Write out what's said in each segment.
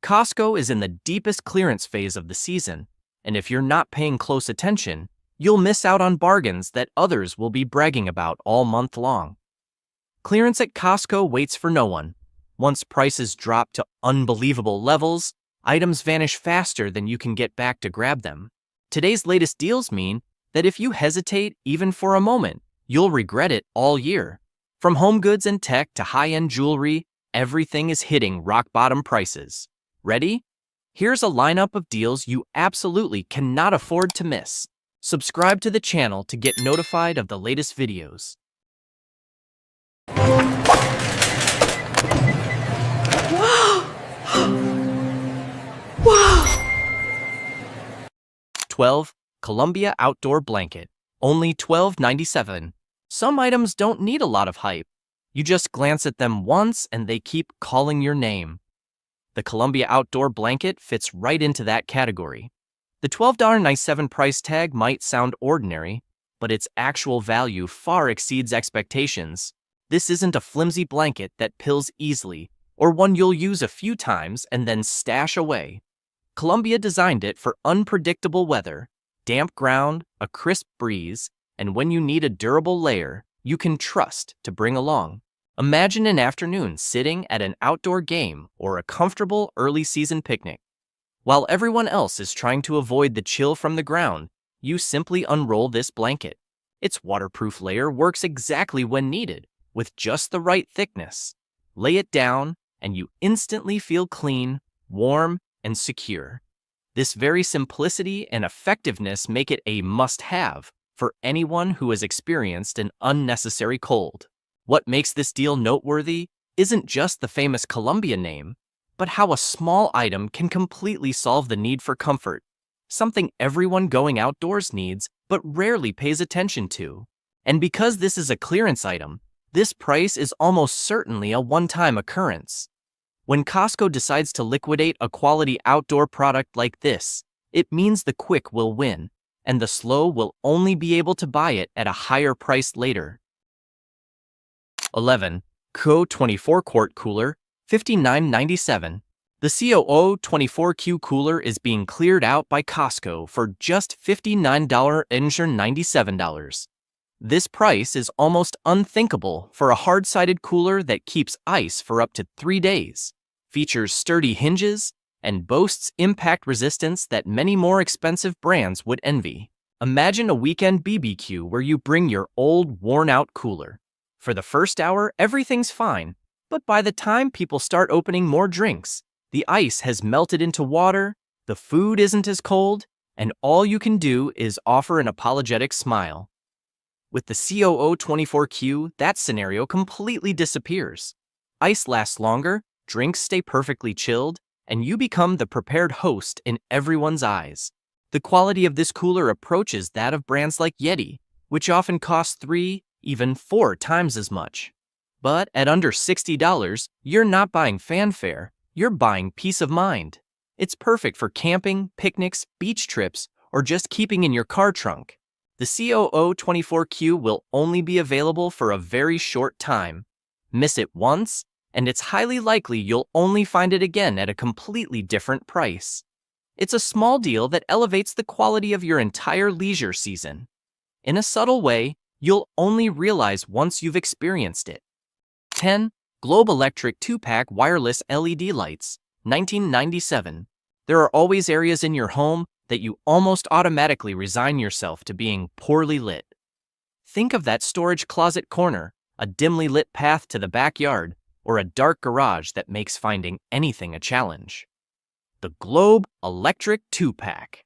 Costco is in the deepest clearance phase of the season, and if you're not paying close attention, you'll miss out on bargains that others will be bragging about all month long. Clearance at Costco waits for no one. Once prices drop to unbelievable levels, items vanish faster than you can get back to grab them. Today's latest deals mean that if you hesitate even for a moment, you'll regret it all year. From home goods and tech to high-end jewelry, everything is hitting rock-bottom prices. Ready? Here's a lineup of deals you absolutely cannot afford to miss. Subscribe to the channel to get notified of the latest videos. Wow! 12. Columbia Outdoor Blanket. Only $12.97. Some items don't need a lot of hype. You just glance at them once and they keep calling your name. The Columbia Outdoor Blanket fits right into that category. The $12.97 price tag might sound ordinary, but its actual value far exceeds expectations. This isn't a flimsy blanket that pills easily, or one you'll use a few times and then stash away. Columbia designed it for unpredictable weather, damp ground, a crisp breeze, and when you need a durable layer you can trust to bring along. Imagine an afternoon sitting at an outdoor game or a comfortable early season picnic. While everyone else is trying to avoid the chill from the ground, you simply unroll this blanket. Its waterproof layer works exactly when needed, with just the right thickness. Lay it down, and you instantly feel clean, warm, and secure. This very simplicity and effectiveness make it a must-have for anyone who has experienced an unnecessary cold. What makes this deal noteworthy isn't just the famous Columbia name, but how a small item can completely solve the need for comfort, something everyone going outdoors needs but rarely pays attention to. And because this is a clearance item, this price is almost certainly a one-time occurrence. When Costco decides to liquidate a quality outdoor product like this, it means the quick will win, and the slow will only be able to buy it at a higher price later. 11. Coho 24-quart cooler, $59.97. The Coho 24Q cooler is being cleared out by Costco for just $59.97. This price is almost unthinkable for a hard-sided cooler that keeps ice for up to 3 days, features sturdy hinges, and boasts impact resistance that many more expensive brands would envy. Imagine a weekend BBQ where you bring your old, worn-out cooler. For the first hour, everything's fine, but by the time people start opening more drinks, the ice has melted into water, the food isn't as cold, and all you can do is offer an apologetic smile. With the Coho 24Q, that scenario completely disappears. Ice lasts longer, drinks stay perfectly chilled, and you become the prepared host in everyone's eyes. The quality of this cooler approaches that of brands like Yeti, which often cost 3, even 4 times as much. But at under $60, you're not buying fanfare, you're buying peace of mind. It's perfect for camping, picnics, beach trips, or just keeping in your car trunk. The Coho 24Q will only be available for a very short time. Miss it once, and it's highly likely you'll only find it again at a completely different price. It's a small deal that elevates the quality of your entire leisure season. In a subtle way, you'll only realize once you've experienced it. 10. Globe Electric 2-pack wireless LED lights, $19.97. There are always areas in your home that you almost automatically resign yourself to being poorly lit. Think of that storage closet corner, a dimly lit path to the backyard, or a dark garage that makes finding anything a challenge. The Globe Electric 2-pack.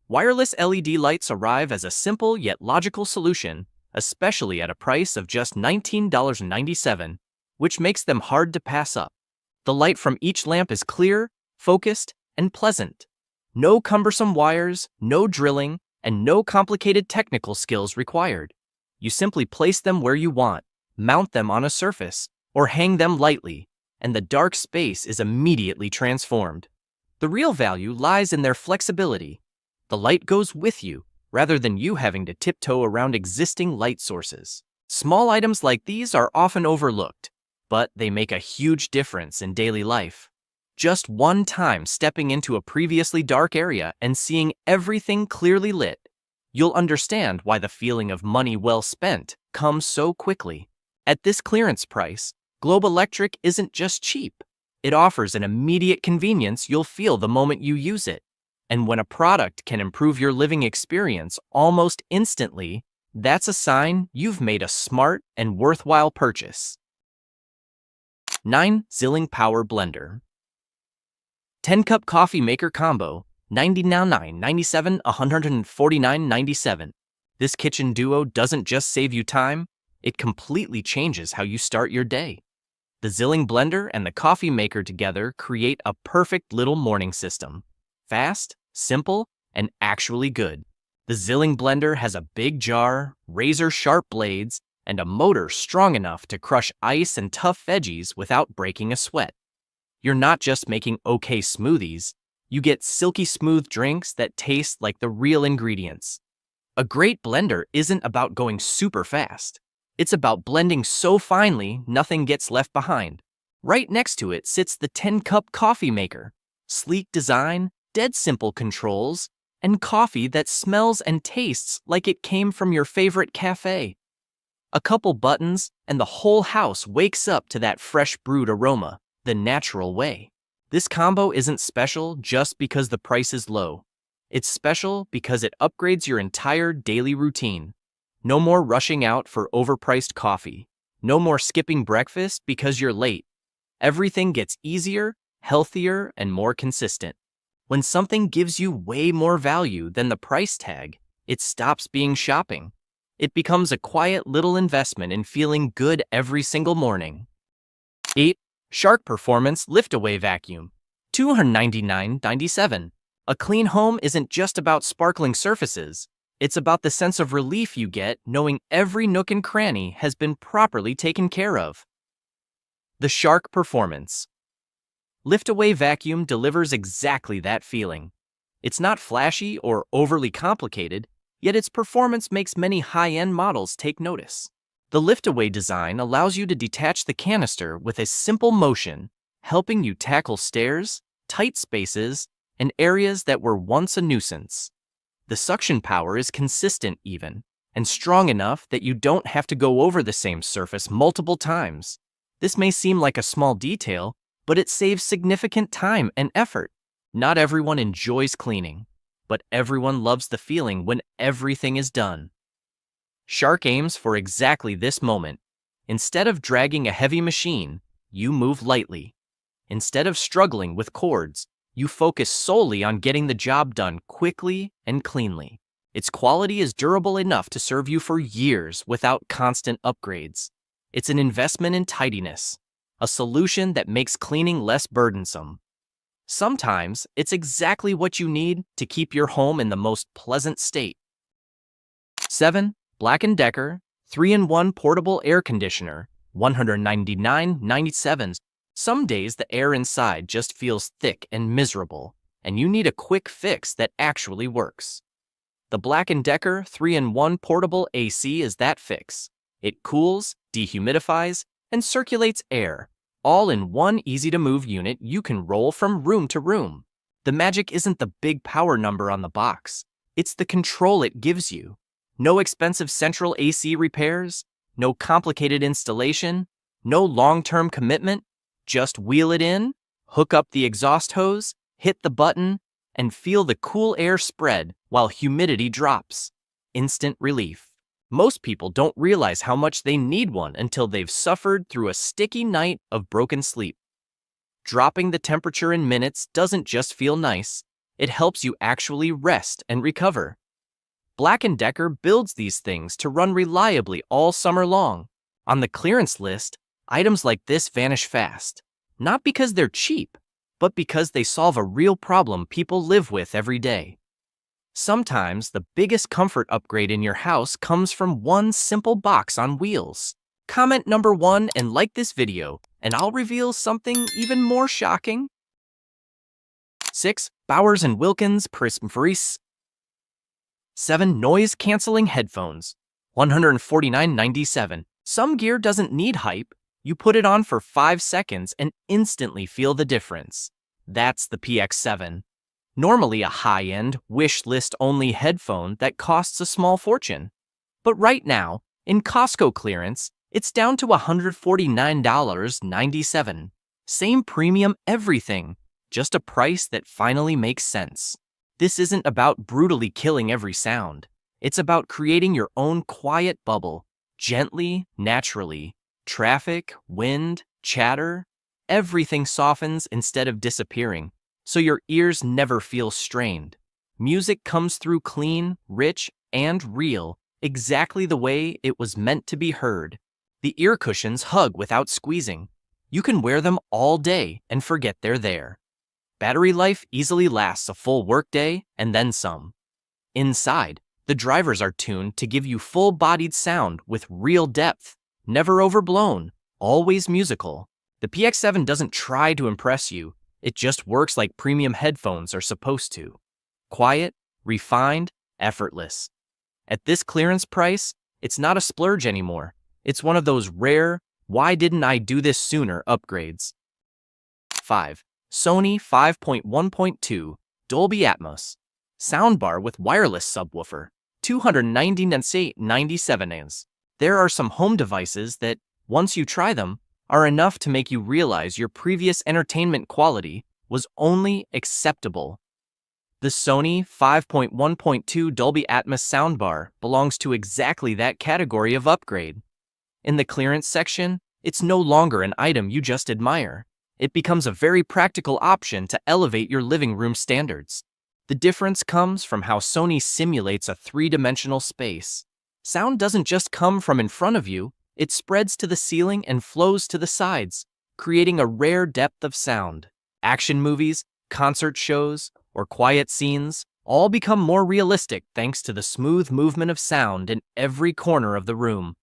Wireless LED lights arrive as a simple yet logical solution, especially at a price of just $19.97, which makes them hard to pass up. The light from each lamp is clear, focused, and pleasant. No cumbersome wires, no drilling, and no complicated technical skills required. You simply place them where you want, mount them on a surface, or hang them lightly, and the dark space is immediately transformed. The real value lies in their flexibility. The light goes with you, rather than you having to tiptoe around existing light sources. Small items like these are often overlooked, but they make a huge difference in daily life. Just one time stepping into a previously dark area and seeing everything clearly lit, you'll understand why the feeling of money well spent comes so quickly. At this clearance price, Globe Electric isn't just cheap. It offers an immediate convenience you'll feel the moment you use it. And when a product can improve your living experience almost instantly, that's a sign you've made a smart and worthwhile purchase. 9. Zilling Power Blender. 10-cup coffee maker combo, $99.97, $149.97. This kitchen duo doesn't just save you time, it completely changes how you start your day. The Zilling blender and the coffee maker together create a perfect little morning system. Fast, simple, and actually good. The Zilling blender has a big jar, razor-sharp blades, and a motor strong enough to crush ice and tough veggies without breaking a sweat. You're not just making okay smoothies, you get silky smooth drinks that taste like the real ingredients. A great blender isn't about going super fast. It's about blending so finely nothing gets left behind. Right next to it sits the 10-cup coffee maker. Sleek design, dead simple controls, and coffee that smells and tastes like it came from your favorite cafe. A couple buttons and the whole house wakes up to that fresh brewed aroma, the natural way. This combo isn't special just because the price is low. It's special because it upgrades your entire daily routine. No more rushing out for overpriced coffee. No more skipping breakfast because you're late. Everything gets easier, healthier, and more consistent. When something gives you way more value than the price tag, it stops being shopping. It becomes a quiet little investment in feeling good every single morning. 8. Shark Performance Lift-Away Vacuum, $299.97. A clean home isn't just about sparkling surfaces. It's about the sense of relief you get knowing every nook and cranny has been properly taken care of. The Shark Performance Lift-Away Vacuum delivers exactly that feeling. It's not flashy or overly complicated, yet its performance makes many high-end models take notice. The lift-away design allows you to detach the canister with a simple motion, helping you tackle stairs, tight spaces, and areas that were once a nuisance. The suction power is consistent even, and strong enough that you don't have to go over the same surface multiple times. This may seem like a small detail, but it saves significant time and effort. Not everyone enjoys cleaning, but everyone loves the feeling when everything is done. Shark aims for exactly this moment. Instead of dragging a heavy machine, you move lightly. Instead of struggling with cords, you focus solely on getting the job done quickly and cleanly. Its quality is durable enough to serve you for years without constant upgrades. It's an investment in tidiness, a solution that makes cleaning less burdensome. Sometimes it's exactly what you need to keep your home in the most pleasant state. 7. Black & Decker 3-in-1 Portable Air Conditioner, $199.97. Some days the air inside just feels thick and miserable, and you need a quick fix that actually works. The Black & Decker 3-in-1 Portable AC is that fix. It cools, dehumidifies, and circulates air, all in one easy-to-move unit you can roll from room to room. The magic isn't the big power number on the box. It's the control it gives you. No expensive central AC repairs, no complicated installation, no long-term commitment. Just wheel it in, hook up the exhaust hose, hit the button, and feel the cool air spread while humidity drops. Instant relief. Most people don't realize how much they need one until they've suffered through a sticky night of broken sleep. Dropping the temperature in minutes doesn't just feel nice, it helps you actually rest and recover. Black & Decker builds these things to run reliably all summer long. On the clearance list, items like this vanish fast, not because they're cheap, but because they solve a real problem people live with every day. Sometimes the biggest comfort upgrade in your house comes from one simple box on wheels. Comment number 1 and like this video, and I'll reveal something even more shocking. 6. Bowers & Wilkins Prism-Freeze 7. Noise-canceling headphones, $149.97. Some gear doesn't need hype. You put it on for 5 seconds and instantly feel the difference. That's the PX7. Normally a high-end, wish list-only headphone that costs a small fortune. But right now, in Costco clearance, it's down to $149.97. Same premium everything, just a price that finally makes sense. This isn't about brutally killing every sound. It's about creating your own quiet bubble, gently, naturally. Traffic, wind, chatter, everything softens instead of disappearing, so your ears never feel strained. Music comes through clean, rich, and real, exactly the way it was meant to be heard. The ear cushions hug without squeezing. You can wear them all day and forget they're there. Battery life easily lasts a full workday and then some. Inside, the drivers are tuned to give you full-bodied sound with real depth, never overblown, always musical. The PX7 doesn't try to impress you, it just works like premium headphones are supposed to. Quiet, refined, effortless. At this clearance price, it's not a splurge anymore. It's one of those rare, why didn't I do this sooner upgrades. 5. Sony 5.1.2 Dolby Atmos. Soundbar with wireless subwoofer. $299.97. There are some home devices that, once you try them, are enough to make you realize your previous entertainment quality was only acceptable. The Sony 5.1.2 Dolby Atmos soundbar belongs to exactly that category of upgrade. In the clearance section, it's no longer an item you just admire. It becomes a very practical option to elevate your living room standards. The difference comes from how Sony simulates a three-dimensional space. Sound doesn't just come from in front of you, it spreads to the ceiling and flows to the sides, creating a rare depth of sound. Action movies, concert shows, or quiet scenes all become more realistic thanks to the smooth movement of sound in every corner of the room.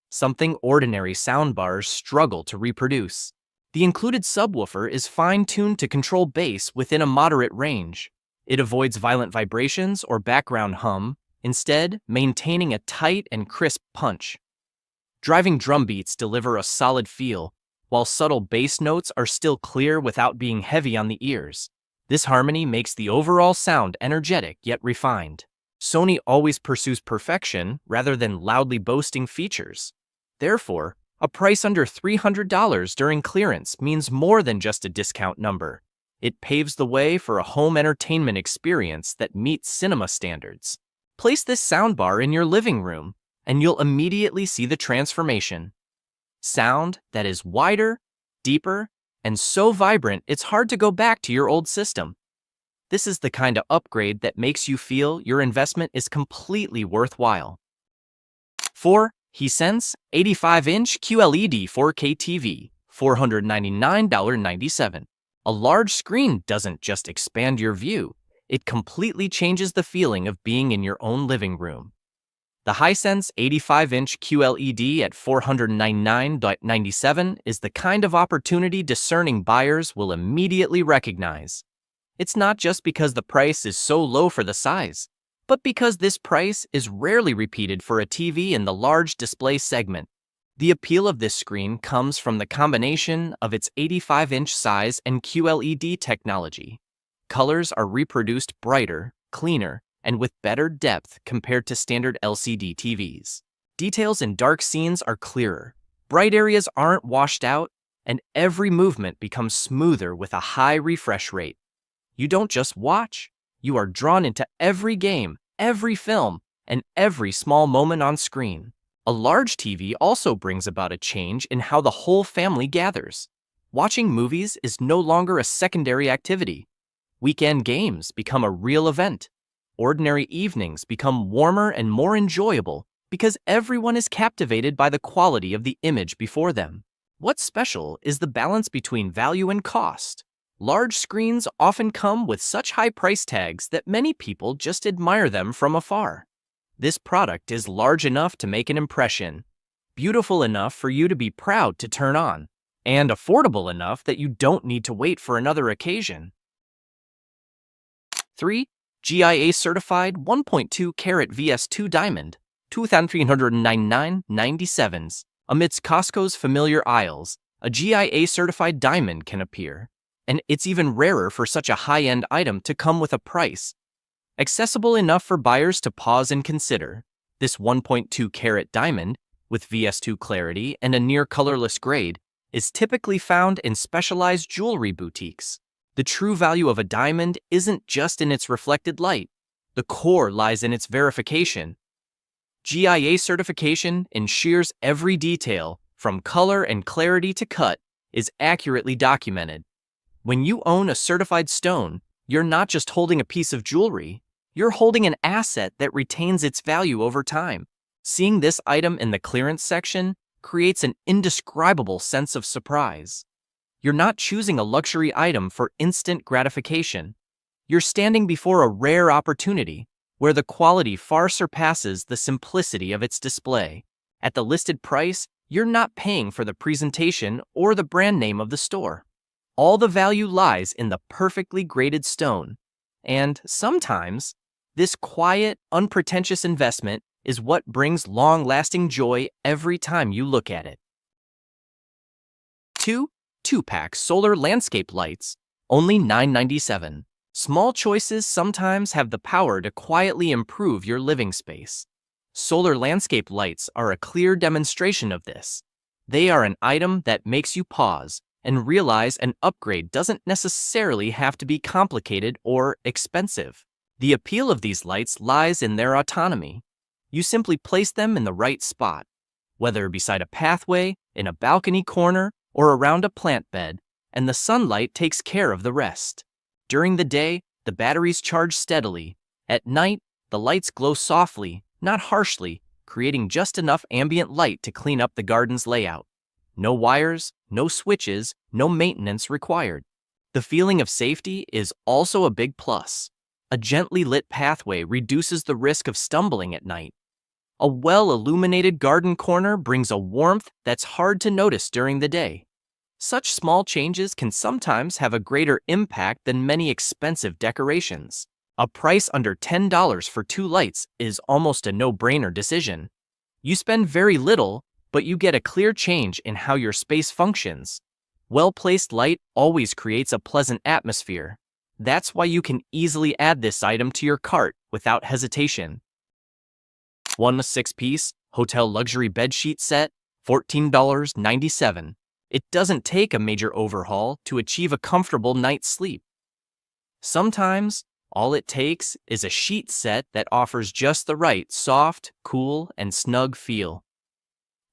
Something ordinary soundbars struggle to reproduce. The included subwoofer is fine-tuned to control bass within a moderate range. It avoids violent vibrations or background hum, instead maintaining a tight and crisp punch. Driving drum beats deliver a solid feel, while subtle bass notes are still clear without being heavy on the ears. This harmony makes the overall sound energetic yet refined. Sony always pursues perfection rather than loudly boasting features. Therefore, a price under $300 during clearance means more than just a discount number. It paves the way for a home entertainment experience that meets cinema standards. Place this soundbar in your living room, and you'll immediately see the transformation. Sound that is wider, deeper, and so vibrant it's hard to go back to your old system. This is the kind of upgrade that makes you feel your investment is completely worthwhile. 4. Hisense 85-inch QLED 4K TV, $499.97. A large screen doesn't just expand your view, it completely changes the feeling of being in your own living room. The Hisense 85-inch QLED at $499.97 is the kind of opportunity discerning buyers will immediately recognize. It's not just because the price is so low for the size, but because this price is rarely repeated for a TV in the large display segment. The appeal of this screen comes from the combination of its 85-inch size and QLED technology. Colors are reproduced brighter, cleaner, and with better depth compared to standard LCD TVs. Details in dark scenes are clearer, bright areas aren't washed out, and every movement becomes smoother with a high refresh rate. You don't just watch, you are drawn into every game, every film, and every small moment on screen. A large TV also brings about a change in how the whole family gathers. Watching movies is no longer a secondary activity. Weekend games become a real event. Ordinary evenings become warmer and more enjoyable because everyone is captivated by the quality of the image before them. What's special is the balance between value and cost. Large screens often come with such high price tags that many people just admire them from afar. This product is large enough to make an impression, beautiful enough for you to be proud to turn on, and affordable enough that you don't need to wait for another occasion. 3. GIA certified 1.2 carat VS2 diamond, $2,399.97. Amidst Costco's familiar aisles, a GIA certified diamond can appear. and it's even rarer for such a high-end item to come with a price. Accessible enough for buyers to pause and consider, this 1.2-carat diamond, with VS2 clarity and a near-colorless grade, is typically found in specialized jewelry boutiques. The true value of a diamond isn't just in its reflected light. The core lies in its verification. GIA certification ensures every detail, from color and clarity to cut, is accurately documented. When you own a certified stone, you're not just holding a piece of jewelry, you're holding an asset that retains its value over time. Seeing this item in the clearance section creates an indescribable sense of surprise. You're not choosing a luxury item for instant gratification. You're standing before a rare opportunity where the quality far surpasses the simplicity of its display. At the listed price, you're not paying for the presentation or the brand name of the store. All the value lies in the perfectly graded stone. And sometimes, this quiet, unpretentious investment is what brings long-lasting joy every time you look at it. 2-pack solar landscape lights, only $9.97. Small choices sometimes have the power to quietly improve your living space. Solar landscape lights are a clear demonstration of this. They are an item that makes you pause and realize an upgrade doesn't necessarily have to be complicated or expensive. The appeal of these lights lies in their autonomy. You simply place them in the right spot, whether beside a pathway, in a balcony corner, or around a plant bed, and the sunlight takes care of the rest. During the day, the batteries charge steadily. At night, the lights glow softly, not harshly, creating just enough ambient light to clean up the garden's layout. No wires, no switches, no maintenance required. The feeling of safety is also a big plus. A gently lit pathway reduces the risk of stumbling at night. A well-illuminated garden corner brings a warmth that's hard to notice during the day. Such small changes can sometimes have a greater impact than many expensive decorations. A price under $10 for 2 lights is almost a no-brainer decision. You spend very little, but you get a clear change in how your space functions. Well-placed light always creates a pleasant atmosphere. That's why you can easily add this item to your cart without hesitation. 1 6-piece hotel luxury bedsheet set, $14.97. It doesn't take a major overhaul to achieve a comfortable night's sleep. Sometimes, all it takes is a sheet set that offers just the right soft, cool, and snug feel.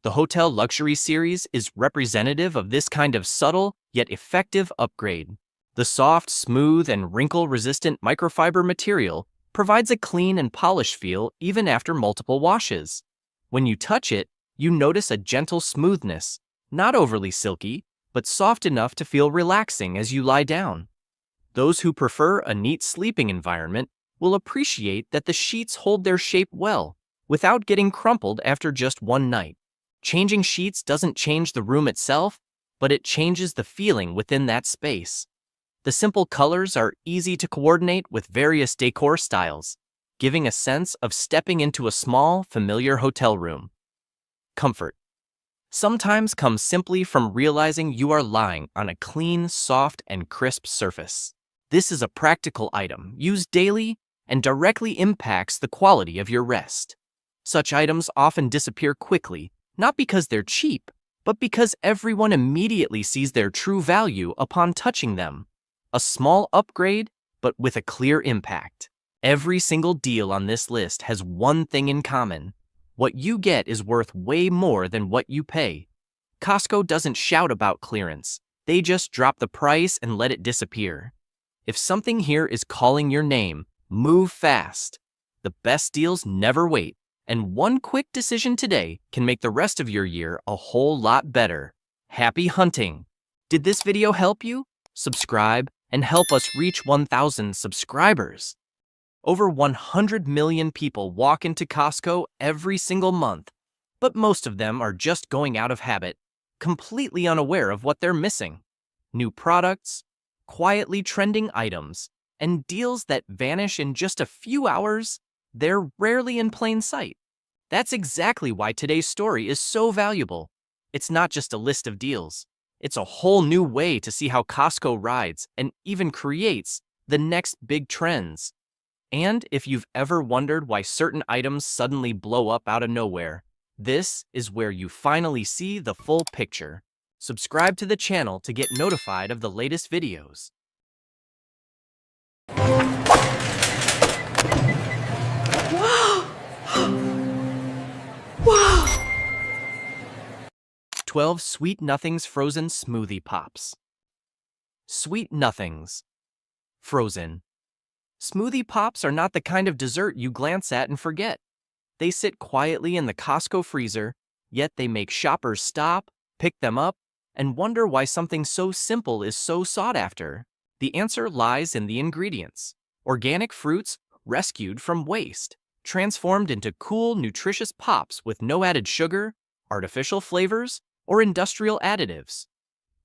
The Hotel Luxury series is representative of this kind of subtle yet effective upgrade. The soft, smooth, and wrinkle-resistant microfiber material provides a clean and polished feel even after multiple washes. When you touch it, you notice a gentle smoothness, not overly silky, but soft enough to feel relaxing as you lie down. Those who prefer a neat sleeping environment will appreciate that the sheets hold their shape well, without getting crumpled after just one night. Changing sheets doesn't change the room itself, but it changes the feeling within that space. The simple colors are easy to coordinate with various decor styles, giving a sense of stepping into a small, familiar hotel room. Comfort sometimes comes simply from realizing you are lying on a clean, soft, and crisp surface. This is a practical item used daily and directly impacts the quality of your rest. Such items often disappear quickly, not because they're cheap, but because everyone immediately sees their true value upon touching them. A small upgrade, but with a clear impact. Every single deal on this list has one thing in common. What you get is worth way more than what you pay. Costco doesn't shout about clearance. They just drop the price and let it disappear. If something here is calling your name, move fast. The best deals never wait, and one quick decision today can make the rest of your year a whole lot better. Happy hunting! Did this video help you? Subscribe and help us reach 1,000 subscribers. Over 100 million people walk into Costco every single month, but most of them are just going out of habit, completely unaware of what they're missing. New products, quietly trending items, and deals that vanish in just a few hours, they're rarely in plain sight. That's exactly why today's story is so valuable. It's not just a list of deals. It's a whole new way to see how Costco rides and even creates the next big trends. And if you've ever wondered why certain items suddenly blow up out of nowhere, this is where you finally see the full picture. Subscribe to the channel to get notified of the latest videos. Wow! Wow! 12 Sweet Nothings Frozen Smoothie Pops. Sweet Nothings. Frozen. Smoothie pops are not the kind of dessert you glance at and forget. They sit quietly in the Costco freezer, yet they make shoppers stop, pick them up, and wonder why something so simple is so sought after. The answer lies in the ingredients. Organic fruits rescued from waste, transformed into cool, nutritious pops with no added sugar, artificial flavors, or industrial additives.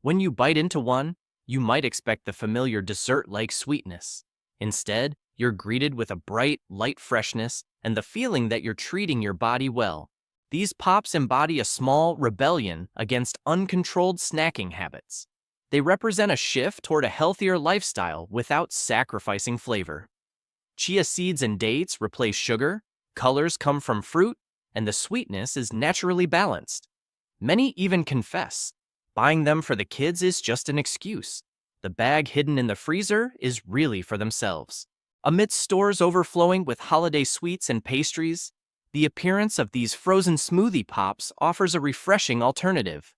When you bite into one, you might expect the familiar dessert-like sweetness. Instead, you're greeted with a bright, light freshness and the feeling that you're treating your body well. These pops embody a small rebellion against uncontrolled snacking habits. They represent a shift toward a healthier lifestyle without sacrificing flavor. Chia seeds and dates replace sugar, colors come from fruit, and the sweetness is naturally balanced. Many even confess, buying them for the kids is just an excuse. The bag hidden in the freezer is really for themselves. Amidst stores overflowing with holiday sweets and pastries, the appearance of these frozen smoothie pops offers a refreshing alternative.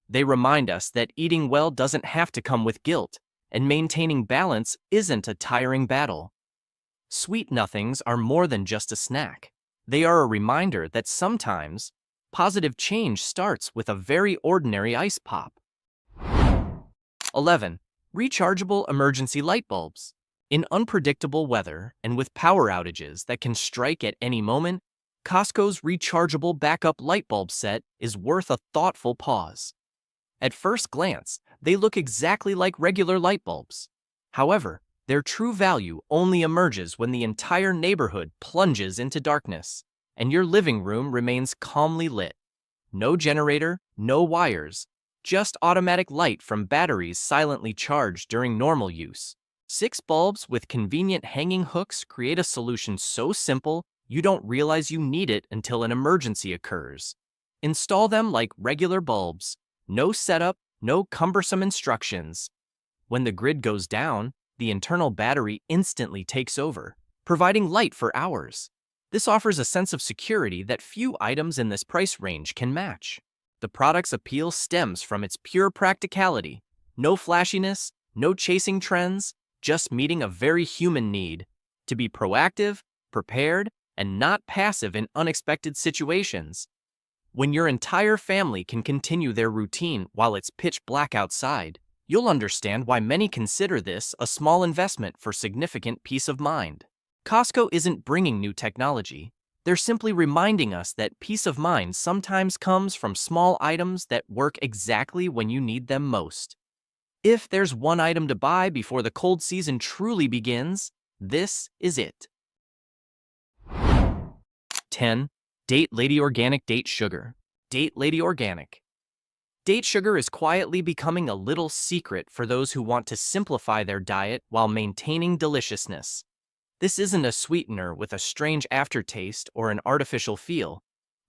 They remind us that eating well doesn't have to come with guilt, and maintaining balance isn't a tiring battle. Sweet Nothings are more than just a snack. They are a reminder that sometimes, positive change starts with a very ordinary ice pop. 11. Rechargeable emergency light bulbs. In unpredictable weather and with power outages that can strike at any moment, Costco's rechargeable backup light bulb set is worth a thoughtful pause. At first glance, they look exactly like regular light bulbs. However, their true value only emerges when the entire neighborhood plunges into darkness, and your living room remains calmly lit. No generator, no wires, just automatic light from batteries silently charged during normal use. 6 bulbs with convenient hanging hooks create a solution so simple you don't realize you need it until an emergency occurs. Install them like regular bulbs. No setup, no cumbersome instructions. When the grid goes down, the internal battery instantly takes over, providing light for hours. This offers a sense of security that few items in this price range can match. The product's appeal stems from its pure practicality. No flashiness, no chasing trends, just meeting a very human need to be proactive, prepared, and not passive in unexpected situations. When your entire family can continue their routine while it's pitch black outside, you'll understand why many consider this a small investment for significant peace of mind. Costco isn't bringing new technology. They're simply reminding us that peace of mind sometimes comes from small items that work exactly when you need them most. If there's one item to buy before the cold season truly begins, this is it. 10. Date Lady Organic Date Sugar. Date Lady Organic. Date sugar is quietly becoming a little secret for those who want to simplify their diet while maintaining deliciousness. This isn't a sweetener with a strange aftertaste or an artificial feel.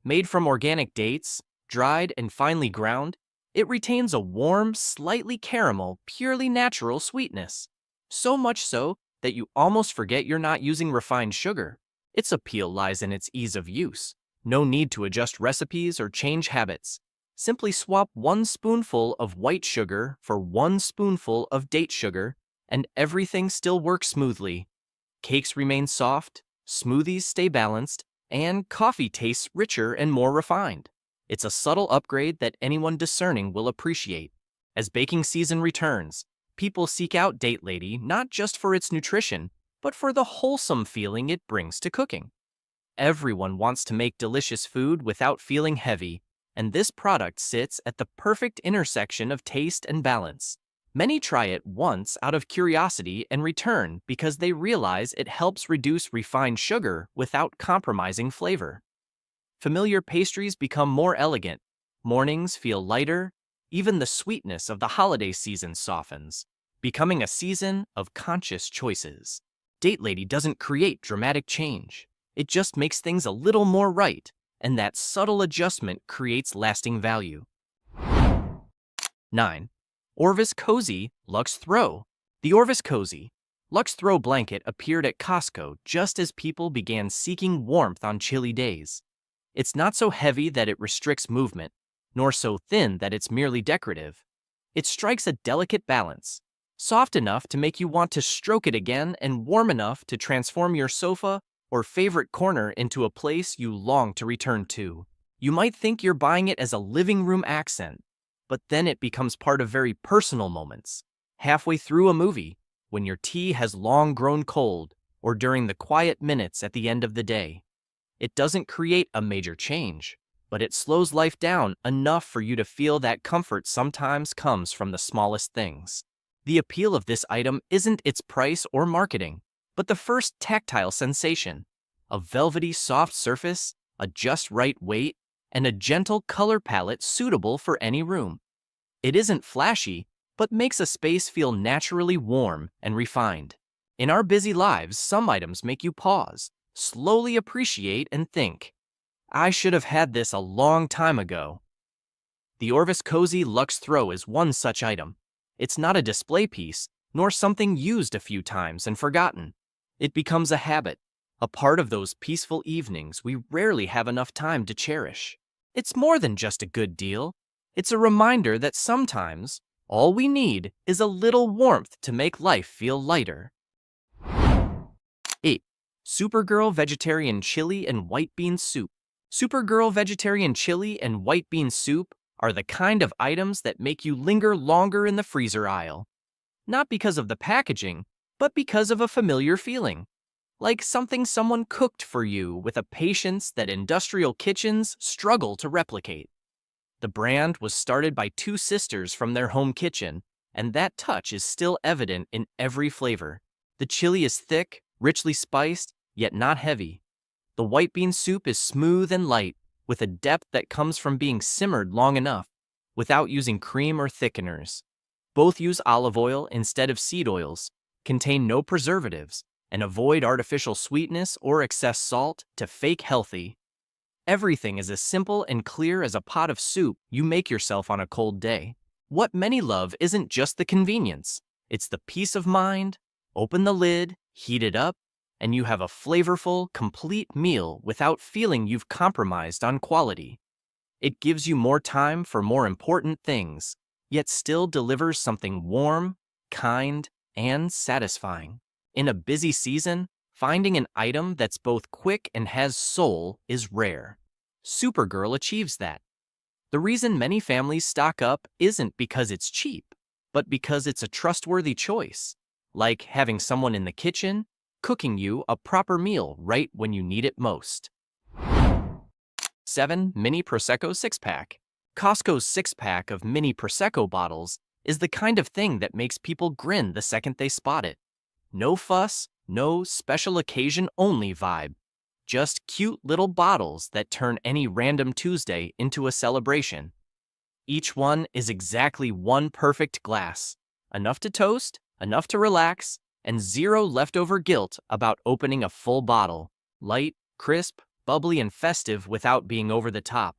Made from organic dates, dried and finely ground, it retains a warm, slightly caramel, purely natural sweetness. So much so that you almost forget you're not using refined sugar. Its appeal lies in its ease of use. No need to adjust recipes or change habits. Simply swap 1 spoonful of white sugar for 1 spoonful of date sugar, and everything still works smoothly. Cakes remain soft, smoothies stay balanced, and coffee tastes richer and more refined. It's a subtle upgrade that anyone discerning will appreciate. As baking season returns, people seek out Date Lady not just for its nutrition, but for the wholesome feeling it brings to cooking. Everyone wants to make delicious food without feeling heavy, and this product sits at the perfect intersection of taste and balance. Many try it once out of curiosity and return because they realize it helps reduce refined sugar without compromising flavor. Familiar pastries become more elegant, mornings feel lighter, Even the sweetness of the holiday season softens, becoming a season of conscious choices. Date Lady doesn't create dramatic change. It just makes things a little more right, and that subtle adjustment creates lasting value. 9. Orvis Cozy Luxe Throw. The Orvis Cozy Luxe Throw blanket appeared at Costco just as people began seeking warmth on chilly days. It's not so heavy that it restricts movement, nor so thin that it's merely decorative. It strikes a delicate balance, soft enough to make you want to stroke it again and warm enough to transform your sofa or favorite corner into a place you long to return to. You might think you're buying it as a living room accent, but then it becomes part of very personal moments. Halfway through a movie, when your tea has long grown cold, or during the quiet minutes at the end of the day. It doesn't create a major change, but it slows life down enough for you to feel that comfort sometimes comes from the smallest things. The appeal of this item isn't its price or marketing, but the first tactile sensation, a velvety soft surface, a just right weight, and a gentle color palette suitable for any room. It isn't flashy, but makes a space feel naturally warm and refined. In our busy lives, some items make you pause, slowly appreciate, and think, I should have had this a long time ago. The Orvis Cozy Luxe Throw is one such item. It's not a display piece, nor something used a few times and forgotten. It becomes a habit, a part of those peaceful evenings we rarely have enough time to cherish. It's more than just a good deal. It's a reminder that sometimes all we need is a little warmth to make life feel lighter. 8. Supergirl Vegetarian Chili and White Bean Soup. Supergirl Vegetarian Chili and White Bean Soup are the kind of items that make you linger longer in the freezer aisle. Not because of the packaging, but because of a familiar feeling. Like something someone cooked for you with a patience that industrial kitchens struggle to replicate. The brand was started by two sisters from their home kitchen, and that touch is still evident in every flavor. The chili is thick, richly spiced, yet not heavy. The white bean soup is smooth and light, with a depth that comes from being simmered long enough, without using cream or thickeners. Both use olive oil instead of seed oils, contain no preservatives, and avoid artificial sweetness or excess salt to fake healthy. Everything is as simple and clear as a pot of soup you make yourself on a cold day. What many love isn't just the convenience, it's the peace of mind. Open the lid, heat it up, and you have a flavorful, complete meal without feeling you've compromised on quality. It gives you more time for more important things, yet still delivers something warm, kind, and satisfying. In a busy season, finding an item that's both quick and has soul is rare. Supergirl achieves that. The reason many families stock up isn't because it's cheap, but because it's a trustworthy choice, like having someone in the kitchen cooking you a proper meal right when you need it most. 7. Mini Prosecco 6-pack. Costco's 6-pack of mini Prosecco bottles is the kind of thing that makes people grin the second they spot it. No fuss, no special occasion only vibe. Just cute little bottles that turn any random Tuesday into a celebration. Each one is exactly one perfect glass. Enough to toast, enough to relax, and zero leftover guilt about opening a full bottle. Light, crisp, bubbly, and festive without being over the top.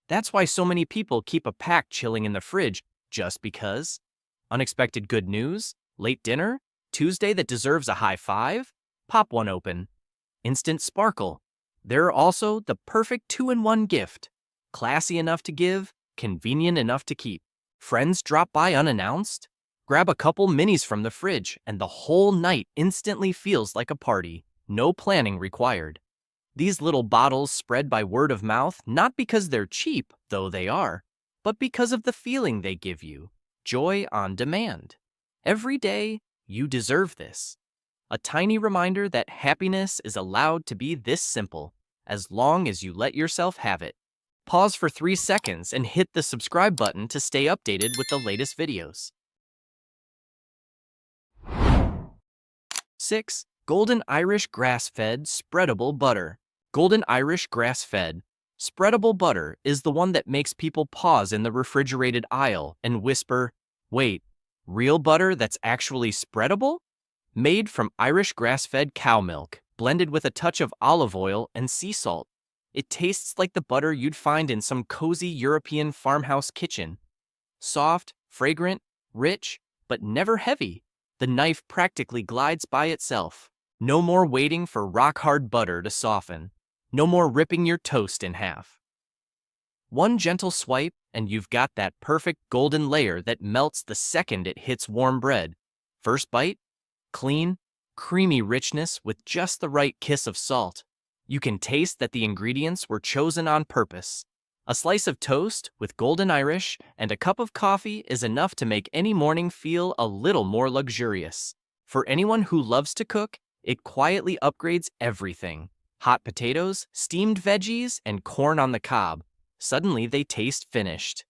That's why so many people keep a pack chilling in the fridge, just because. Unexpected good news? Late dinner? Tuesday that deserves a high five? Pop one open. Instant sparkle. They're also the perfect 2-in-1 gift. Classy enough to give, convenient enough to keep. Friends drop by unannounced? Grab a couple minis from the fridge and the whole night instantly feels like a party. No planning required. These little bottles spread by word of mouth not because they're cheap, though they are, but because of the feeling they give you. Joy on demand. Every day, you deserve this. A tiny reminder that happiness is allowed to be this simple, as long as you let yourself have it. Pause for 3 seconds and hit the subscribe button to stay updated with the latest videos. 6. Golden Irish Grass-Fed Spreadable Butter. Golden Irish Grass-Fed Spreadable butter is the one that makes people pause in the refrigerated aisle and whisper, "Wait, real butter that's actually spreadable?" Made from Irish grass-fed cow milk, blended with a touch of olive oil and sea salt. It tastes like the butter you'd find in some cozy European farmhouse kitchen. Soft, fragrant, rich, but never heavy. The knife practically glides by itself. No more waiting for rock-hard butter to soften. No more ripping your toast in half. One gentle swipe, and you've got that perfect golden layer that melts the second it hits warm bread. First bite? Clean, creamy richness with just the right kiss of salt. You can taste that the ingredients were chosen on purpose. A slice of toast with golden Irish and a cup of coffee is enough to make any morning feel a little more luxurious. For anyone who loves to cook, it quietly upgrades everything. Hot potatoes, steamed veggies, and corn on the cob. Suddenly they taste finished.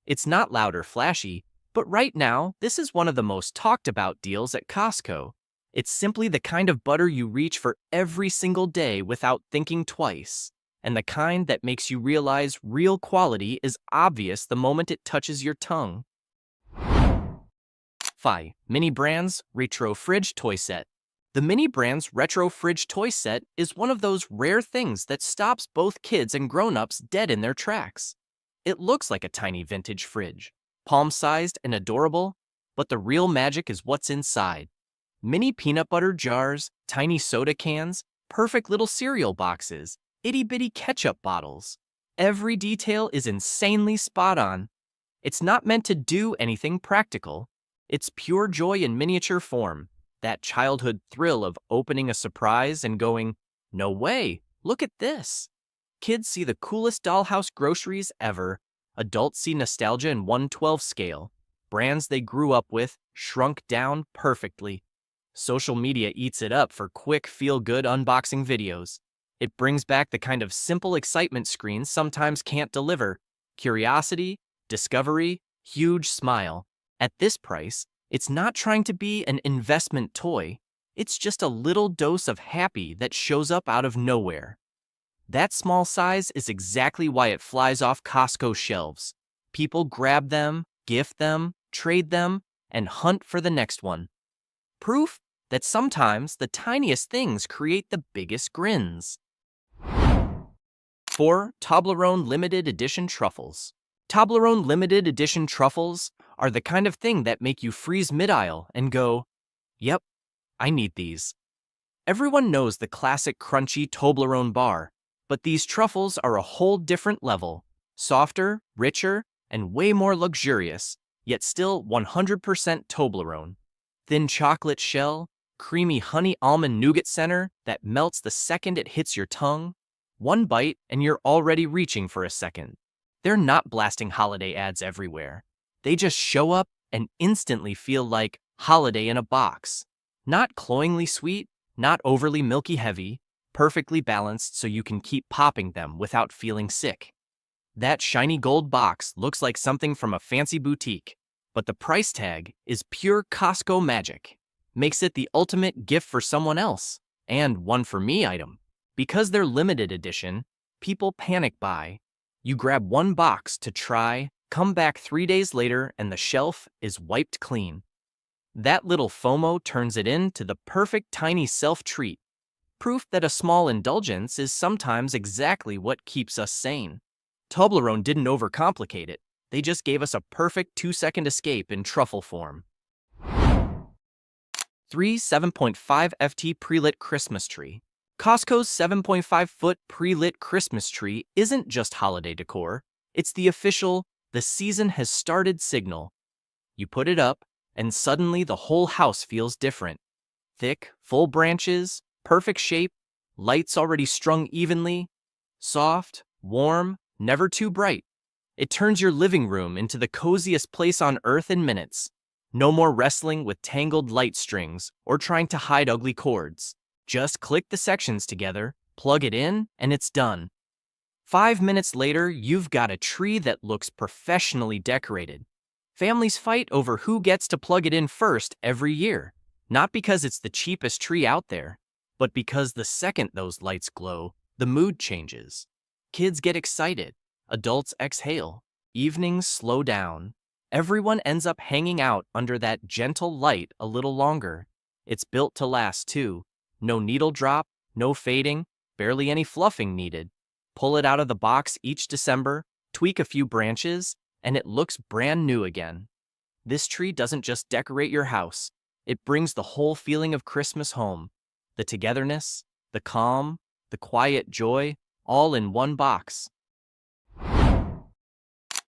It's not loud or flashy, but right now, this is one of the most talked about deals at Costco. It's simply the kind of butter you reach for every single day without thinking twice, and the kind that makes you realize real quality is obvious the moment it touches your tongue. 5. Mini Brands Retro Fridge Toy Set. The Mini Brands Retro Fridge Toy Set is one of those rare things that stops both kids and grown-ups dead in their tracks. It looks like a tiny vintage fridge, palm-sized and adorable, but the real magic is what's inside. Mini peanut butter jars, tiny soda cans, perfect little cereal boxes, itty-bitty ketchup bottles. Every detail is insanely spot on. It's not meant to do anything practical. It's pure joy in miniature form. That childhood thrill of opening a surprise and going, "No way, look at this." Kids see the coolest dollhouse groceries ever. Adults see nostalgia in 1/12 scale. Brands they grew up with, shrunk down perfectly. Social media eats it up for quick, feel-good unboxing videos. It brings back the kind of simple excitement screens sometimes can't deliver. Curiosity, discovery, huge smile. At this price, it's not trying to be an investment toy. It's just a little dose of happy that shows up out of nowhere. That small size is exactly why it flies off Costco shelves. People grab them, gift them, trade them, and hunt for the next one. Proof that sometimes the tiniest things create the biggest grins. 4. Toblerone Limited Edition Truffles. Toblerone Limited Edition Truffles are the kind of thing that make you freeze mid-aisle and go, "Yep, I need these." Everyone knows the classic crunchy Toblerone bar, but these truffles are a whole different level. Softer, richer, and way more luxurious, yet still 100% Toblerone. Thin chocolate shell, creamy honey almond nougat center that melts the second it hits your tongue. One bite and you're already reaching for a second. They're not blasting holiday ads everywhere. They just show up and instantly feel like holiday in a box. Not cloyingly sweet, not overly milky heavy, perfectly balanced so you can keep popping them without feeling sick. That shiny gold box looks like something from a fancy boutique, but the price tag is pure Costco magic. Makes it the ultimate gift for someone else, and one for me item. Because they're limited edition, people panic buy. You grab one box to try, come back 3 days later, and the shelf is wiped clean. That little FOMO turns it into the perfect tiny self-treat. Proof that a small indulgence is sometimes exactly what keeps us sane. Toblerone didn't overcomplicate it. They just gave us a perfect 2-second escape in truffle form. 3. 7.5 FT Pre-Lit Christmas Tree. Costco's 7.5-foot pre-lit Christmas tree isn't just holiday decor. It's the official, "the season has started" signal. You put it up, and suddenly the whole house feels different. Thick, full branches, perfect shape, lights already strung evenly, soft, warm, never too bright. It turns your living room into the coziest place on earth in minutes. No more wrestling with tangled light strings or trying to hide ugly cords. Just click the sections together, plug it in, and it's done. 5 minutes later, you've got a tree that looks professionally decorated. Families fight over who gets to plug it in first every year, not because it's the cheapest tree out there, but because the second those lights glow, the mood changes. Kids get excited. Adults exhale. Evenings slow down. Everyone ends up hanging out under that gentle light a little longer. It's built to last too. No needle drop, no fading, barely any fluffing needed. Pull it out of the box each December, tweak a few branches, and it looks brand new again. This tree doesn't just decorate your house. It brings the whole feeling of Christmas home. The togetherness, the calm, the quiet joy, all in one box.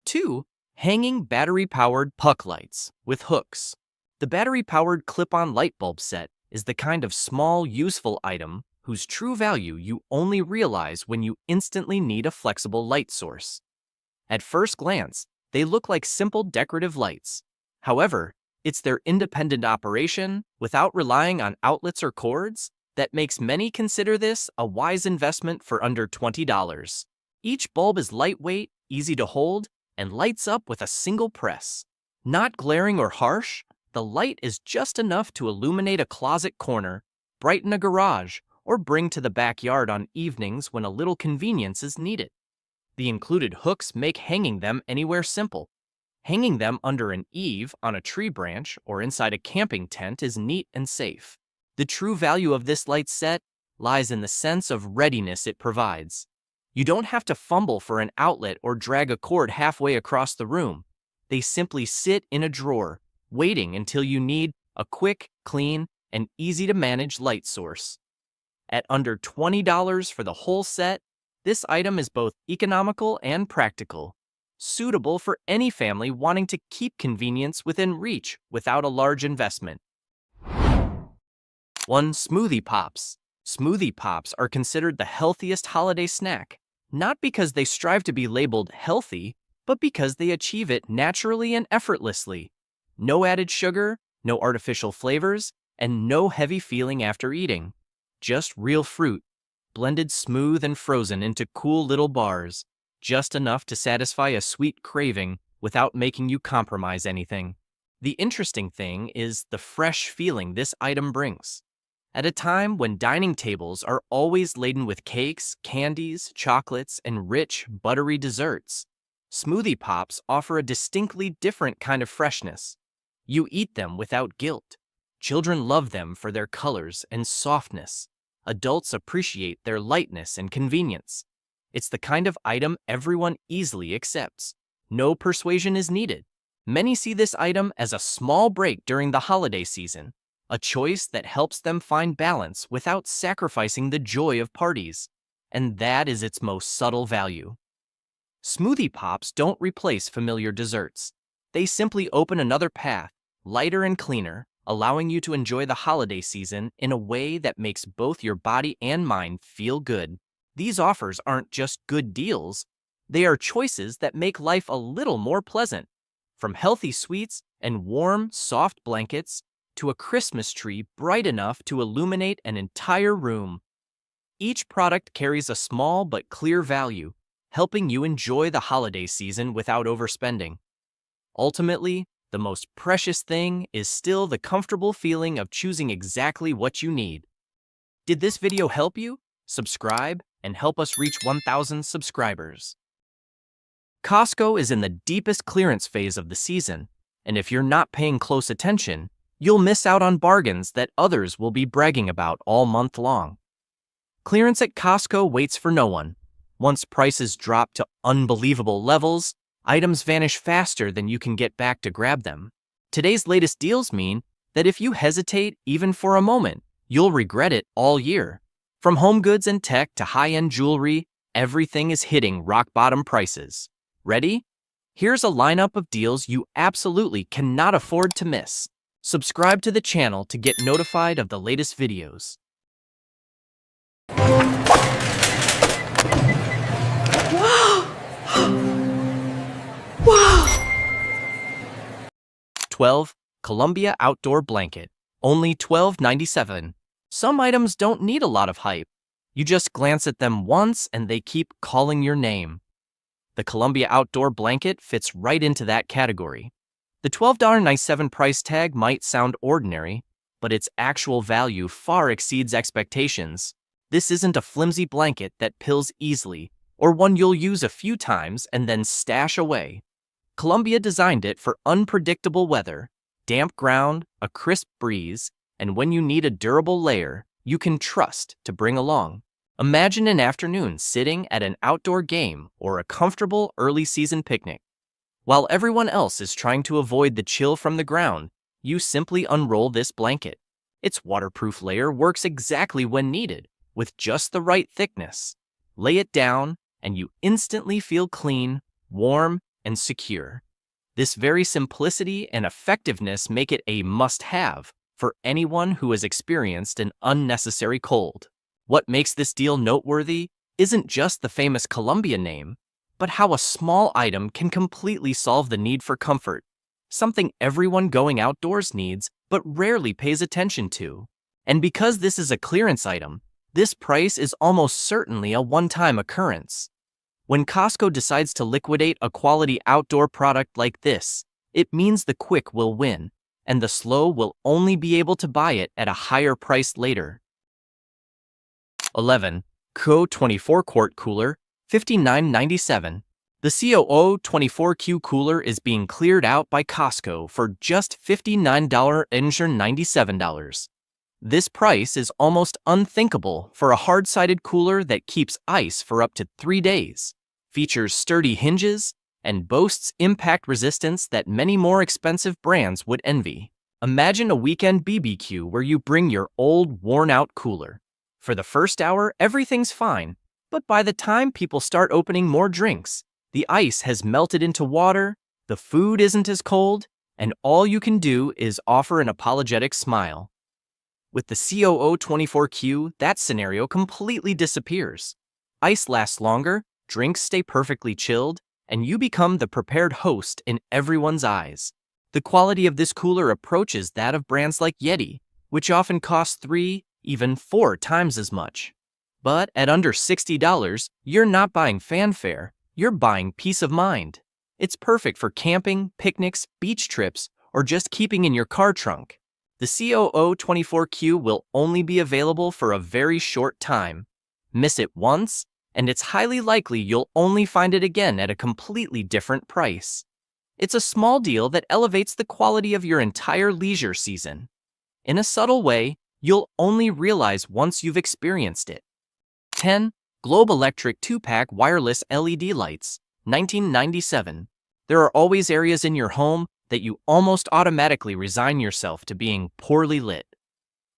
2. Hanging battery-powered puck lights with hooks. The battery-powered clip-on light bulb set is the kind of small, useful item whose true value you only realize when you instantly need a flexible light source. At first glance, they look like simple decorative lights. However, it's their independent operation, without relying on outlets or cords, that makes many consider this a wise investment for under $20. Each bulb is lightweight, easy to hold, and lights up with a single press. Not glaring or harsh, the light is just enough to illuminate a closet corner, brighten a garage, or bring to the backyard on evenings when a little convenience is needed. The included hooks make hanging them anywhere simple. Hanging them under an eave, on a tree branch, or inside a camping tent is neat and safe. The true value of this light set lies in the sense of readiness it provides. You don't have to fumble for an outlet or drag a cord halfway across the room. They simply sit in a drawer, waiting until you need a quick, clean, and easy-to-manage light source. At under $20 for the whole set, this item is both economical and practical, suitable for any family wanting to keep convenience within reach without a large investment. 1. Smoothie Pops. Smoothie Pops are considered the healthiest holiday snack, not because they strive to be labeled healthy, but because they achieve it naturally and effortlessly. No added sugar, no artificial flavors, and no heavy feeling after eating. Just real fruit, blended smooth and frozen into cool little bars, just enough to satisfy a sweet craving without making you compromise anything. The interesting thing is the fresh feeling this item brings. At a time when dining tables are always laden with cakes, candies, chocolates, and rich, buttery desserts, Smoothie Pops offer a distinctly different kind of freshness. You eat them without guilt. Children love them for their colors and softness. Adults appreciate their lightness and convenience. It's the kind of item everyone easily accepts. No persuasion is needed. Many see this item as a small break during the holiday season, a choice that helps them find balance without sacrificing the joy of parties. And that is its most subtle value. Smoothie Pops don't replace familiar desserts. They simply open another path, lighter and cleaner, allowing you to enjoy the holiday season in a way that makes both your body and mind feel good. These offers aren't just good deals, they are choices that make life a little more pleasant. From healthy sweets and warm, soft blankets to a Christmas tree bright enough to illuminate an entire room. Each product carries a small but clear value, helping you enjoy the holiday season without overspending. Ultimately, the most precious thing is still the comfortable feeling of choosing exactly what you need. Did this video help you? Subscribe and help us reach 1,000 subscribers. Costco is in the deepest clearance phase of the season, and if you're not paying close attention, you'll miss out on bargains that others will be bragging about all month long. Clearance at Costco waits for no one. Once prices drop to unbelievable levels, items vanish faster than you can get back to grab them. Today's latest deals mean that if you hesitate even for a moment, you'll regret it all year. From home goods and tech to high-end jewelry, everything is hitting rock-bottom prices. Ready? Here's a lineup of deals you absolutely cannot afford to miss. Subscribe to the channel to get notified of the latest videos. Wow! Wow! 12. Columbia Outdoor Blanket. Only $12.97. Some items don't need a lot of hype. You just glance at them once and they keep calling your name. The Columbia Outdoor Blanket fits right into that category. The $12.97 price tag might sound ordinary, but its actual value far exceeds expectations. This isn't a flimsy blanket that pills easily or one you'll use a few times and then stash away. Columbia designed it for unpredictable weather, damp ground, a crisp breeze, and when you need a durable layer you can trust to bring along. Imagine an afternoon sitting at an outdoor game or a comfortable early-season picnic. While everyone else is trying to avoid the chill from the ground, you simply unroll this blanket. Its waterproof layer works exactly when needed, with just the right thickness. Lay it down, and you instantly feel clean, warm, and secure. This very simplicity and effectiveness make it a must-have for anyone who has experienced an unnecessary cold. What makes this deal noteworthy isn't just the famous Columbia name, but how a small item can completely solve the need for comfort, something everyone going outdoors needs but rarely pays attention to. And because this is a clearance item, this price is almost certainly a one-time occurrence. When Costco decides to liquidate a quality outdoor product like this, it means the quick will win, and the slow will only be able to buy it at a higher price later. 11. Coho 24-quart cooler, $59.97. The Coho 24Q cooler is being cleared out by Costco for just $59.97. This price is almost unthinkable for a hard-sided cooler that keeps ice for up to 3 days, features sturdy hinges, and boasts impact resistance that many more expensive brands would envy. Imagine a weekend BBQ where you bring your old, worn-out cooler. For the first hour, everything's fine, but by the time people start opening more drinks, the ice has melted into water, the food isn't as cold, and all you can do is offer an apologetic smile. With the Coho 24Q, that scenario completely disappears. Ice lasts longer, drinks stay perfectly chilled, and you become the prepared host in everyone's eyes. The quality of this cooler approaches that of brands like Yeti, which often cost 3, even 4 times as much. But at under $60, you're not buying fanfare, you're buying peace of mind. It's perfect for camping, picnics, beach trips, or just keeping in your car trunk. The Coho 24Q will only be available for a very short time. Miss it once, and it's highly likely you'll only find it again at a completely different price. It's a small deal that elevates the quality of your entire leisure season. In a subtle way, you'll only realize once you've experienced it. 10. Globe Electric 2-pack wireless LED lights, $19.97. There are always areas in your home that you almost automatically resign yourself to being poorly lit.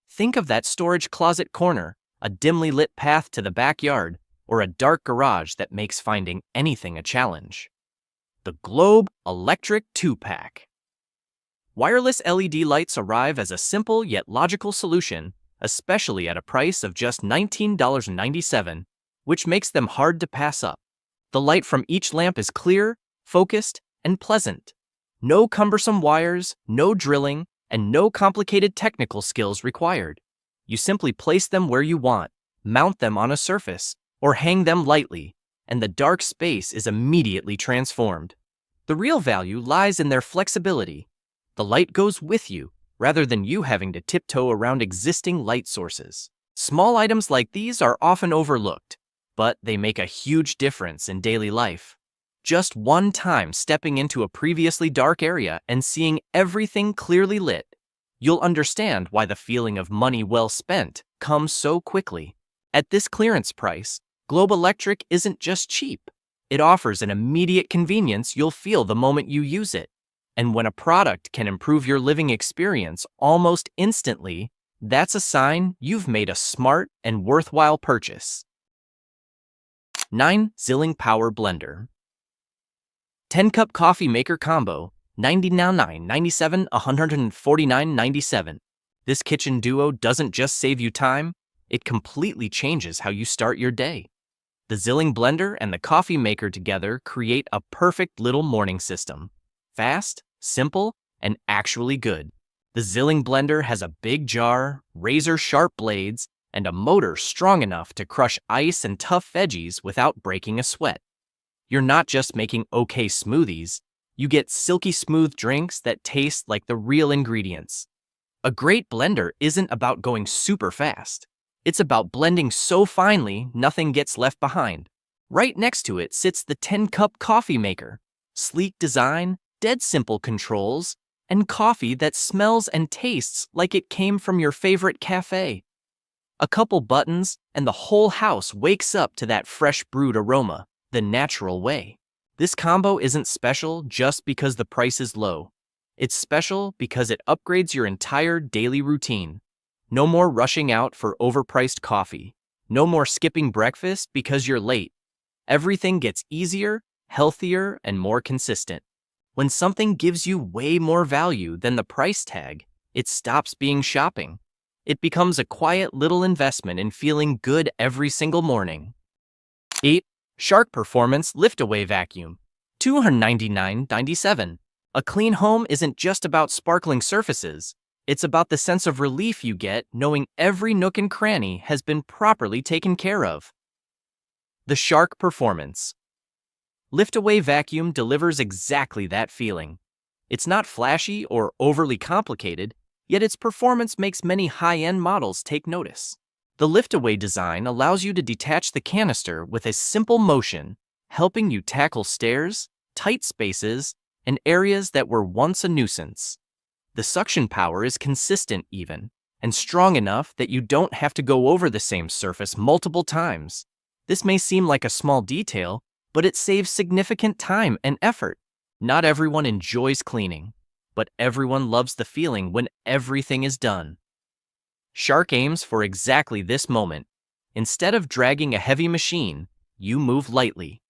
Think of that storage closet corner, a dimly lit path to the backyard, or a dark garage that makes finding anything a challenge. The Globe Electric 2-pack. Wireless LED lights arrive as a simple yet logical solution, especially at a price of just $19.97, which makes them hard to pass up. The light from each lamp is clear, focused, and pleasant. No cumbersome wires, no drilling, and no complicated technical skills required. You simply place them where you want, mount them on a surface, or hang them lightly, and the dark space is immediately transformed. The real value lies in their flexibility. The light goes with you, rather than you having to tiptoe around existing light sources. Small items like these are often overlooked, but they make a huge difference in daily life. Just one time stepping into a previously dark area and seeing everything clearly lit, you'll understand why the feeling of money well spent comes so quickly. At this clearance price, Globe Electric isn't just cheap. It offers an immediate convenience you'll feel the moment you use it. And when a product can improve your living experience almost instantly, that's a sign you've made a smart and worthwhile purchase. 9. Zilling Power Blender. 10-cup coffee maker combo, $99.97, $149.97. This kitchen duo doesn't just save you time, it completely changes how you start your day. The Zilling blender and the coffee maker together create a perfect little morning system. Fast, simple, and actually good. The Zilling blender has a big jar, razor-sharp blades, and a motor strong enough to crush ice and tough veggies without breaking a sweat. You're not just making okay smoothies, you get silky smooth drinks that taste like the real ingredients. A great blender isn't about going super fast. It's about blending so finely nothing gets left behind. Right next to it sits the 10-cup coffee maker. Sleek design, dead simple controls, and coffee that smells and tastes like it came from your favorite cafe. A couple buttons, and the whole house wakes up to that fresh brewed aroma, the natural way. This combo isn't special just because the price is low. It's special because it upgrades your entire daily routine. No more rushing out for overpriced coffee. No more skipping breakfast because you're late. Everything gets easier, healthier, and more consistent. When something gives you way more value than the price tag, it stops being shopping. It becomes a quiet little investment in feeling good every single morning. 8. Shark Performance Lift-Away Vacuum, $299.97. A clean home isn't just about sparkling surfaces. It's about the sense of relief you get knowing every nook and cranny has been properly taken care of. The Shark Performance Lift-Away Vacuum delivers exactly that feeling. It's not flashy or overly complicated, yet its performance makes many high-end models take notice. The lift-away design allows you to detach the canister with a simple motion, helping you tackle stairs, tight spaces, and areas that were once a nuisance. The suction power is consistent even, and strong enough that you don't have to go over the same surface multiple times. This may seem like a small detail, but it saves significant time and effort. Not everyone enjoys cleaning, but everyone loves the feeling when everything is done. Shark aims for exactly this moment. Instead of dragging a heavy machine, you move lightly.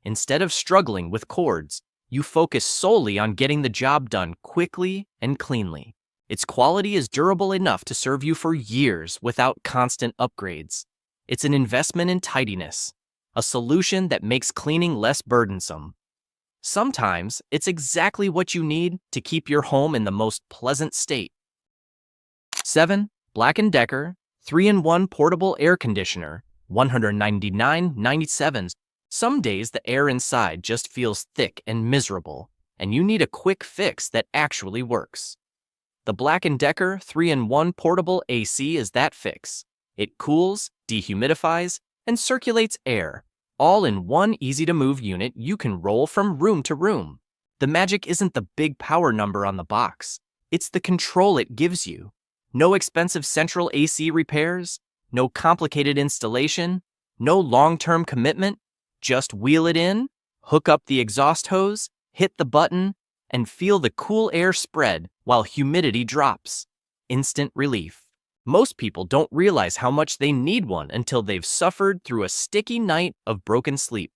Instead of struggling with cords, you focus solely on getting the job done quickly and cleanly. Its quality is durable enough to serve you for years without constant upgrades. It's an investment in tidiness, a solution that makes cleaning less burdensome. Sometimes it's exactly what you need to keep your home in the most pleasant state. 7. Black & Decker 3-in-1 Portable Air Conditioner, $199.97. Some days the air inside just feels thick and miserable, and you need a quick fix that actually works. The Black & Decker 3-in-1 Portable AC is that fix. It cools, dehumidifies, and circulates air, all in one easy-to-move unit you can roll from room to room. The magic isn't the big power number on the box. It's the control it gives you. No expensive central AC repairs, no complicated installation, no long-term commitment. Just wheel it in, hook up the exhaust hose, hit the button, and feel the cool air spread while humidity drops. Instant relief. Most people don't realize how much they need one until they've suffered through a sticky night of broken sleep.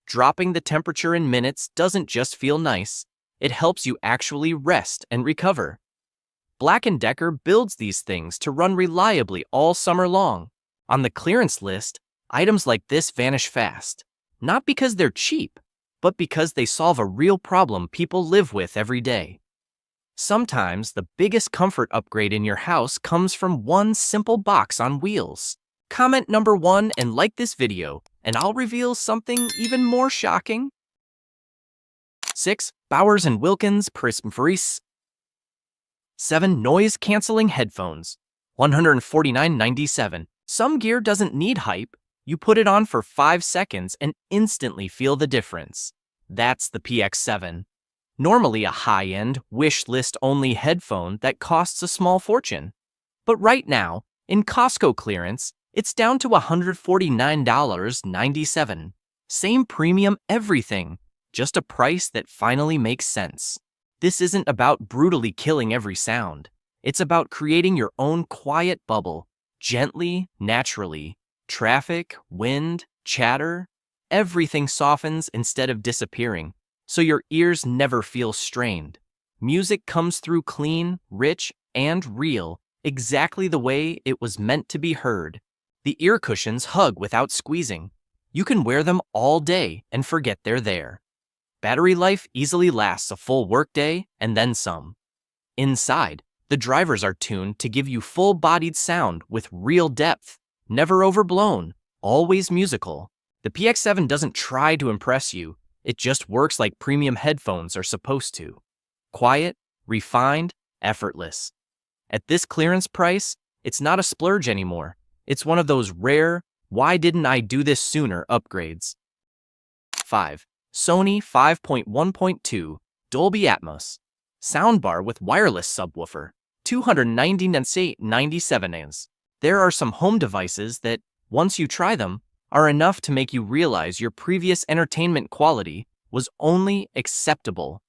Dropping the temperature in minutes doesn't just feel nice, it helps you actually rest and recover. Black & Decker builds these things to run reliably all summer long. On the clearance list, items like this vanish fast, not because they're cheap, but because they solve a real problem people live with every day. Sometimes the biggest comfort upgrade in your house comes from one simple box on wheels. Comment number 1 and like this video, and I'll reveal something even more shocking. 6. Bowers & Wilkins Prism-Freeze 7. Noise-canceling headphones, $149.97. Some gear doesn't need hype. You put it on for 5 seconds and instantly feel the difference. That's the PX7. Normally a high-end, wish list-only headphone that costs a small fortune. But right now, in Costco clearance, it's down to $149.97. Same premium everything, just a price that finally makes sense. This isn't about brutally killing every sound. It's about creating your own quiet bubble, gently, naturally. Traffic, wind, chatter, everything softens instead of disappearing, so your ears never feel strained. Music comes through clean, rich, and real, exactly the way it was meant to be heard. The ear cushions hug without squeezing. You can wear them all day and forget they're there. Battery life easily lasts a full workday and then some. Inside, the drivers are tuned to give you full-bodied sound with real depth. Never overblown, always musical. The PX7 doesn't try to impress you, it just works like premium headphones are supposed to. Quiet, refined, effortless. At this clearance price, it's not a splurge anymore. It's one of those rare, Why didn't I do this sooner upgrades? 5. Sony 5.1.2 Dolby Atmos soundbar with wireless subwoofer, 297 ins. There are some home devices that, once you try them, are enough to make you realize your previous entertainment quality was only acceptable.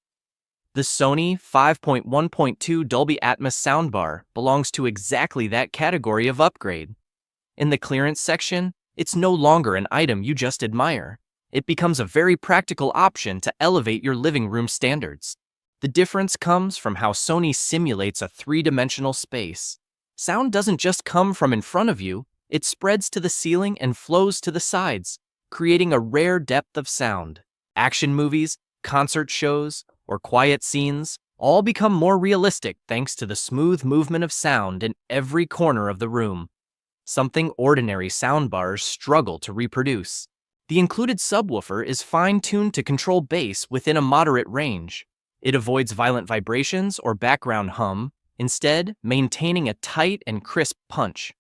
The Sony 5.1.2 Dolby Atmos soundbar belongs to exactly that category of upgrade. In the clearance section, it's no longer an item you just admire. It becomes a very practical option to elevate your living room standards. The difference comes from how Sony simulates a three-dimensional space. Sound doesn't just come from in front of you, it spreads to the ceiling and flows to the sides, creating a rare depth of sound. Action movies, concert shows, or quiet scenes all become more realistic thanks to the smooth movement of sound in every corner of the room. Something ordinary soundbars struggle to reproduce. The included subwoofer is fine-tuned to control bass within a moderate range. It avoids violent vibrations or background hum, instead maintaining a tight and crisp punch.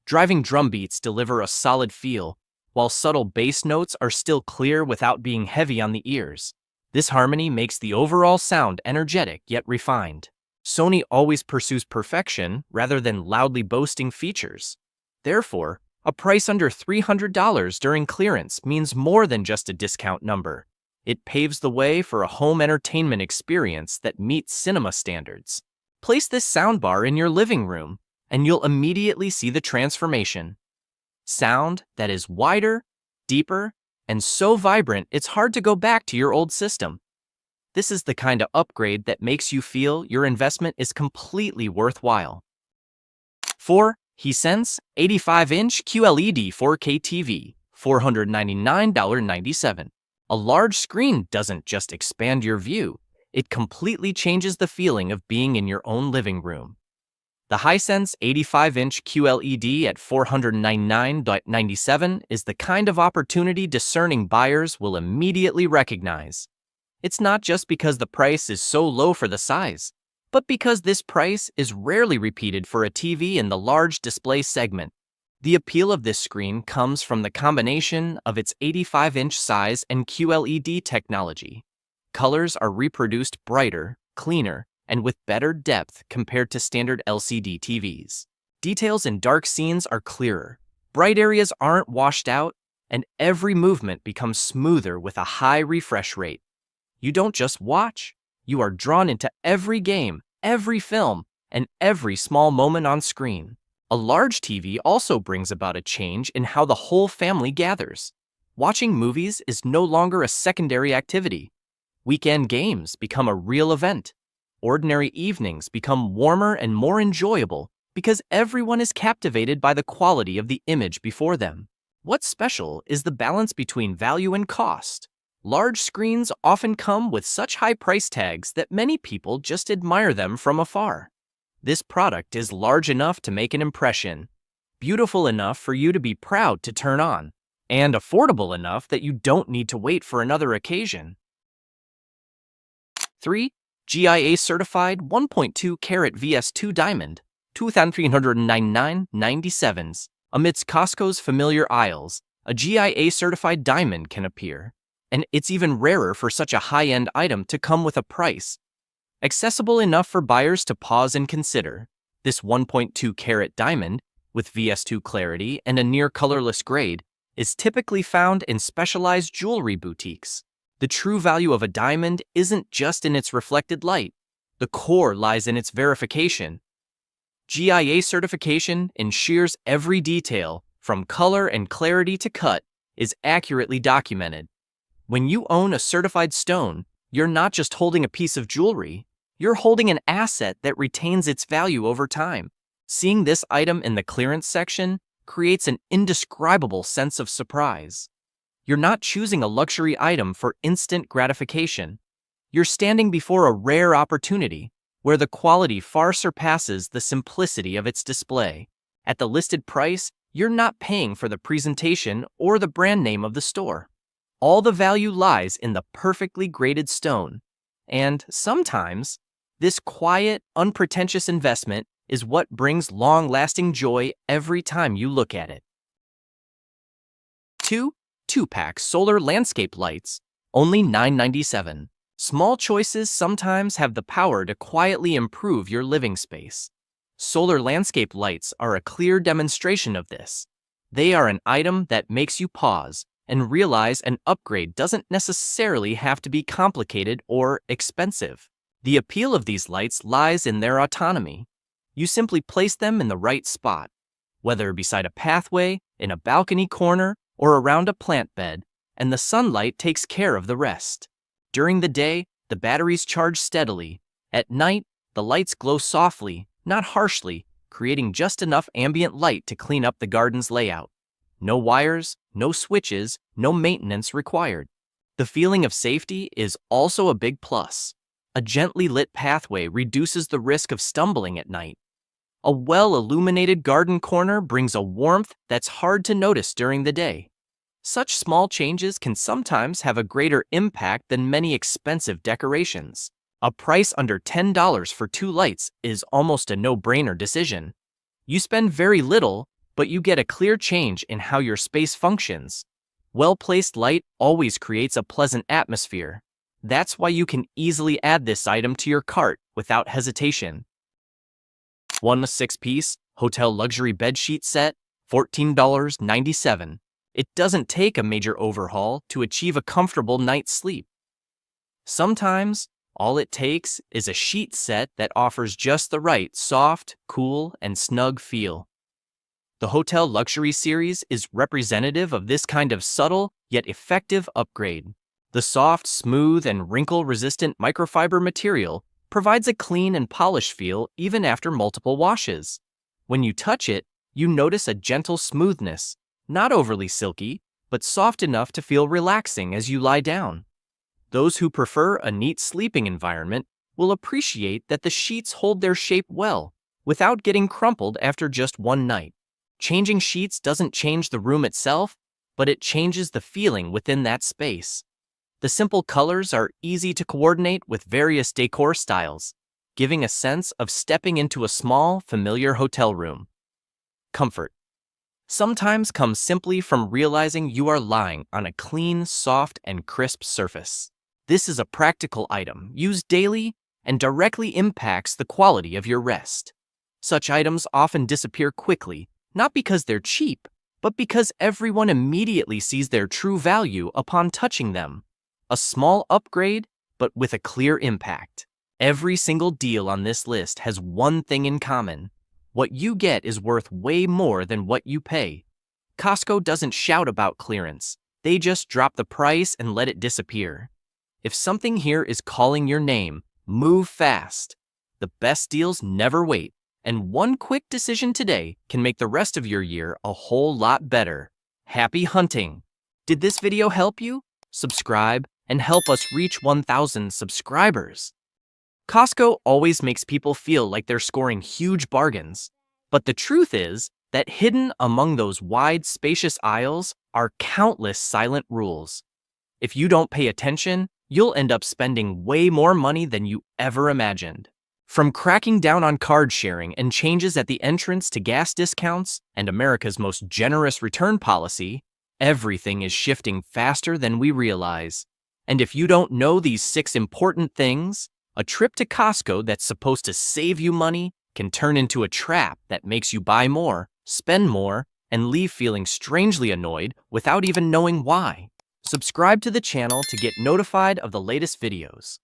Driving drum beats deliver a solid feel, while subtle bass notes are still clear without being heavy on the ears. This harmony makes the overall sound energetic yet refined. Sony always pursues perfection rather than loudly boasting features. Therefore, a price under $300 during clearance means more than just a discount number. It paves the way for a home entertainment experience that meets cinema standards. Place this soundbar in your living room, and you'll immediately see the transformation. Sound that is wider, deeper, and so vibrant it's hard to go back to your old system. This is the kind of upgrade that makes you feel your investment is completely worthwhile. 4. Hisense 85-inch QLED 4K TV, $499.97. A large screen doesn't just expand your view, it completely changes the feeling of being in your own living room. The Hisense 85-inch QLED at $499.97 is the kind of opportunity discerning buyers will immediately recognize. It's not just because the price is so low for the size, but because this price is rarely repeated for a TV in the large display segment. The appeal of this screen comes from the combination of its 85-inch size and QLED technology. Colors are reproduced brighter, cleaner, and with better depth compared to standard LCD TVs. Details in dark scenes are clearer, bright areas aren't washed out, and every movement becomes smoother with a high refresh rate. You don't just watch, you are drawn into every game, every film, and every small moment on screen. A large TV also brings about a change in how the whole family gathers. Watching movies is no longer a secondary activity. Weekend games become a real event. Ordinary evenings become warmer and more enjoyable because everyone is captivated by the quality of the image before them. What's special is the balance between value and cost. Large screens often come with such high price tags that many people just admire them from afar. This product is large enough to make an impression, beautiful enough for you to be proud to turn on, and affordable enough that you don't need to wait for another occasion. 3. GIA certified 1.2 carat VS2 diamond, $2,399.97. Amidst Costco's familiar aisles, a GIA certified diamond can appear, and it's even rarer for such a high-end item to come with a price accessible enough for buyers to pause and consider. This 1.2 carat diamond, with VS2 clarity and a near colorless grade, is typically found in specialized jewelry boutiques. The true value of a diamond isn't just in its reflected light. The core lies in its verification. GIA certification ensures every detail, from color and clarity to cut, is accurately documented. When you own a certified stone, you're not just holding a piece of jewelry, you're holding an asset that retains its value over time. Seeing this item in the clearance section creates an indescribable sense of surprise. You're not choosing a luxury item for instant gratification. You're standing before a rare opportunity where the quality far surpasses the simplicity of its display. At the listed price, you're not paying for the presentation or the brand name of the store. All the value lies in the perfectly graded stone. And sometimes, this quiet, unpretentious investment is what brings long-lasting joy every time you look at it. 2. 2-pack solar landscape lights, only $9.97. Small choices sometimes have the power to quietly improve your living space. Solar landscape lights are a clear demonstration of this. They are an item that makes you pause and realize an upgrade doesn't necessarily have to be complicated or expensive. The appeal of these lights lies in their autonomy. You simply place them in the right spot, whether beside a pathway, in a balcony corner, or around a plant bed, and the sunlight takes care of the rest. During the day, the batteries charge steadily. At night, the lights glow softly, not harshly, creating just enough ambient light to clean up the garden's layout. No wires, no switches, no maintenance required. The feeling of safety is also a big plus. A gently lit pathway reduces the risk of stumbling at night. A well-illuminated garden corner brings a warmth that's hard to notice during the day. Such small changes can sometimes have a greater impact than many expensive decorations. A price under $10 for 2 lights is almost a no-brainer decision. You spend very little, but you get a clear change in how your space functions. Well-placed light always creates a pleasant atmosphere. That's why you can easily add this item to your cart without hesitation. 1 6-piece hotel luxury bedsheet set, $14.97. It doesn't take a major overhaul to achieve a comfortable night's sleep. Sometimes, all it takes is a sheet set that offers just the right soft, cool, and snug feel. The Hotel Luxury series is representative of this kind of subtle yet effective upgrade. The soft, smooth, and wrinkle-resistant microfiber material provides a clean and polished feel even after multiple washes. When you touch it, you notice a gentle smoothness, not overly silky, but soft enough to feel relaxing as you lie down. Those who prefer a neat sleeping environment will appreciate that the sheets hold their shape well, without getting crumpled after just one night. Changing sheets doesn't change the room itself, but it changes the feeling within that space. The simple colors are easy to coordinate with various decor styles, giving a sense of stepping into a small, familiar hotel room. Comfort sometimes comes simply from realizing you are lying on a clean, soft, and crisp surface. This is a practical item used daily and directly impacts the quality of your rest. Such items often disappear quickly, not because they're cheap, but because everyone immediately sees their true value upon touching them. A small upgrade, but with a clear impact. Every single deal on this list has one thing in common. What you get is worth way more than what you pay. Costco doesn't shout about clearance. They just drop the price and let it disappear. If something here is calling your name, move fast. The best deals never wait, and one quick decision today can make the rest of your year a whole lot better. Happy hunting! Did this video help you? Subscribe and help us reach 1,000 subscribers. Costco always makes people feel like they're scoring huge bargains, but the truth is that hidden among those wide, spacious aisles are countless silent rules. If you don't pay attention, you'll end up spending way more money than you ever imagined. From cracking down on card sharing and changes at the entrance to gas discounts and America's most generous return policy, everything is shifting faster than we realize. And if you don't know these 6 important things, a trip to Costco that's supposed to save you money can turn into a trap that makes you buy more, spend more, and leave feeling strangely annoyed without even knowing why. Subscribe to the channel to get notified of the latest videos.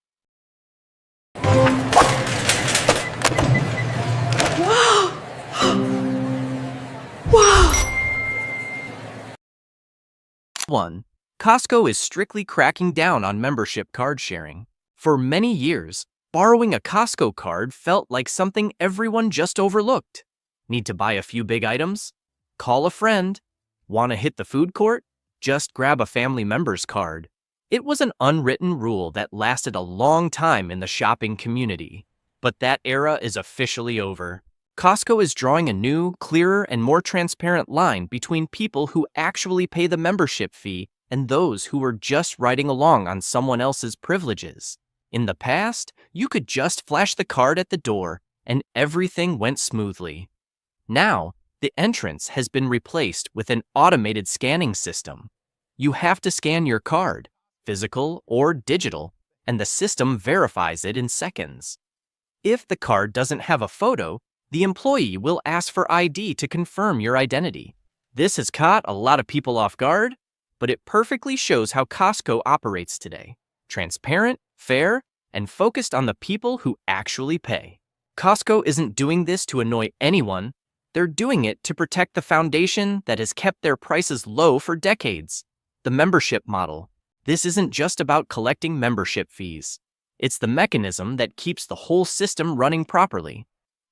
Wow! Wow! 1. Costco is strictly cracking down on membership card sharing. For many years, borrowing a Costco card felt like something everyone just overlooked. Need to buy a few big items? Call a friend. Want to hit the food court? Just grab a family member's card. It was an unwritten rule that lasted a long time in the shopping community. But that era is officially over. Costco is drawing a new, clearer, and more transparent line between people who actually pay the membership fee and those who were just riding along on someone else's privileges. In the past, you could just flash the card at the door and everything went smoothly. Now, The entrance has been replaced with an automated scanning system. You have to scan your card, physical or digital, and the system verifies it in seconds. If the card doesn't have a photo, the employee will ask for ID to confirm your identity. This has caught a lot of people off guard, but it perfectly shows how Costco operates today. Transparent, fair, and focused on the people who actually pay. Costco isn't doing this to annoy anyone. They're doing it to protect the foundation that has kept their prices low for decades. The membership model. This isn't just about collecting membership fees. It's the mechanism that keeps the whole system running properly.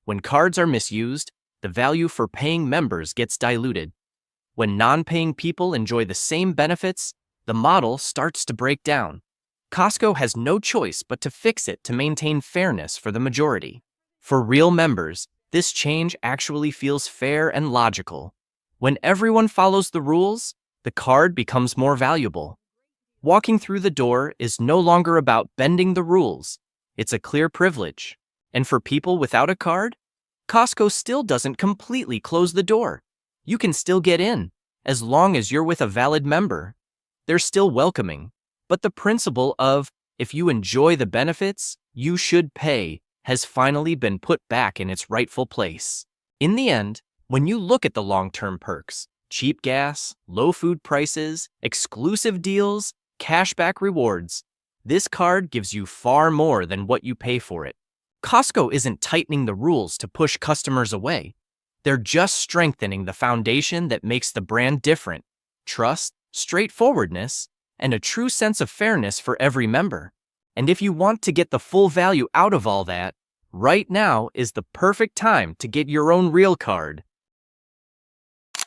When cards are misused, the value for paying members gets diluted. When non-paying people enjoy the same benefits, the model starts to break down. Costco has no choice but to fix it to maintain fairness for the majority. For real members, this change actually feels fair and logical. When everyone follows the rules, the card becomes more valuable. Walking through the door is no longer about bending the rules. It's a clear privilege. And for people without a card, Costco still doesn't completely close the door. You can still get in, as long as you're with a valid member. They're still welcoming. But the principle of, if you enjoy the benefits, you should pay, has finally been put back in its rightful place. In the end, when you look at the long-term perks, cheap gas, low food prices, exclusive deals, cashback rewards, this card gives you far more than what you pay for it. Costco isn't tightening the rules to push customers away. They're just strengthening the foundation that makes the brand different: trust, straightforwardness, and a true sense of fairness for every member. And if you want to get the full value out of all that, right now is the perfect time to get your own real card.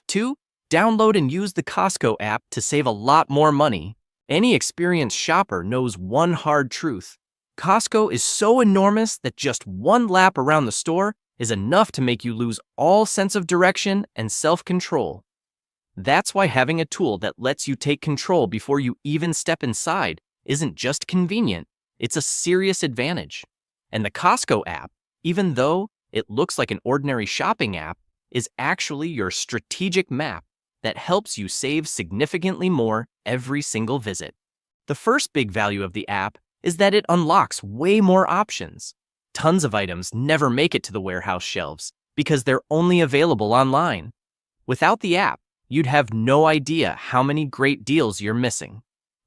2. Download and use the Costco app to save a lot more money. Any experienced shopper knows one hard truth. Costco is so enormous that just one lap around the store is enough to make you lose all sense of direction and self-control. That's why having a tool that lets you take control before you even step inside isn't just convenient, it's a serious advantage. And the Costco app, even though it looks like an ordinary shopping app, is actually your strategic map that helps you save significantly more every single visit. The first big value of the app is that it unlocks way more options. Tons of items never make it to the warehouse shelves because they're only available online. Without the app, you'd have no idea how many great deals you're missing.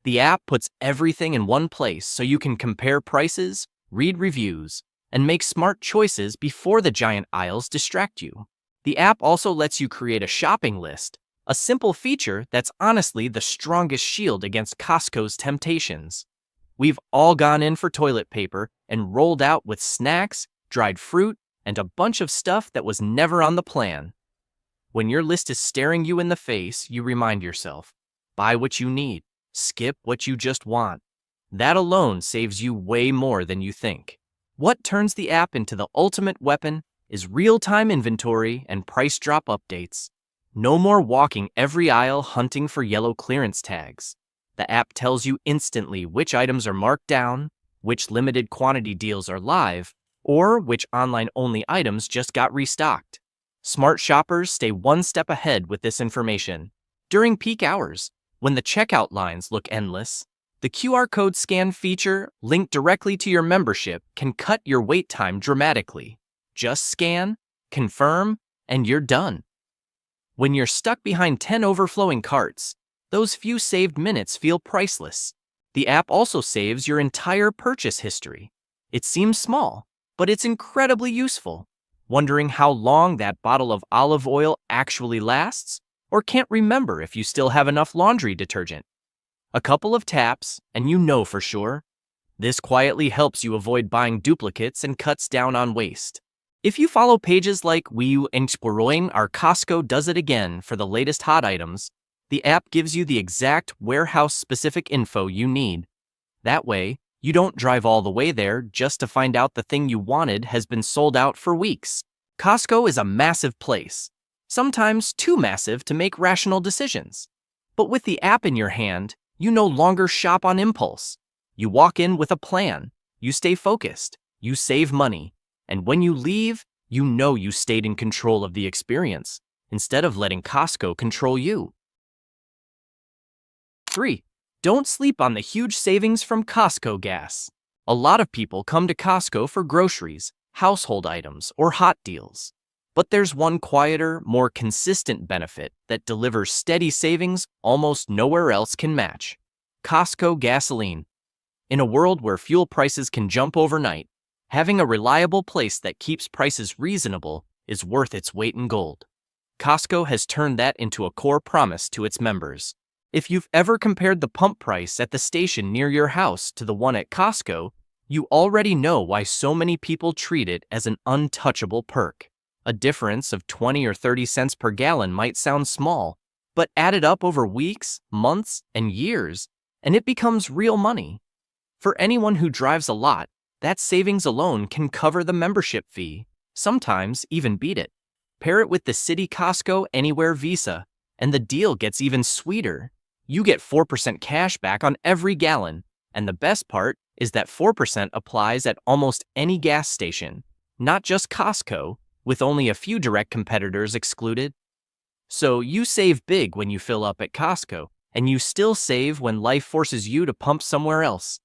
The app puts everything in one place so you can compare prices, read reviews, and make smart choices before the giant aisles distract you. The app also lets you create a shopping list, a simple feature that's honestly the strongest shield against Costco's temptations. We've all gone in for toilet paper and rolled out with snacks, dried fruit, and a bunch of stuff that was never on the plan. When your list is staring you in the face, you remind yourself, buy what you need, skip what you just want. That alone saves you way more than you think. What turns the app into the ultimate weapon is real-time inventory and price drop updates. No more walking every aisle hunting for yellow clearance tags. The app tells you instantly which items are marked down, which limited quantity deals are live, or which online-only items just got restocked. Smart shoppers stay one step ahead with this information. During peak hours, when the checkout lines look endless, the QR code scan feature linked directly to your membership can cut your wait time dramatically. Just scan, confirm, and you're done. When you're stuck behind 10 overflowing carts, those few saved minutes feel priceless. The app also saves your entire purchase history. It seems small, but it's incredibly useful. Wondering how long that bottle of olive oil actually lasts? Or can't remember if you still have enough laundry detergent? A couple of taps, and you know for sure. This quietly helps you avoid buying duplicates and cuts down on waste. If you follow pages like We Exploring or Costco Does It Again for the latest hot items, the app gives you the exact warehouse-specific info you need. That way, you don't drive all the way there just to find out the thing you wanted has been sold out for weeks. Costco is a massive place, sometimes too massive to make rational decisions. But with the app in your hand, you no longer shop on impulse. You walk in with a plan, you stay focused, you save money, and when you leave, you know you stayed in control of the experience. instead of letting Costco control you. 3. Don't sleep on the huge savings from Costco gas. A lot of people come to Costco for groceries, household items, or hot deals. But there's one quieter, more consistent benefit that delivers steady savings almost nowhere else can match. Costco gasoline. In a world where fuel prices can jump overnight, having a reliable place that keeps prices reasonable is worth its weight in gold. Costco has turned that into a core promise to its members. If you've ever compared the pump price at the station near your house to the one at Costco, you already know why so many people treat it as an untouchable perk. A difference of 20 or 30 cents per gallon might sound small, but added up over weeks, months, and years, and it becomes real money. For anyone who drives a lot, that savings alone can cover the membership fee, sometimes even beat it. Pair it with the City Costco Anywhere Visa, and the deal gets even sweeter. You get 4% cash back on every gallon, and the best part is that 4% applies at almost any gas station, not just Costco, with only a few direct competitors excluded. So you save big when you fill up at Costco, and you still save when life forces you to pump somewhere else.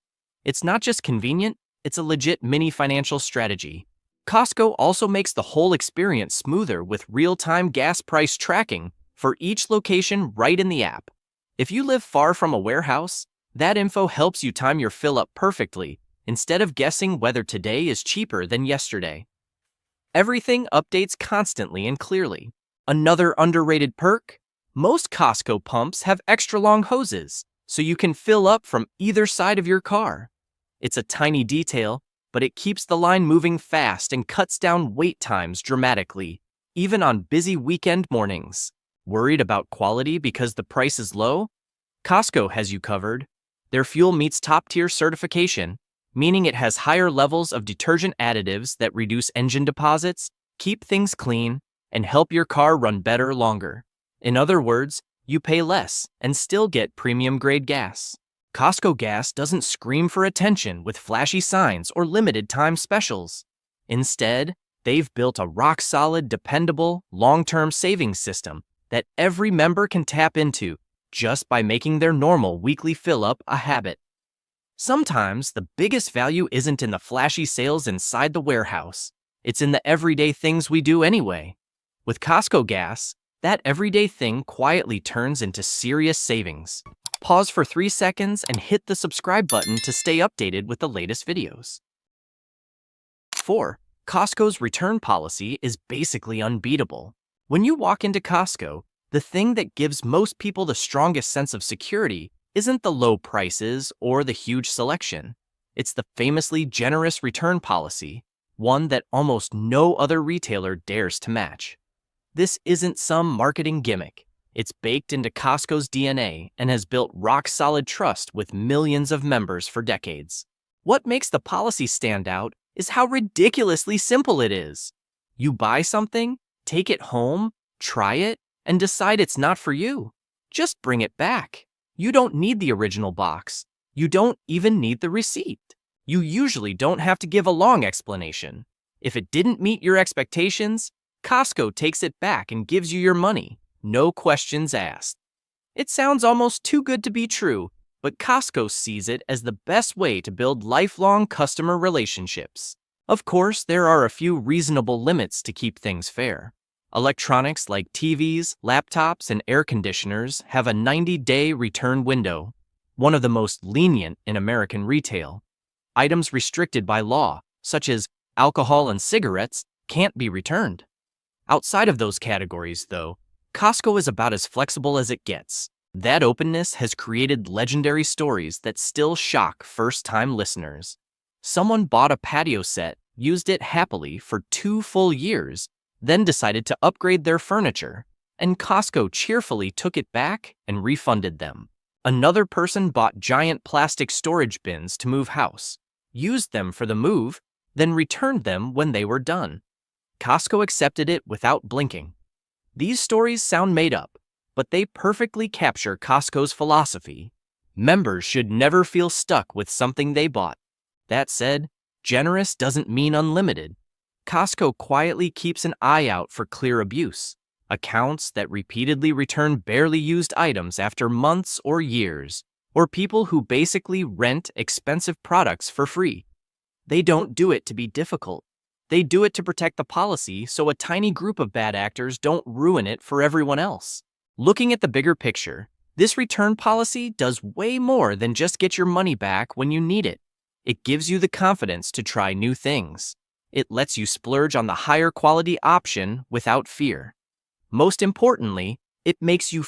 It's not just convenient, it's a legit mini financial strategy. Costco also makes the whole experience smoother with real-time gas price tracking for each location right in the app. If you live far from a warehouse, that info helps you time your fill-up perfectly, instead of guessing whether today is cheaper than yesterday. Everything updates constantly and clearly. Another underrated perk? Most Costco pumps have extra long hoses, so you can fill up from either side of your car. It's a tiny detail, but it keeps the line moving fast and cuts down wait times dramatically, even on busy weekend mornings. Worried about quality because the price is low? Costco has you covered. Their fuel meets top-tier certification, meaning it has higher levels of detergent additives that reduce engine deposits, keep things clean, and help your car run better longer. In other words, you pay less and still get premium-grade gas. Costco gas doesn't scream for attention with flashy signs or limited-time specials. Instead, they've built a rock-solid, dependable, long-term savings system that every member can tap into just by making their normal weekly fill-up a habit. Sometimes the biggest value isn't in the flashy sales inside the warehouse. It's in the everyday things we do anyway. With Costco gas, that everyday thing quietly turns into serious savings. Pause for 3 seconds and hit the subscribe button to stay updated with the latest videos. 4. Costco's return policy is basically unbeatable. When you walk into Costco, the thing that gives most people the strongest sense of security isn't the low prices or the huge selection. It's the famously generous return policy, one that almost no other retailer dares to match. This isn't some marketing gimmick. It's baked into Costco's DNA and has built rock-solid trust with millions of members for decades. What makes the policy stand out is how ridiculously simple it is. You buy something, take it home, try it, and decide it's not for you. Just bring it back. You don't need the original box. You don't even need the receipt. You usually don't have to give a long explanation. If it didn't meet your expectations, Costco takes it back and gives you your money. No questions asked. It sounds almost too good to be true, but Costco sees it as the best way to build lifelong customer relationships. Of course, there are a few reasonable limits to keep things fair. Electronics like TVs, laptops, and air conditioners have a 90-day return window, one of the most lenient in American retail. Items restricted by law, such as alcohol and cigarettes, can't be returned. Outside of those categories, though, Costco is about as flexible as it gets. That openness has created legendary stories that still shock first-time listeners. Someone bought a patio set, used it happily for 2 full years, then decided to upgrade their furniture, and Costco cheerfully took it back and refunded them. Another person bought giant plastic storage bins to move house, used them for the move, then returned them when they were done. Costco accepted it without blinking. These stories sound made up, but they perfectly capture Costco's philosophy. Members should never feel stuck with something they bought. That said, generous doesn't mean unlimited. Costco quietly keeps an eye out for clear abuse. Accounts that repeatedly return barely used items after months or years, or people who basically rent expensive products for free. They don't do it to be difficult. They do it to protect the policy so a tiny group of bad actors don't ruin it for everyone else. Looking at the bigger picture, this return policy does way more than just get your money back when you need it. It gives you the confidence to try new things. It lets you splurge on the higher quality option without fear. Most importantly, it makes you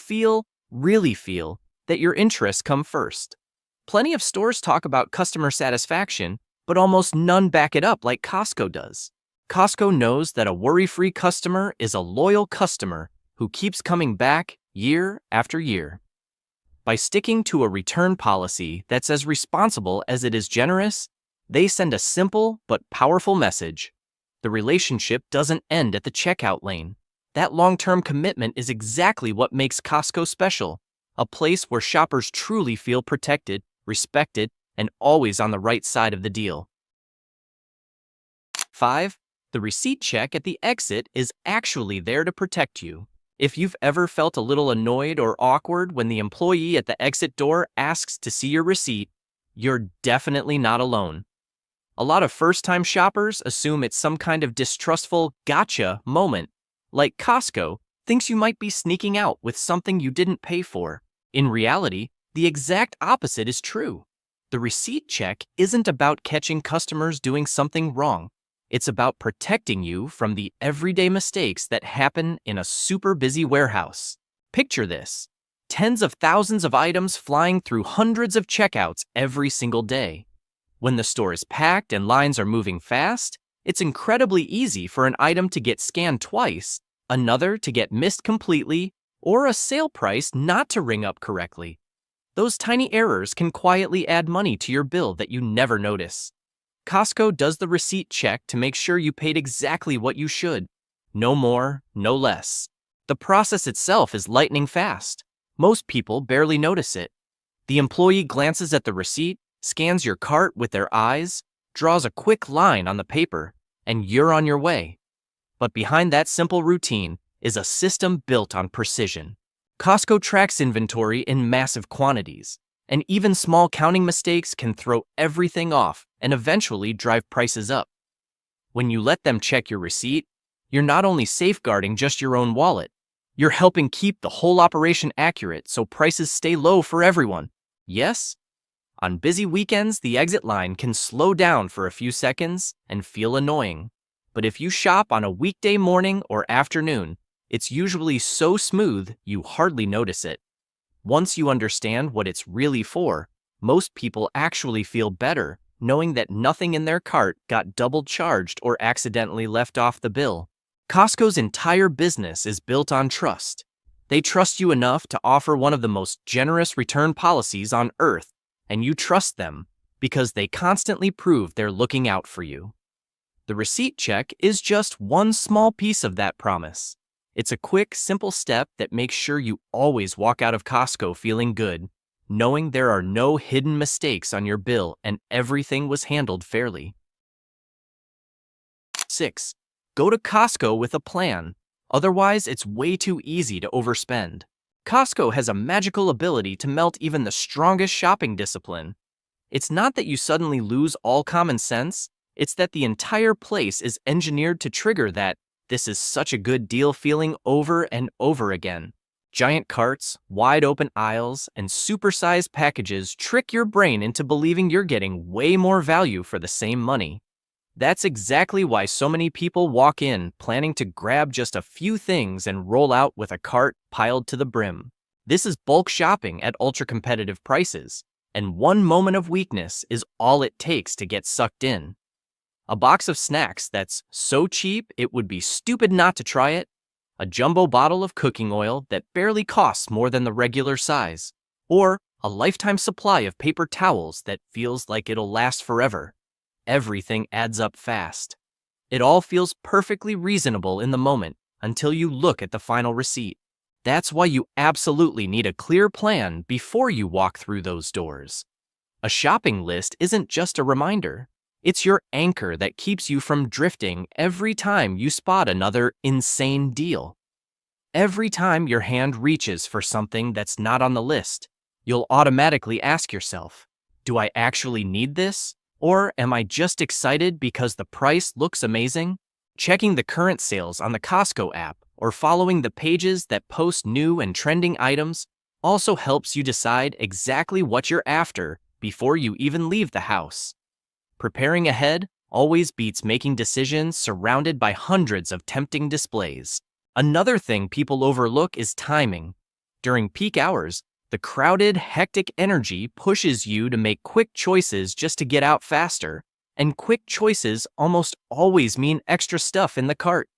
really feel, that your interests come first. Plenty of stores talk about customer satisfaction, but almost none back it up like Costco does. Costco knows that a worry-free customer is a loyal customer who keeps coming back year after year. By sticking to a return policy that's as responsible as it is generous, they send a simple but powerful message. The relationship doesn't end at the checkout lane. That long-term commitment is exactly what makes Costco special, a place where shoppers truly feel protected, respected, and always on the right side of the deal. 5. The receipt check at the exit is actually there to protect you. If you've ever felt a little annoyed or awkward when the employee at the exit door asks to see your receipt, you're definitely not alone. A lot of first-time shoppers assume it's some kind of distrustful gotcha moment, like Costco thinks you might be sneaking out with something you didn't pay for. In reality, the exact opposite is true. The receipt check isn't about catching customers doing something wrong. It's about protecting you from the everyday mistakes that happen in a super busy warehouse. Picture this: tens of thousands of items flying through hundreds of checkouts every single day. When the store is packed and lines are moving fast, it's incredibly easy for an item to get scanned twice, another to get missed completely, or a sale price not to ring up correctly. Those tiny errors can quietly add money to your bill that you never notice. Costco does the receipt check to make sure you paid exactly what you should. No more, no less. The process itself is lightning fast. Most people barely notice it. The employee glances at the receipt, scans your cart with their eyes, draws a quick line on the paper, and you're on your way. But behind that simple routine is a system built on precision. Costco tracks inventory in massive quantities, and even small counting mistakes can throw everything off and eventually drive prices up. When you let them check your receipt, you're not only safeguarding just your own wallet, you're helping keep the whole operation accurate so prices stay low for everyone. Yes? On busy weekends, the exit line can slow down for a few seconds and feel annoying. But if you shop on a weekday morning or afternoon, it's usually so smooth you hardly notice it. Once you understand what it's really for, most people actually feel better knowing that nothing in their cart got double charged or accidentally left off the bill. Costco's entire business is built on trust. They trust you enough to offer one of the most generous return policies on earth, and you trust them because they constantly prove they're looking out for you. The receipt check is just one small piece of that promise. It's a quick, simple step that makes sure you always walk out of Costco feeling good, knowing there are no hidden mistakes on your bill and everything was handled fairly. 6. Go to Costco with a plan. Otherwise, it's way too easy to overspend. Costco has a magical ability to melt even the strongest shopping discipline. It's not that you suddenly lose all common sense, it's that the entire place is engineered to trigger that "this is such a good deal" feeling over and over again. Giant carts, wide open aisles, and supersized packages trick your brain into believing you're getting way more value for the same money. That's exactly why so many people walk in planning to grab just a few things and roll out with a cart piled to the brim. This is bulk shopping at ultra-competitive prices, and one moment of weakness is all it takes to get sucked in. A box of snacks that's so cheap it would be stupid not to try it, a jumbo bottle of cooking oil that barely costs more than the regular size, or a lifetime supply of paper towels that feels like it'll last forever. Everything adds up fast. It all feels perfectly reasonable in the moment until you look at the final receipt. That's why you absolutely need a clear plan before you walk through those doors. A shopping list isn't just a reminder. It's your anchor that keeps you from drifting every time you spot another insane deal. Every time your hand reaches for something that's not on the list, you'll automatically ask yourself, do I actually need this? Or am I just excited because the price looks amazing? Checking the current sales on the Costco app or following the pages that post new and trending items also helps you decide exactly what you're after before you even leave the house. Preparing ahead always beats making decisions surrounded by hundreds of tempting displays. Another thing people overlook is timing. During peak hours, the crowded, hectic energy pushes you to make quick choices just to get out faster, and quick choices almost always mean extra stuff in the cart.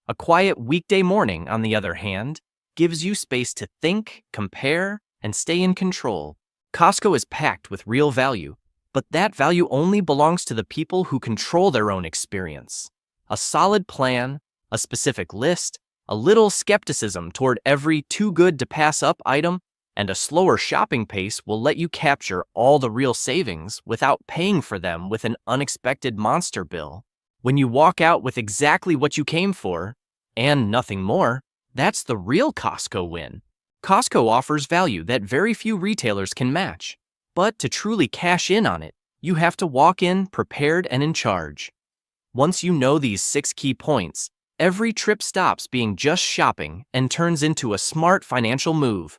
A quiet weekday morning, on the other hand, gives you space to think, compare, and stay in control. Costco is packed with real value, but that value only belongs to the people who control their own experience. A solid plan, a specific list, a little skepticism toward every too-good-to-pass-up item, and a slower shopping pace will let you capture all the real savings without paying for them with an unexpected monster bill. When you walk out with exactly what you came for, and nothing more, that's the real Costco win. Costco offers value that very few retailers can match. But to truly cash in on it, you have to walk in prepared and in charge. Once you know these 6 key points, every trip stops being just shopping and turns into a smart financial move.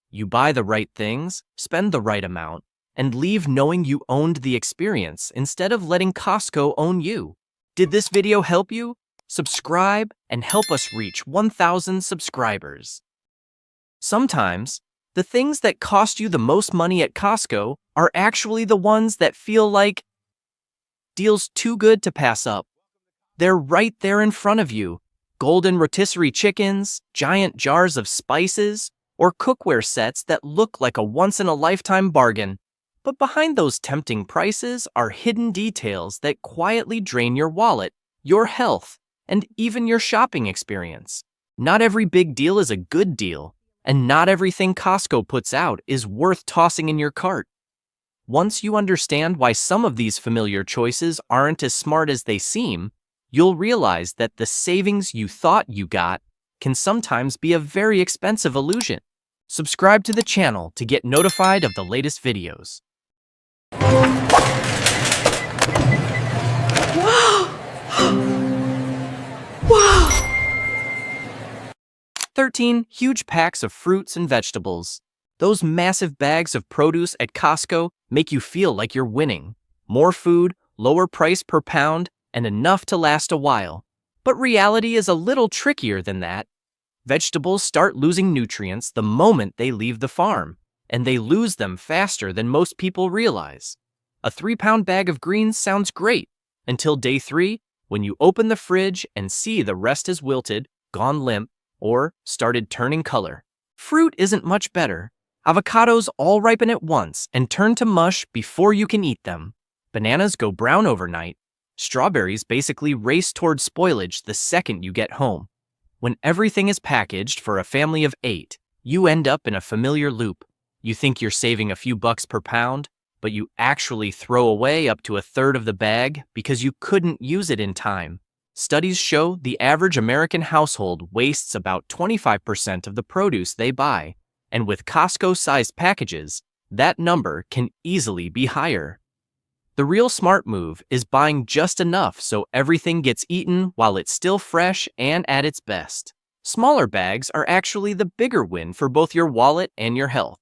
You buy the right things, spend the right amount, and leave knowing you owned the experience instead of letting Costco own you. Did this video help you? Subscribe and help us reach 1,000 subscribers. Sometimes, the things that cost you the most money at Costco are actually the ones that feel like deals too good to pass up. They're right there in front of you. Golden rotisserie chickens, giant jars of spices, or cookware sets that look like a once-in-a-lifetime bargain. But behind those tempting prices are hidden details that quietly drain your wallet, your health, and even your shopping experience. Not every big deal is a good deal, and not everything Costco puts out is worth tossing in your cart. Once you understand why some of these familiar choices aren't as smart as they seem, you'll realize that the savings you thought you got can sometimes be a very expensive illusion. Subscribe to the channel to get notified of the latest videos. Wow! Wow! 13 huge packs of fruits and vegetables. Those massive bags of produce at Costco make you feel like you're winning. More food, lower price per pound, and enough to last a while. But reality is a little trickier than that. Vegetables start losing nutrients the moment they leave the farm, and they lose them faster than most people realize. A 3-pound bag of greens sounds great, until day 3, when you open the fridge and see the rest is wilted, gone limp, or started turning color. Fruit isn't much better. Avocados all ripen at once and turn to mush before you can eat them. Bananas go brown overnight. Strawberries basically race toward spoilage the second you get home. When everything is packaged for a family of 8, you end up in a familiar loop. You think you're saving a few bucks per pound, but you actually throw away up to a third of the bag because you couldn't use it in time. Studies show the average American household wastes about 25% of the produce they buy, and with Costco-sized packages, that number can easily be higher. The real smart move is buying just enough so everything gets eaten while it's still fresh and at its best. Smaller bags are actually the bigger win for both your wallet and your health.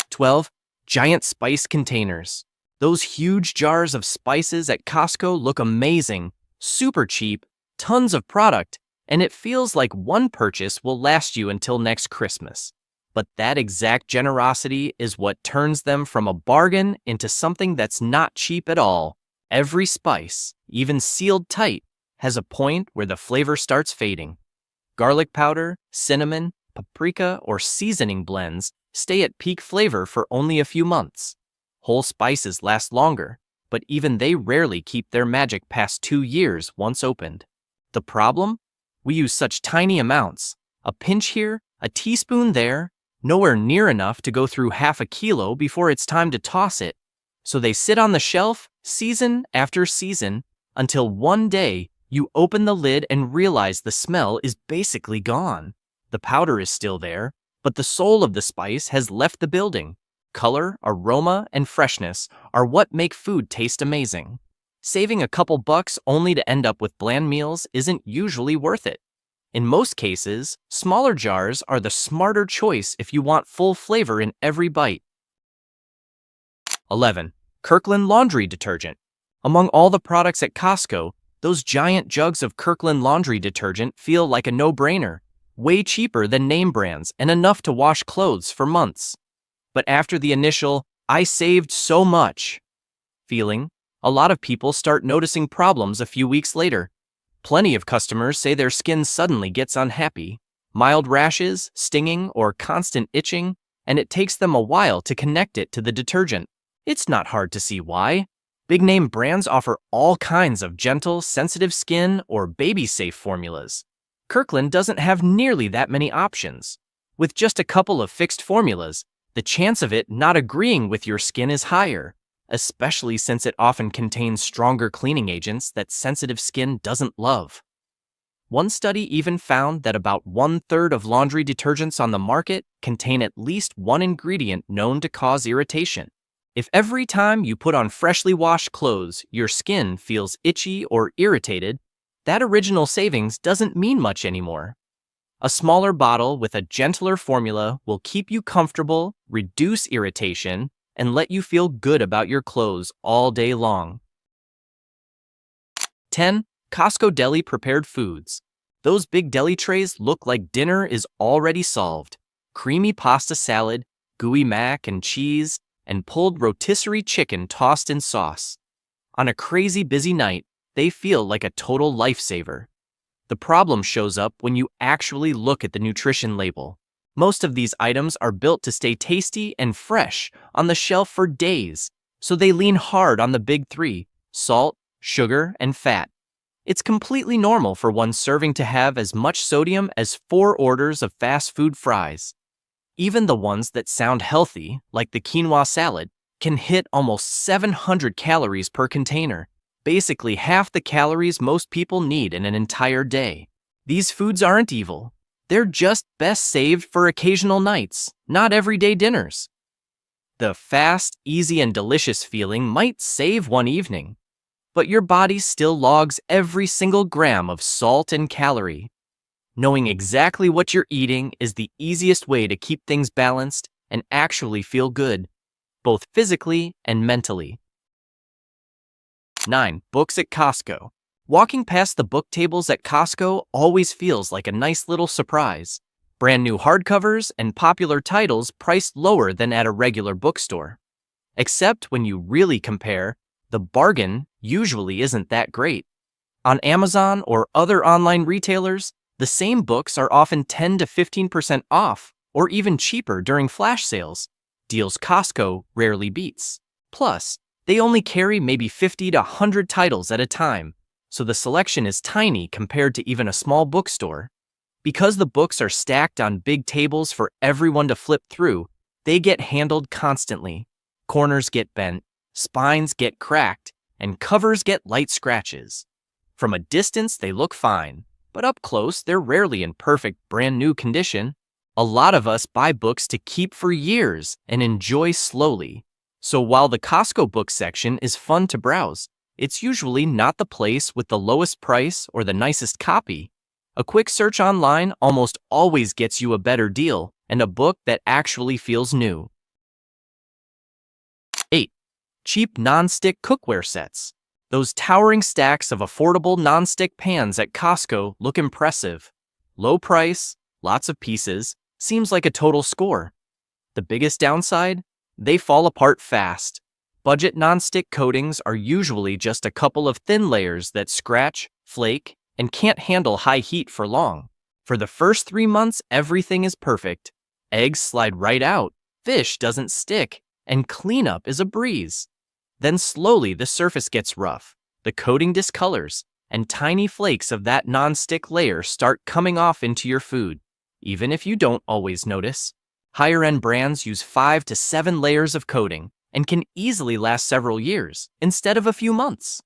12. Giant spice containers. Those huge jars of spices at Costco look amazing, super cheap, tons of product, and it feels like one purchase will last you until next Christmas. But that exact generosity is what turns them from a bargain into something that's not cheap at all. Every spice, even sealed tight, has a point where the flavor starts fading. Garlic powder, cinnamon, paprika, or seasoning blends stay at peak flavor for only a few months. Whole spices last longer, but even they rarely keep their magic past 2 years once opened. The problem? We use such tiny amounts. A pinch here, a teaspoon there, nowhere near enough to go through half a kilo before it's time to toss it. So they sit on the shelf season after season until one day You open the lid and realize the smell is basically gone. The powder is still there, but the soul of the spice has left the building. Color, aroma, and freshness are what make food taste amazing. Saving a couple bucks only to end up with bland meals isn't usually worth it. In most cases, smaller jars are the smarter choice if you want full flavor in every bite. 11. Kirkland Laundry Detergent. Among all the products at Costco, those giant jugs of Kirkland laundry detergent feel like a no-brainer, way cheaper than name brands and enough to wash clothes for months. But after the initial, "I saved so much" feeling, a lot of people start noticing problems a few weeks later. Plenty of customers say their skin suddenly gets unhappy, mild rashes, stinging, or constant itching, and it takes them a while to connect it to the detergent. It's not hard to see why. Big-name brands offer all kinds of gentle, sensitive skin or baby-safe formulas. Kirkland doesn't have nearly that many options. With just a couple of fixed formulas, the chance of it not agreeing with your skin is higher, especially since it often contains stronger cleaning agents that sensitive skin doesn't love. One study even found that about 1/3 of laundry detergents on the market contain at least one ingredient known to cause irritation. If every time you put on freshly washed clothes, your skin feels itchy or irritated, that original savings doesn't mean much anymore. A smaller bottle with a gentler formula will keep you comfortable, reduce irritation, and let you feel good about your clothes all day long. 10. Costco Deli Prepared Foods. Those big deli trays look like dinner is already solved. Creamy pasta salad, gooey mac and cheese, and pulled rotisserie chicken tossed in sauce. On a crazy busy night, they feel like a total lifesaver. The problem shows up when you actually look at the nutrition label. Most of these items are built to stay tasty and fresh on the shelf for days, so they lean hard on the big three: salt, sugar, and fat. It's completely normal for one serving to have as much sodium as 4 orders of fast food fries. Even the ones that sound healthy, like the quinoa salad, can hit almost 700 calories per container, basically half the calories most people need in an entire day. These foods aren't evil. They're just best saved for occasional nights, not everyday dinners. The fast, easy, and delicious feeling might save one evening, but your body still logs every single gram of salt and calorie. Knowing exactly what you're eating is the easiest way to keep things balanced and actually feel good, both physically and mentally. 9. Books at Costco. Walking past the book tables at Costco always feels like a nice little surprise. Brand new hardcovers and popular titles priced lower than at a regular bookstore. Except when you really compare, the bargain usually isn't that great. On Amazon or other online retailers, the same books are often 10 to 15% off or even cheaper during flash sales, deals Costco rarely beats. Plus, they only carry maybe 50 to 100 titles at a time, so the selection is tiny compared to even a small bookstore. Because the books are stacked on big tables for everyone to flip through, they get handled constantly. Corners get bent, spines get cracked, and covers get light scratches. From a distance, they look fine, but up close, they're rarely in perfect brand new condition. A lot of us buy books to keep for years and enjoy slowly. So while the Costco book section is fun to browse, it's usually not the place with the lowest price or the nicest copy. A quick search online almost always gets you a better deal and a book that actually feels new. 8. Cheap non-stick cookware sets. Those towering stacks of affordable non-stick pans at Costco look impressive. Low price, lots of pieces, seems like a total score. The biggest downside? They fall apart fast. Budget non-stick coatings are usually just a couple of thin layers that scratch, flake, and can't handle high heat for long. For the first 3 months, everything is perfect. Eggs slide right out, fish doesn't stick, and cleanup is a breeze. Then slowly the surface gets rough, the coating discolors, and tiny flakes of that non-stick layer start coming off into your food, even if you don't always notice. Higher-end brands use 5 to 7 layers of coating and can easily last several years instead of a few months.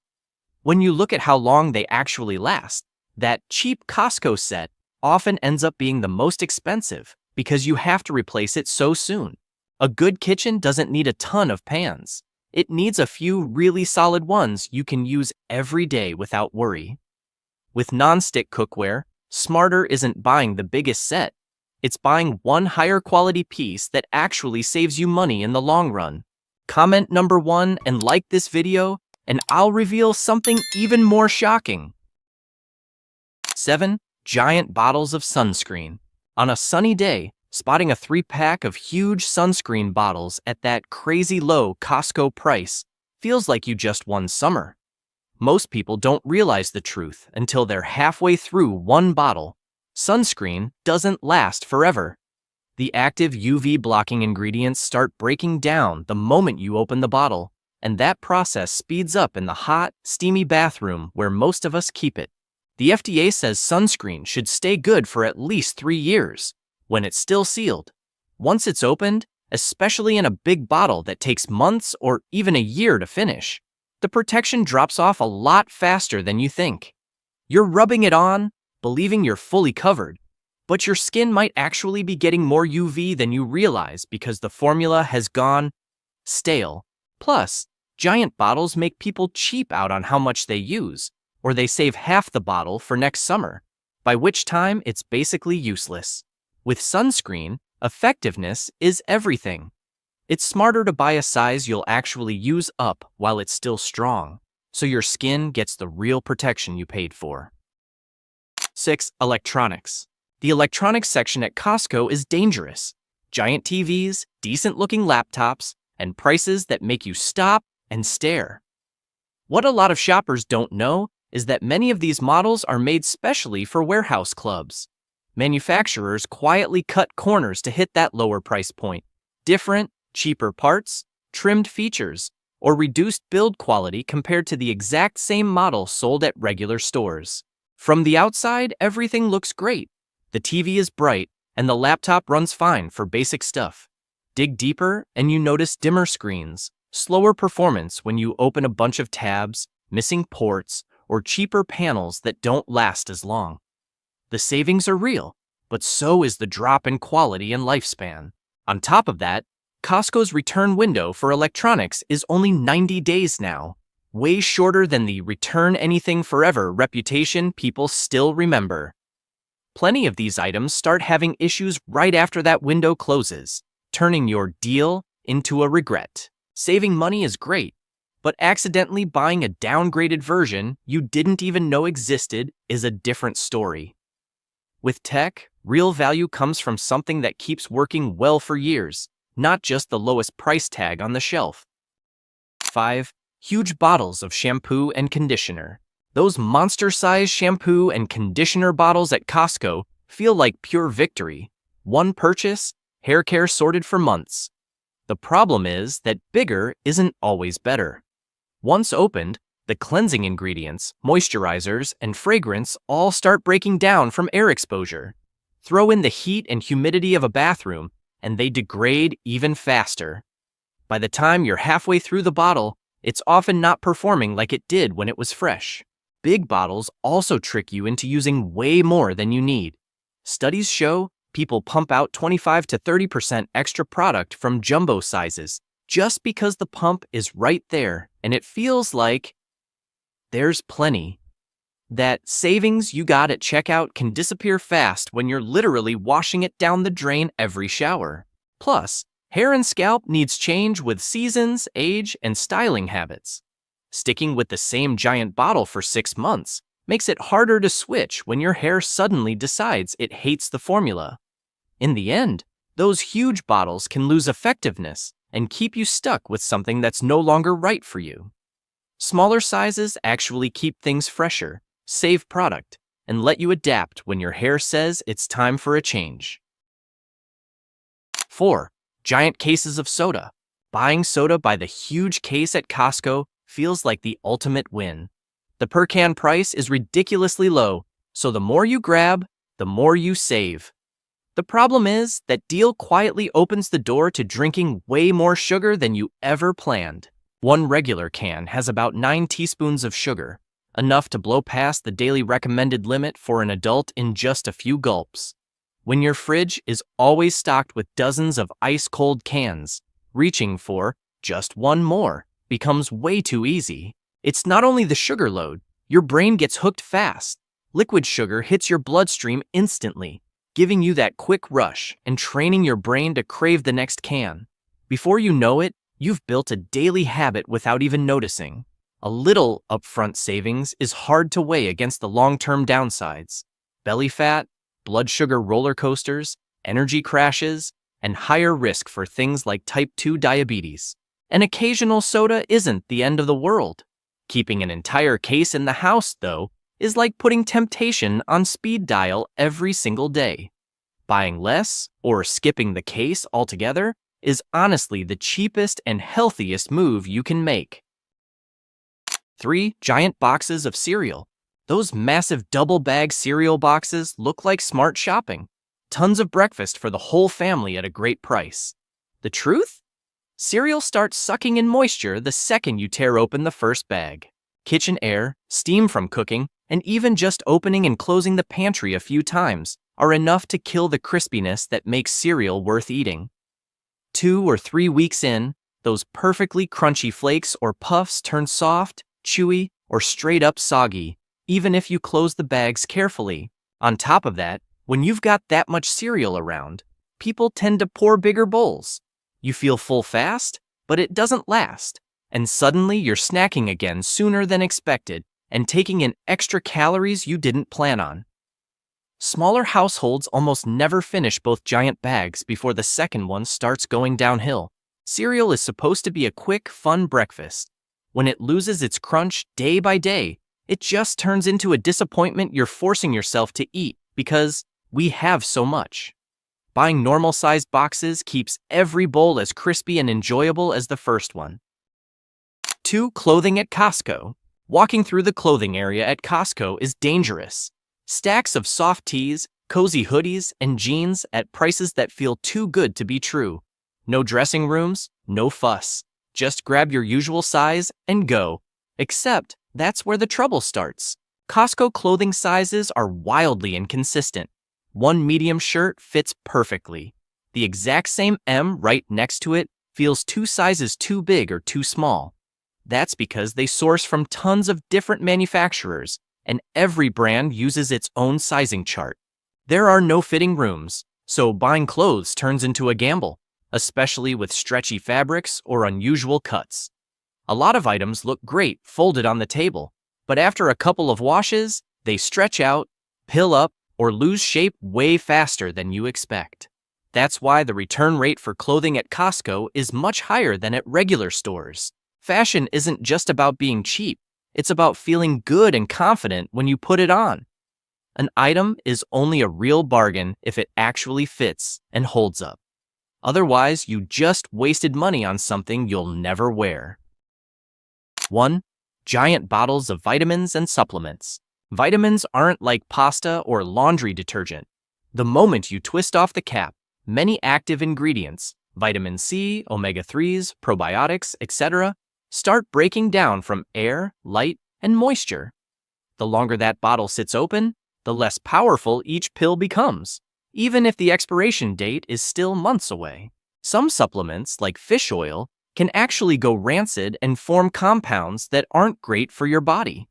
When you look at how long they actually last, that cheap Costco set often ends up being the most expensive because you have to replace it so soon. A good kitchen doesn't need a ton of pans. It needs a few really solid ones you can use every day without worry. With non-stick cookware, smarter isn't buying the biggest set. It's buying one higher quality piece that actually saves you money in the long run. Comment number 1 and like this video, and I'll reveal something even more shocking. 7. Giant bottles of sunscreen. On a sunny day, spotting a 3-pack of huge sunscreen bottles at that crazy low Costco price feels like you just won summer. Most people don't realize the truth until they're halfway through one bottle. Sunscreen doesn't last forever. The active UV blocking ingredients start breaking down the moment you open the bottle, and that process speeds up in the hot, steamy bathroom where most of us keep it. The FDA says sunscreen should stay good for at least 3 years when it's still sealed. Once it's opened, especially in a big bottle that takes months or even a year to finish, the protection drops off a lot faster than you think. You're rubbing it on, believing you're fully covered, but your skin might actually be getting more UV than you realize because the formula has gone stale. Plus, giant bottles make people cheap out on how much they use, or they save half the bottle for next summer, by which time it's basically useless. With sunscreen, effectiveness is everything. It's smarter to buy a size you'll actually use up while it's still strong, so your skin gets the real protection you paid for. 6. Electronics. The electronics section at Costco is dangerous. Giant TVs, decent-looking laptops, and prices that make you stop and stare. What a lot of shoppers don't know is that many of these models are made specially for warehouse clubs. Manufacturers quietly cut corners to hit that lower price point. Different, cheaper parts, trimmed features, or reduced build quality compared to the exact same model sold at regular stores. From the outside, everything looks great. The TV is bright, and the laptop runs fine for basic stuff. Dig deeper, and you notice dimmer screens, slower performance when you open a bunch of tabs, missing ports, or cheaper panels that don't last as long. The savings are real, but so is the drop in quality and lifespan. On top of that, Costco's return window for electronics is only 90 days now, way shorter than the return anything forever reputation people still remember. Plenty of these items start having issues right after that window closes, turning your deal into a regret. Saving money is great, but accidentally buying a downgraded version you didn't even know existed is a different story. With tech, real value comes from something that keeps working well for years, not just the lowest price tag on the shelf. 5. Huge bottles of shampoo and conditioner. Those monster-sized shampoo and conditioner bottles at Costco feel like pure victory. One purchase, hair care sorted for months. The problem is that bigger isn't always better. Once opened, the cleansing ingredients, moisturizers, and fragrance all start breaking down from air exposure. Throw in the heat and humidity of a bathroom, and they degrade even faster. By the time you're halfway through the bottle, it's often not performing like it did when it was fresh. Big bottles also trick you into using way more than you need. Studies show people pump out 25 to 30% extra product from jumbo sizes just because the pump is right there and it feels like there's plenty. That savings you got at checkout can disappear fast when you're literally washing it down the drain every shower. Plus, hair and scalp needs change with seasons, age, and styling habits. Sticking with the same giant bottle for 6 months makes it harder to switch when your hair suddenly decides it hates the formula. In the end, those huge bottles can lose effectiveness and keep you stuck with something that's no longer right for you. Smaller sizes actually keep things fresher, save product, and let you adapt when your hair says it's time for a change. 4. Giant cases of soda. Buying soda by the huge case at Costco feels like the ultimate win. The per-can price is ridiculously low, so the more you grab, the more you save. The problem is that deal quietly opens the door to drinking way more sugar than you ever planned. One regular can has about 9 teaspoons of sugar, enough to blow past the daily recommended limit for an adult in just a few gulps. When your fridge is always stocked with dozens of ice-cold cans, reaching for just one more becomes way too easy. It's not only the sugar load, your brain gets hooked fast. Liquid sugar hits your bloodstream instantly, giving you that quick rush and training your brain to crave the next can. Before you know it, you've built a daily habit without even noticing. A little upfront savings is hard to weigh against the long-term downsides. Belly fat, blood sugar roller coasters, energy crashes, and higher risk for things like type 2 diabetes. An occasional soda isn't the end of the world. Keeping an entire case in the house, though, is like putting temptation on speed dial every single day. Buying less, or skipping the case altogether, is honestly the cheapest and healthiest move you can make. 3 giant boxes of cereal. Those massive double-bag cereal boxes look like smart shopping. Tons of breakfast for the whole family at a great price. The truth? Cereal starts sucking in moisture the second you tear open the first bag. Kitchen air, steam from cooking, and even just opening and closing the pantry a few times are enough to kill the crispiness that makes cereal worth eating. 2 or 3 weeks in, those perfectly crunchy flakes or puffs turn soft, chewy, or straight up soggy, even if you close the bags carefully. On top of that, when you've got that much cereal around, people tend to pour bigger bowls. You feel full fast, but it doesn't last, and suddenly you're snacking again sooner than expected and taking in extra calories you didn't plan on. Smaller households almost never finish both giant bags before the second one starts going downhill. Cereal is supposed to be a quick, fun breakfast. When it loses its crunch day by day, it just turns into a disappointment you're forcing yourself to eat because we have so much. Buying normal-sized boxes keeps every bowl as crispy and enjoyable as the first one. 2 clothing at Costco. Walking through the clothing area at Costco is dangerous. Stacks of soft tees, cozy hoodies, and jeans at prices that feel too good to be true. No dressing rooms, no fuss. Just grab your usual size and go. Except that's where the trouble starts. Costco clothing sizes are wildly inconsistent. One medium shirt fits perfectly. The exact same M right next to it feels 2 sizes too big or too small. That's because they source from tons of different manufacturers, and every brand uses its own sizing chart. There are no fitting rooms, so buying clothes turns into a gamble, especially with stretchy fabrics or unusual cuts. A lot of items look great folded on the table, but after a couple of washes, they stretch out, pill up, or lose shape way faster than you expect. That's why the return rate for clothing at Costco is much higher than at regular stores. Fashion isn't just about being cheap, it's about feeling good and confident when you put it on. An item is only a real bargain if it actually fits and holds up. Otherwise, you just wasted money on something you'll never wear. 1 giant bottles of vitamins and supplements. Vitamins aren't like pasta or laundry detergent. The moment you twist off the cap, many active ingredients, vitamin C, omega-3s, probiotics, etc., start breaking down from air, light, and moisture. The longer that bottle sits open, the less powerful each pill becomes, even if the expiration date is still months away. Some supplements, like fish oil, can actually go rancid and form compounds that aren't great for your body.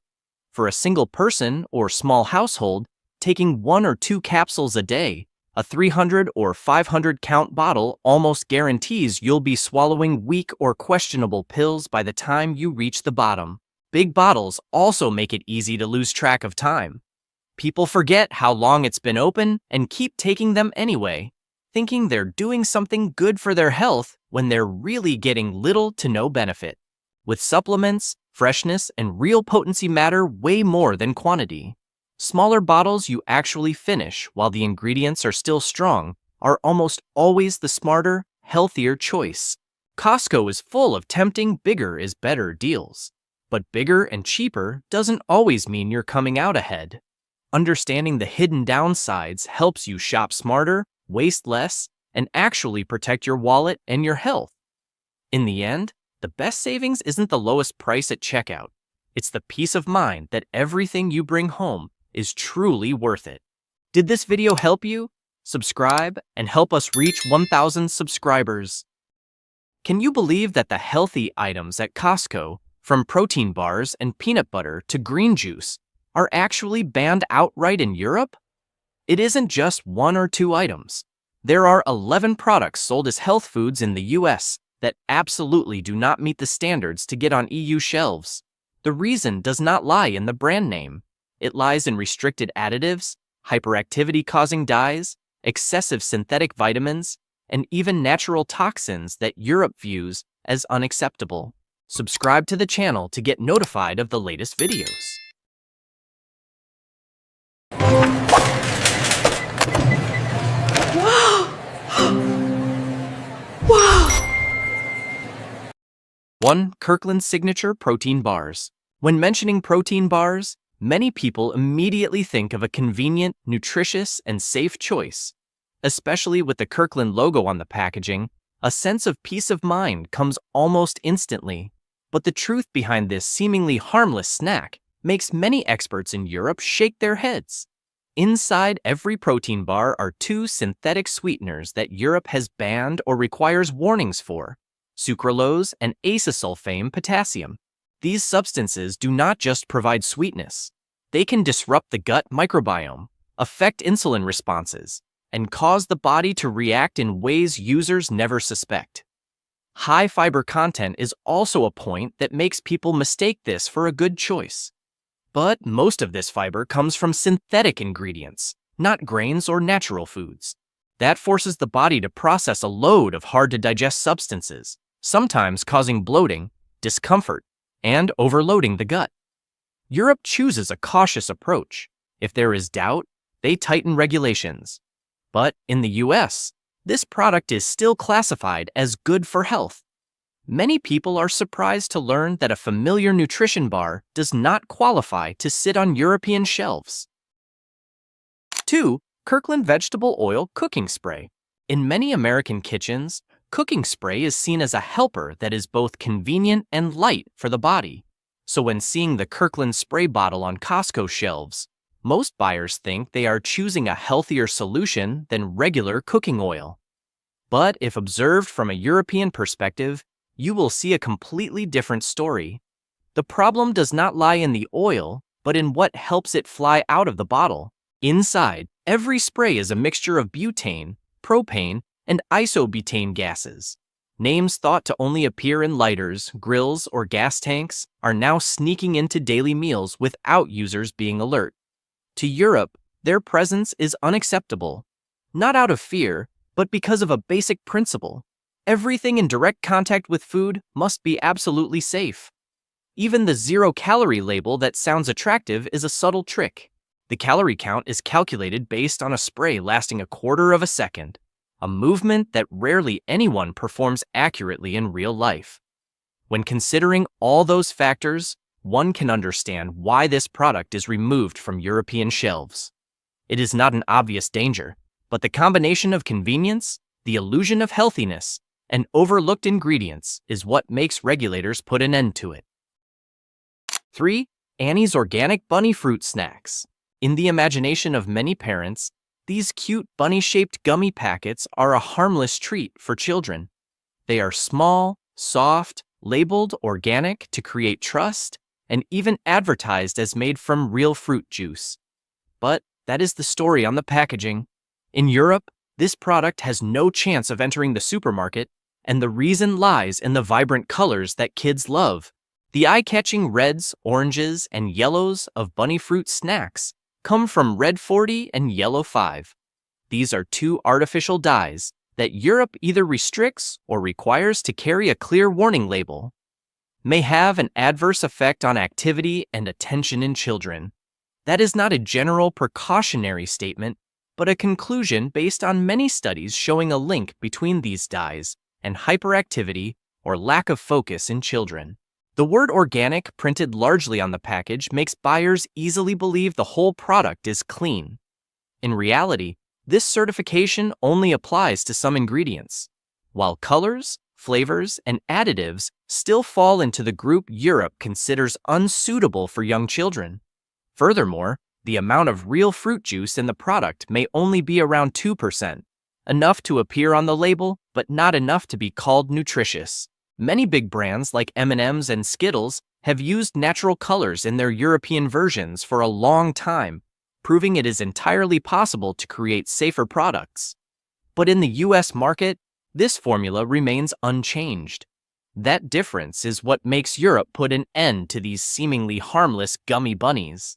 For a single person or small household, taking 1 or 2 capsules a day, a 300 or 500 count bottle almost guarantees you'll be swallowing weak or questionable pills by the time you reach the bottom. Big bottles also make it easy to lose track of time. People forget how long it's been open and keep taking them anyway, thinking they're doing something good for their health when they're really getting little to no benefit. With supplements, freshness and real potency matter way more than quantity. Smaller bottles you actually finish while the ingredients are still strong are almost always the smarter, healthier choice. Costco is full of tempting bigger is better deals. But bigger and cheaper doesn't always mean you're coming out ahead. Understanding the hidden downsides helps you shop smarter, waste less, and actually protect your wallet and your health. In the end, the best savings isn't the lowest price at checkout. It's the peace of mind that everything you bring home is truly worth it. Did this video help you? Subscribe and help us reach 1,000 subscribers. Can you believe that the healthy items at Costco, from protein bars and peanut butter to green juice, are actually banned outright in Europe? It isn't just 1 or 2 items. There are 11 products sold as health foods in the US that absolutely do not meet the standards to get on EU shelves. The reason does not lie in the brand name. It lies in restricted additives, hyperactivity-causing dyes, excessive synthetic vitamins, and even natural toxins that Europe views as unacceptable. Subscribe to the channel to get notified of the latest videos. Wow! 1. Kirkland Signature Protein Bars. When mentioning protein bars, many people immediately think of a convenient, nutritious, and safe choice. Especially with the Kirkland logo on the packaging, a sense of peace of mind comes almost instantly. But the truth behind this seemingly harmless snack makes many experts in Europe shake their heads. Inside every protein bar are 2 synthetic sweeteners that Europe has banned or requires warnings for: sucralose and acesulfame potassium. These substances do not just provide sweetness. They can disrupt the gut microbiome, affect insulin responses, and cause the body to react in ways users never suspect. High fiber content is also a point that makes people mistake this for a good choice. But most of this fiber comes from synthetic ingredients, not grains or natural foods. That forces the body to process a load of hard-to-digest substances, sometimes causing bloating, discomfort, and overloading the gut. Europe chooses a cautious approach. If there is doubt, they tighten regulations. But in the US, this product is still classified as good for health. Many people are surprised to learn that a familiar nutrition bar does not qualify to sit on European shelves. 2. Kirkland Vegetable Oil Cooking Spray. In many American kitchens, cooking spray is seen as a helper that is both convenient and light for the body. So when seeing the Kirkland spray bottle on Costco shelves, most buyers think they are choosing a healthier solution than regular cooking oil. But if observed from a European perspective, you will see a completely different story. The problem does not lie in the oil, but in what helps it fly out of the bottle. Inside, every spray is a mixture of butane, propane, and isobutane gases. Names thought to only appear in lighters, grills, or gas tanks are now sneaking into daily meals without users being alert. To Europe, their presence is unacceptable, not out of fear, but because of a basic principle. Everything in direct contact with food must be absolutely safe. Even the zero-calorie label that sounds attractive is a subtle trick. The calorie count is calculated based on a spray lasting a quarter of a second, a movement that rarely anyone performs accurately in real life. When considering all those factors, one can understand why this product is removed from European shelves. It is not an obvious danger, but the combination of convenience, the illusion of healthiness, and overlooked ingredients is what makes regulators put an end to it. 3. Annie's Organic Bunny Fruit Snacks. In the imagination of many parents, these cute bunny-shaped gummy packets are a harmless treat for children. They are small, soft, labeled organic to create trust, and even advertised as made from real fruit juice. But that is the story on the packaging. In Europe, this product has no chance of entering the supermarket, and the reason lies in the vibrant colors that kids love. The eye-catching reds, oranges, and yellows of bunny fruit snacks come from red 40 and yellow 5. These are 2 artificial dyes that Europe either restricts or requires to carry a clear warning label. May have an adverse effect on activity and attention in children. That is not a general precautionary statement, but a conclusion based on many studies showing a link between these dyes and hyperactivity or lack of focus in children. The word organic printed largely on the package makes buyers easily believe the whole product is clean. In reality, this certification only applies to some ingredients, while colors, flavors, and additives still fall into the group Europe considers unsuitable for young children. Furthermore, the amount of real fruit juice in the product may only be around 2%, enough to appear on the label, but not enough to be called nutritious. Many big brands like M&M's and Skittles have used natural colors in their European versions for a long time, proving it is entirely possible to create safer products. But in the US market, this formula remains unchanged. That difference is what makes Europe put an end to these seemingly harmless gummy bunnies.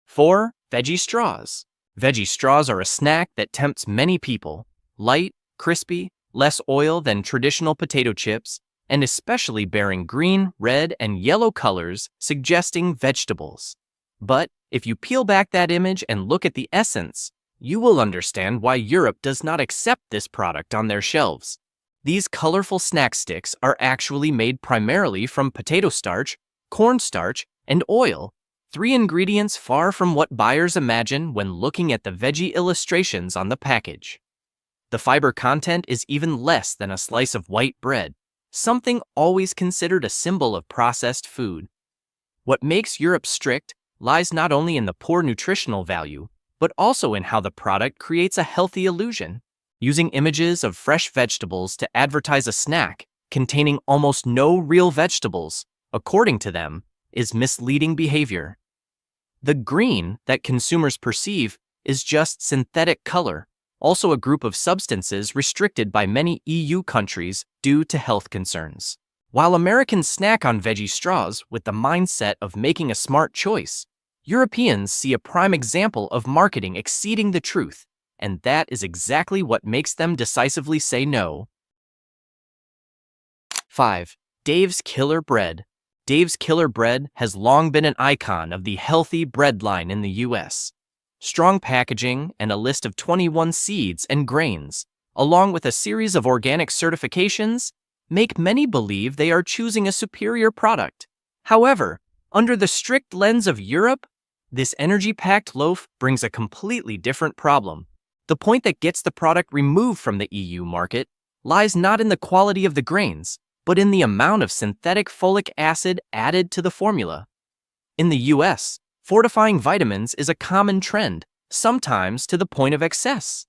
4. Veggie straws. Veggie straws are a snack that tempts many people. Light, crispy, less oil than traditional potato chips, and especially bearing green, red, and yellow colors, suggesting vegetables. But if you peel back that image and look at the essence, you will understand why Europe does not accept this product on their shelves. These colorful snack sticks are actually made primarily from potato starch, cornstarch, and oil, 3 ingredients far from what buyers imagine when looking at the veggie illustrations on the package. The fiber content is even less than a slice of white bread, something always considered a symbol of processed food. What makes Europe strict lies not only in the poor nutritional value, but also in how the product creates a healthy illusion. Using images of fresh vegetables to advertise a snack containing almost no real vegetables, according to them, is misleading behavior. The green that consumers perceive is just synthetic color, also a group of substances restricted by many EU countries due to health concerns. While Americans snack on veggie straws with the mindset of making a smart choice, Europeans see a prime example of marketing exceeding the truth, and that is exactly what makes them decisively say no. 5. Dave's Killer Bread. Dave's Killer Bread has long been an icon of the healthy bread line in the US. Strong packaging and a list of 21 seeds and grains, along with a series of organic certifications, make many believe they are choosing a superior product. However, under the strict lens of Europe, this energy-packed loaf brings a completely different problem. The point that gets the product removed from the EU market lies not in the quality of the grains, but in the amount of synthetic folic acid added to the formula. In the US, fortifying vitamins is a common trend, sometimes to the point of excess.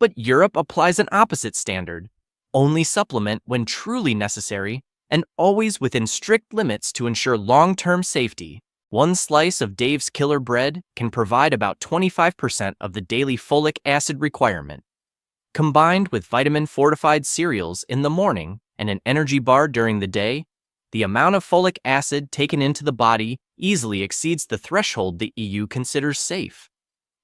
But Europe applies an opposite standard: only supplement when truly necessary, and always within strict limits to ensure long-term safety. One slice of Dave's Killer Bread can provide about 25% of the daily folic acid requirement. Combined with vitamin-fortified cereals in the morning and an energy bar during the day, the amount of folic acid taken into the body easily exceeds the threshold the EU considers safe.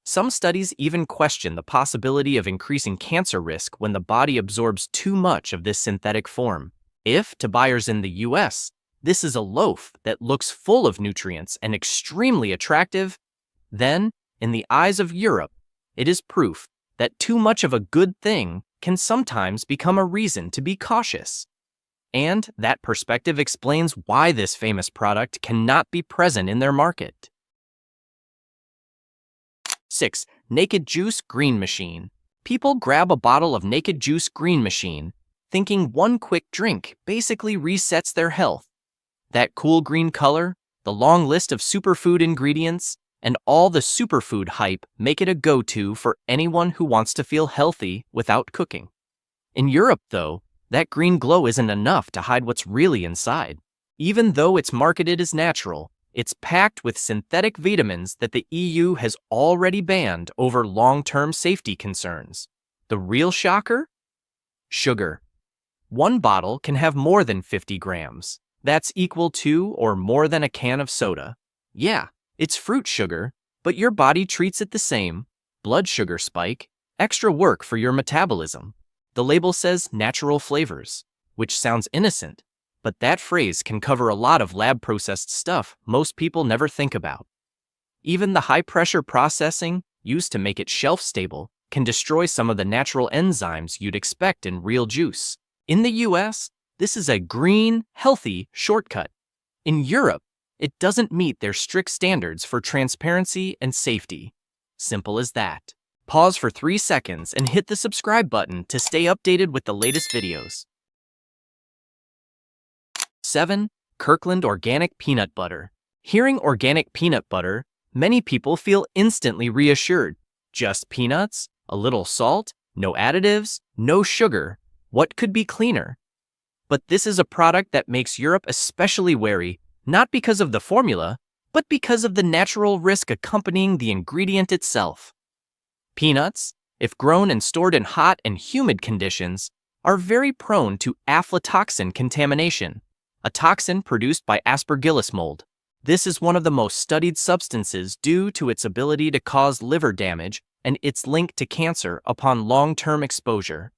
Some studies even question the possibility of increasing cancer risk when the body absorbs too much of this synthetic form. If, to buyers in the US, this is a loaf that looks full of nutrients and extremely attractive, then, in the eyes of Europe, it is proof that too much of a good thing can sometimes become a reason to be cautious. And that perspective explains why this famous product cannot be present in their market. 6. Naked Juice Green Machine. People grab a bottle of Naked Juice Green Machine, thinking one quick drink basically resets their health. That cool green color, the long list of superfood ingredients, and all the superfood hype make it a go-to for anyone who wants to feel healthy without cooking. In Europe, though, that green glow isn't enough to hide what's really inside. Even though it's marketed as natural, it's packed with synthetic vitamins that the EU has already banned over long-term safety concerns. The real shocker? Sugar. One bottle can have more than 50 grams. That's equal to or more than a can of soda. Yeah, it's fruit sugar, but your body treats it the same. Blood sugar spike, extra work for your metabolism. The label says natural flavors, which sounds innocent, but that phrase can cover a lot of lab-processed stuff most people never think about. Even the high-pressure processing used to make it shelf-stable can destroy some of the natural enzymes you'd expect in real juice. In the US, this is a green, healthy shortcut. In Europe, it doesn't meet their strict standards for transparency and safety. Simple as that. Pause for 3 seconds and hit the subscribe button to stay updated with the latest videos. 7. Kirkland Organic Peanut Butter. Hearing organic peanut butter, many people feel instantly reassured. Just peanuts, a little salt, no additives, no sugar. What could be cleaner? But this is a product that makes Europe especially wary, not because of the formula, but because of the natural risk accompanying the ingredient itself. Peanuts, if grown and stored in hot and humid conditions, are very prone to aflatoxin contamination, a toxin produced by Aspergillus mold. This is one of the most studied substances due to its ability to cause liver damage and its link to cancer upon long-term exposure.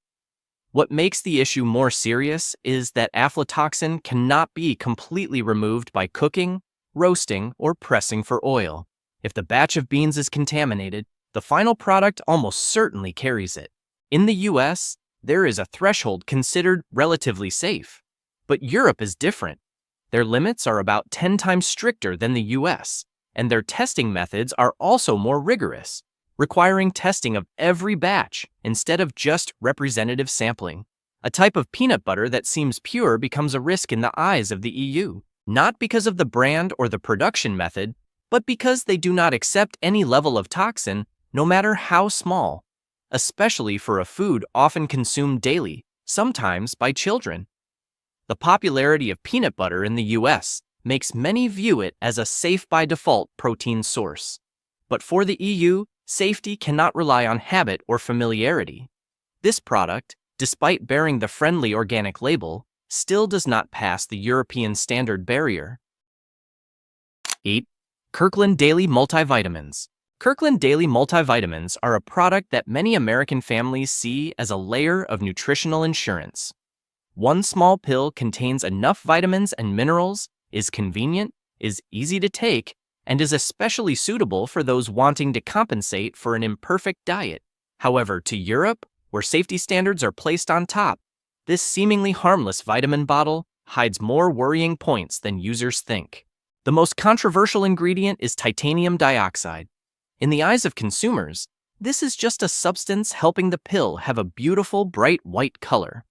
What makes the issue more serious is that aflatoxin cannot be completely removed by cooking, roasting, or pressing for oil. If the batch of beans is contaminated, the final product almost certainly carries it. In the US, there is a threshold considered relatively safe. But Europe is different. Their limits are about 10 times stricter than the US, and their testing methods are also more rigorous, requiring testing of every batch instead of just representative sampling. A type of peanut butter that seems pure becomes a risk in the eyes of the EU, not because of the brand or the production method, but because they do not accept any level of toxin, no matter how small, especially for a food often consumed daily, sometimes by children. The popularity of peanut butter in the US makes many view it as a safe-by-default protein source. But for the EU, safety cannot rely on habit or familiarity. This product, despite bearing the friendly organic label, still does not pass the European standard barrier. 8. Kirkland Daily Multivitamins. Kirkland Daily Multivitamins are a product that many American families see as a layer of nutritional insurance. One small pill contains enough vitamins and minerals, is convenient, is easy to take, and is especially suitable for those wanting to compensate for an imperfect diet. However, to Europe, where safety standards are placed on top, this seemingly harmless vitamin bottle hides more worrying points than users think. The most controversial ingredient is titanium dioxide. In the eyes of consumers, this is just a substance helping the pill have a beautiful, bright white color.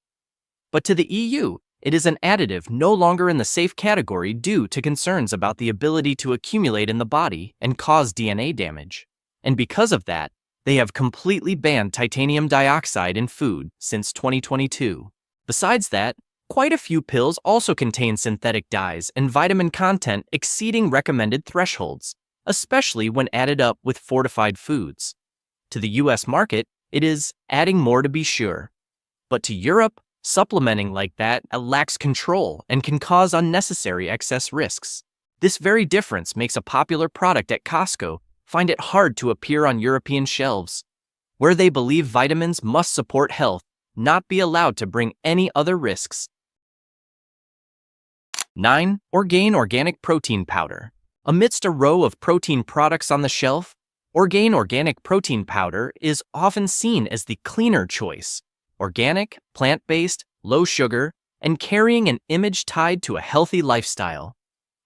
But to the EU, it is an additive no longer in the safe category due to concerns about the ability to accumulate in the body and cause DNA damage. And because of that, they have completely banned titanium dioxide in food since 2022. Besides that, quite a few pills also contain synthetic dyes and vitamin content exceeding recommended thresholds, especially when added up with fortified foods. To the US market, it is adding more to be sure. But to Europe, supplementing like that lacks control and can cause unnecessary excess risks. This very difference makes a popular product at Costco find it hard to appear on European shelves, where they believe vitamins must support health, not be allowed to bring any other risks. 9. Orgain Organic Protein Powder. Amidst a row of protein products on the shelf, Orgain Organic Protein Powder is often seen as the cleaner choice. Organic, plant-based, low sugar, and carrying an image tied to a healthy lifestyle.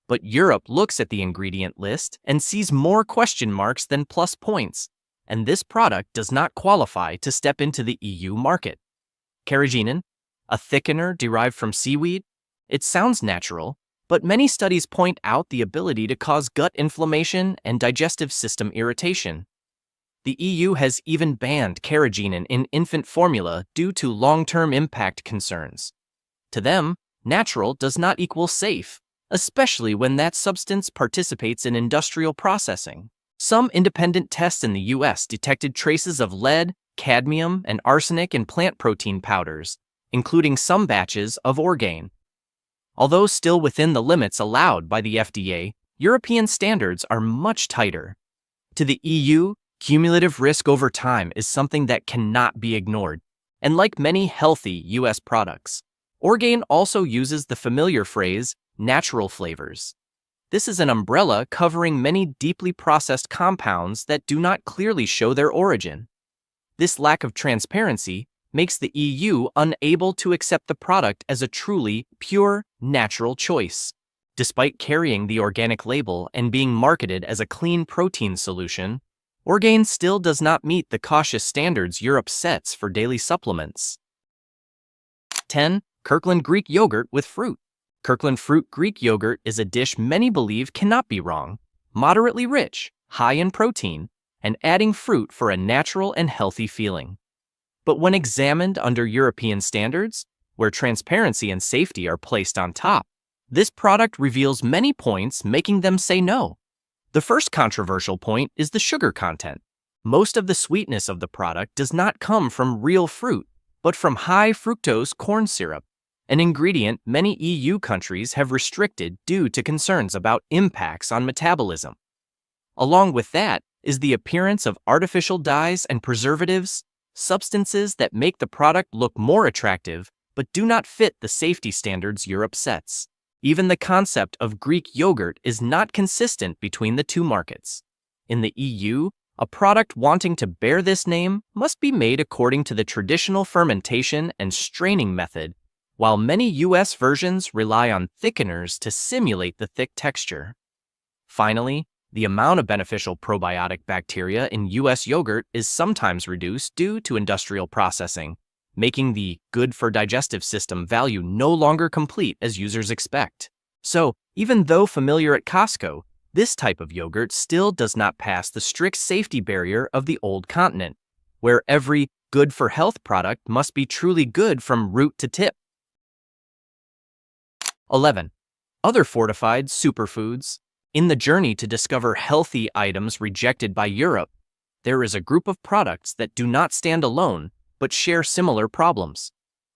But Europe looks at the ingredient list and sees more question marks than plus points, and this product does not qualify to step into the EU market. Carrageenan, a thickener derived from seaweed? It sounds natural, but many studies point out the ability to cause gut inflammation and digestive system irritation. The EU has even banned carrageenan in infant formula due to long-term impact concerns. To them, natural does not equal safe, especially when that substance participates in industrial processing. Some independent tests in the US detected traces of lead, cadmium, and arsenic in plant protein powders, including some batches of Orgain. Although still within the limits allowed by the FDA, European standards are much tighter. To the EU, cumulative risk over time is something that cannot be ignored, and like many healthy US products, Orgain also uses the familiar phrase, natural flavors. This is an umbrella covering many deeply processed compounds that do not clearly show their origin. This lack of transparency makes the EU unable to accept the product as a truly pure, natural choice. Despite carrying the organic label and being marketed as a clean protein solution, Orgain still does not meet the cautious standards Europe sets for daily supplements. 10. Kirkland Greek Yogurt with Fruit. Kirkland Fruit Greek yogurt is a dish many believe cannot be wrong, moderately rich, high in protein, and adding fruit for a natural and healthy feeling. But when examined under European standards, where transparency and safety are placed on top, this product reveals many points making them say no. The first controversial point is the sugar content. Most of the sweetness of the product does not come from real fruit, but from high fructose corn syrup, an ingredient many EU countries have restricted due to concerns about impacts on metabolism. Along with that is the appearance of artificial dyes and preservatives, substances that make the product look more attractive but do not fit the safety standards Europe sets. Even the concept of Greek yogurt is not consistent between the two markets. In the EU, a product wanting to bear this name must be made according to the traditional fermentation and straining method, while many US versions rely on thickeners to simulate the thick texture. Finally, the amount of beneficial probiotic bacteria in US yogurt is sometimes reduced due to industrial processing, making the good for digestive system value no longer complete as users expect. So, even though familiar at Costco, this type of yogurt still does not pass the strict safety barrier of the old continent, where every good for health product must be truly good from root to tip. 11. Other fortified superfoods. In the journey to discover healthy items rejected by Europe, there is a group of products that do not stand alone but share similar problems.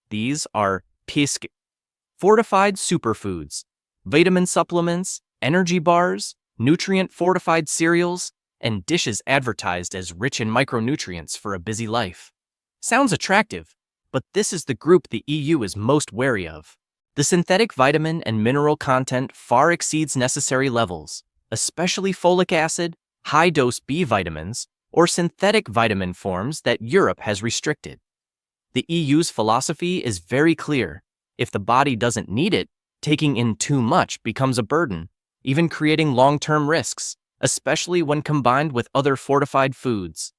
These are fortified superfoods, vitamin supplements, energy bars, nutrient-fortified cereals, and dishes advertised as rich in micronutrients for a busy life. Sounds attractive, but this is the group the EU is most wary of. The synthetic vitamin and mineral content far exceeds necessary levels, especially folic acid, high-dose B vitamins, or synthetic vitamin forms that Europe has restricted. The EU's philosophy is very clear. If the body doesn't need it, taking in too much becomes a burden, even creating long-term risks, especially when combined with other fortified foods.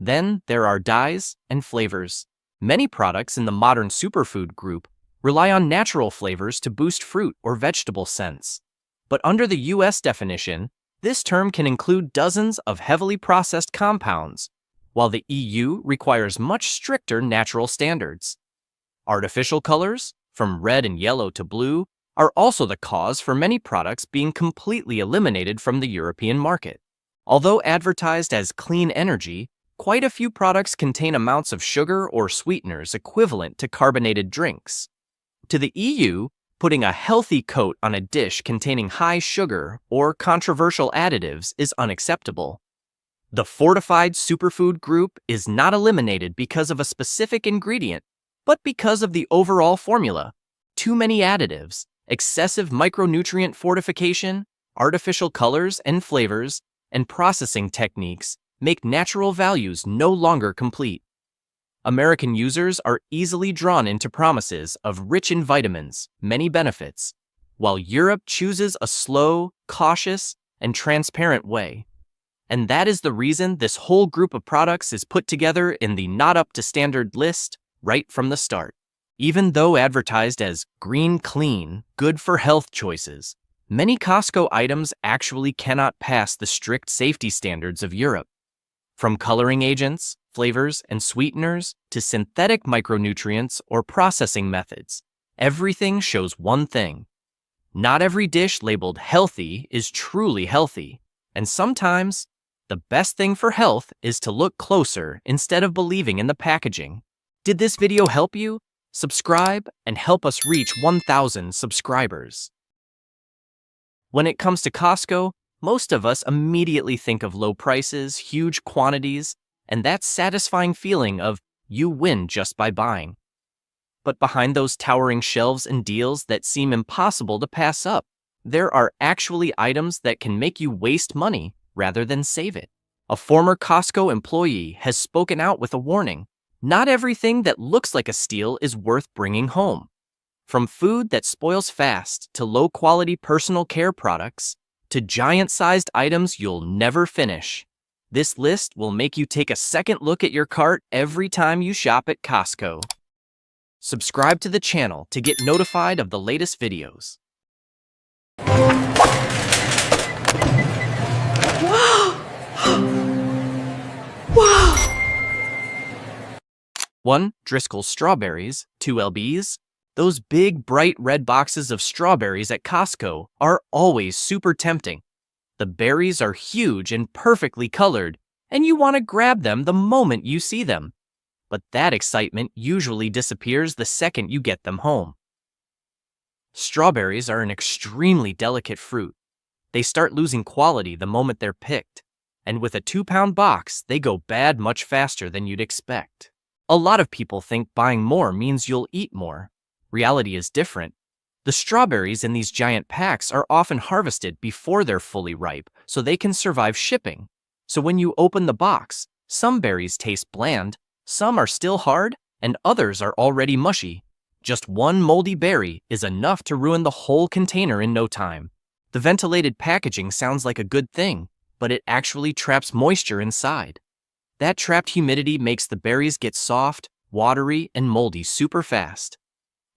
Then there are dyes and flavors. Many products in the modern superfood group rely on natural flavors to boost fruit or vegetable scents. But under the US definition, this term can include dozens of heavily processed compounds, while the EU requires much stricter natural standards. Artificial colors, from red and yellow to blue, are also the cause for many products being completely eliminated from the European market. Although advertised as clean energy, quite a few products contain amounts of sugar or sweeteners equivalent to carbonated drinks. To the EU, putting a healthy coat on a dish containing high sugar or controversial additives is unacceptable. The fortified superfood group is not eliminated because of a specific ingredient, but because of the overall formula. Too many additives, excessive micronutrient fortification, artificial colors and flavors, and processing techniques make natural values no longer complete. American users are easily drawn into promises of rich in vitamins, many benefits, while Europe chooses a slow, cautious, and transparent way. And that is the reason this whole group of products is put together in the not up to standard list right from the start. Even though advertised as green clean, good for health choices, many Costco items actually cannot pass the strict safety standards of Europe. From coloring agents, flavors, and sweeteners to synthetic micronutrients or processing methods, everything shows one thing. Not every dish labeled healthy is truly healthy, and sometimes the best thing for health is to look closer instead of believing in the packaging. Did this video help you? Subscribe and help us reach 1,000 subscribers. When it comes to Costco, most of us immediately think of low prices, huge quantities, and that satisfying feeling of you win just by buying. But behind those towering shelves and deals that seem impossible to pass up, there are actually items that can make you waste money rather than save it. A former Costco employee has spoken out with a warning. Not everything that looks like a steal is worth bringing home. From food that spoils fast to low-quality personal care products to giant-sized items you'll never finish, this list will make you take a second look at your cart every time you shop at Costco. Subscribe to the channel to get notified of the latest videos. Wow! Wow! 1. Driscoll's strawberries, 2 lbs. Those big, bright red boxes of strawberries at Costco are always super tempting. The berries are huge and perfectly colored, and you want to grab them the moment you see them. But that excitement usually disappears the second you get them home. Strawberries are an extremely delicate fruit. They start losing quality the moment they're picked, and with a 2-pound box, they go bad much faster than you'd expect. A lot of people think buying more means you'll eat more. Reality is different. The strawberries in these giant packs are often harvested before they're fully ripe, so they can survive shipping. So when you open the box, some berries taste bland, some are still hard, and others are already mushy. Just one moldy berry is enough to ruin the whole container in no time. The ventilated packaging sounds like a good thing, but it actually traps moisture inside. That trapped humidity makes the berries get soft, watery, and moldy super fast.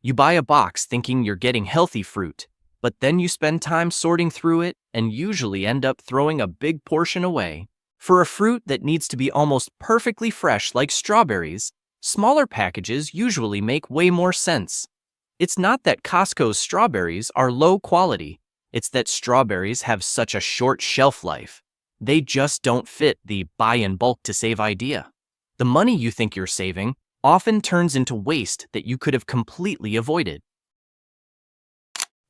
You buy a box thinking you're getting healthy fruit, but then you spend time sorting through it and usually end up throwing a big portion away. For a fruit that needs to be almost perfectly fresh like strawberries, smaller packages usually make way more sense. It's not that Costco's strawberries are low quality, it's that strawberries have such a short shelf life. They just don't fit the buy in bulk to save idea. The money you think you're saving often turns into waste that you could have completely avoided.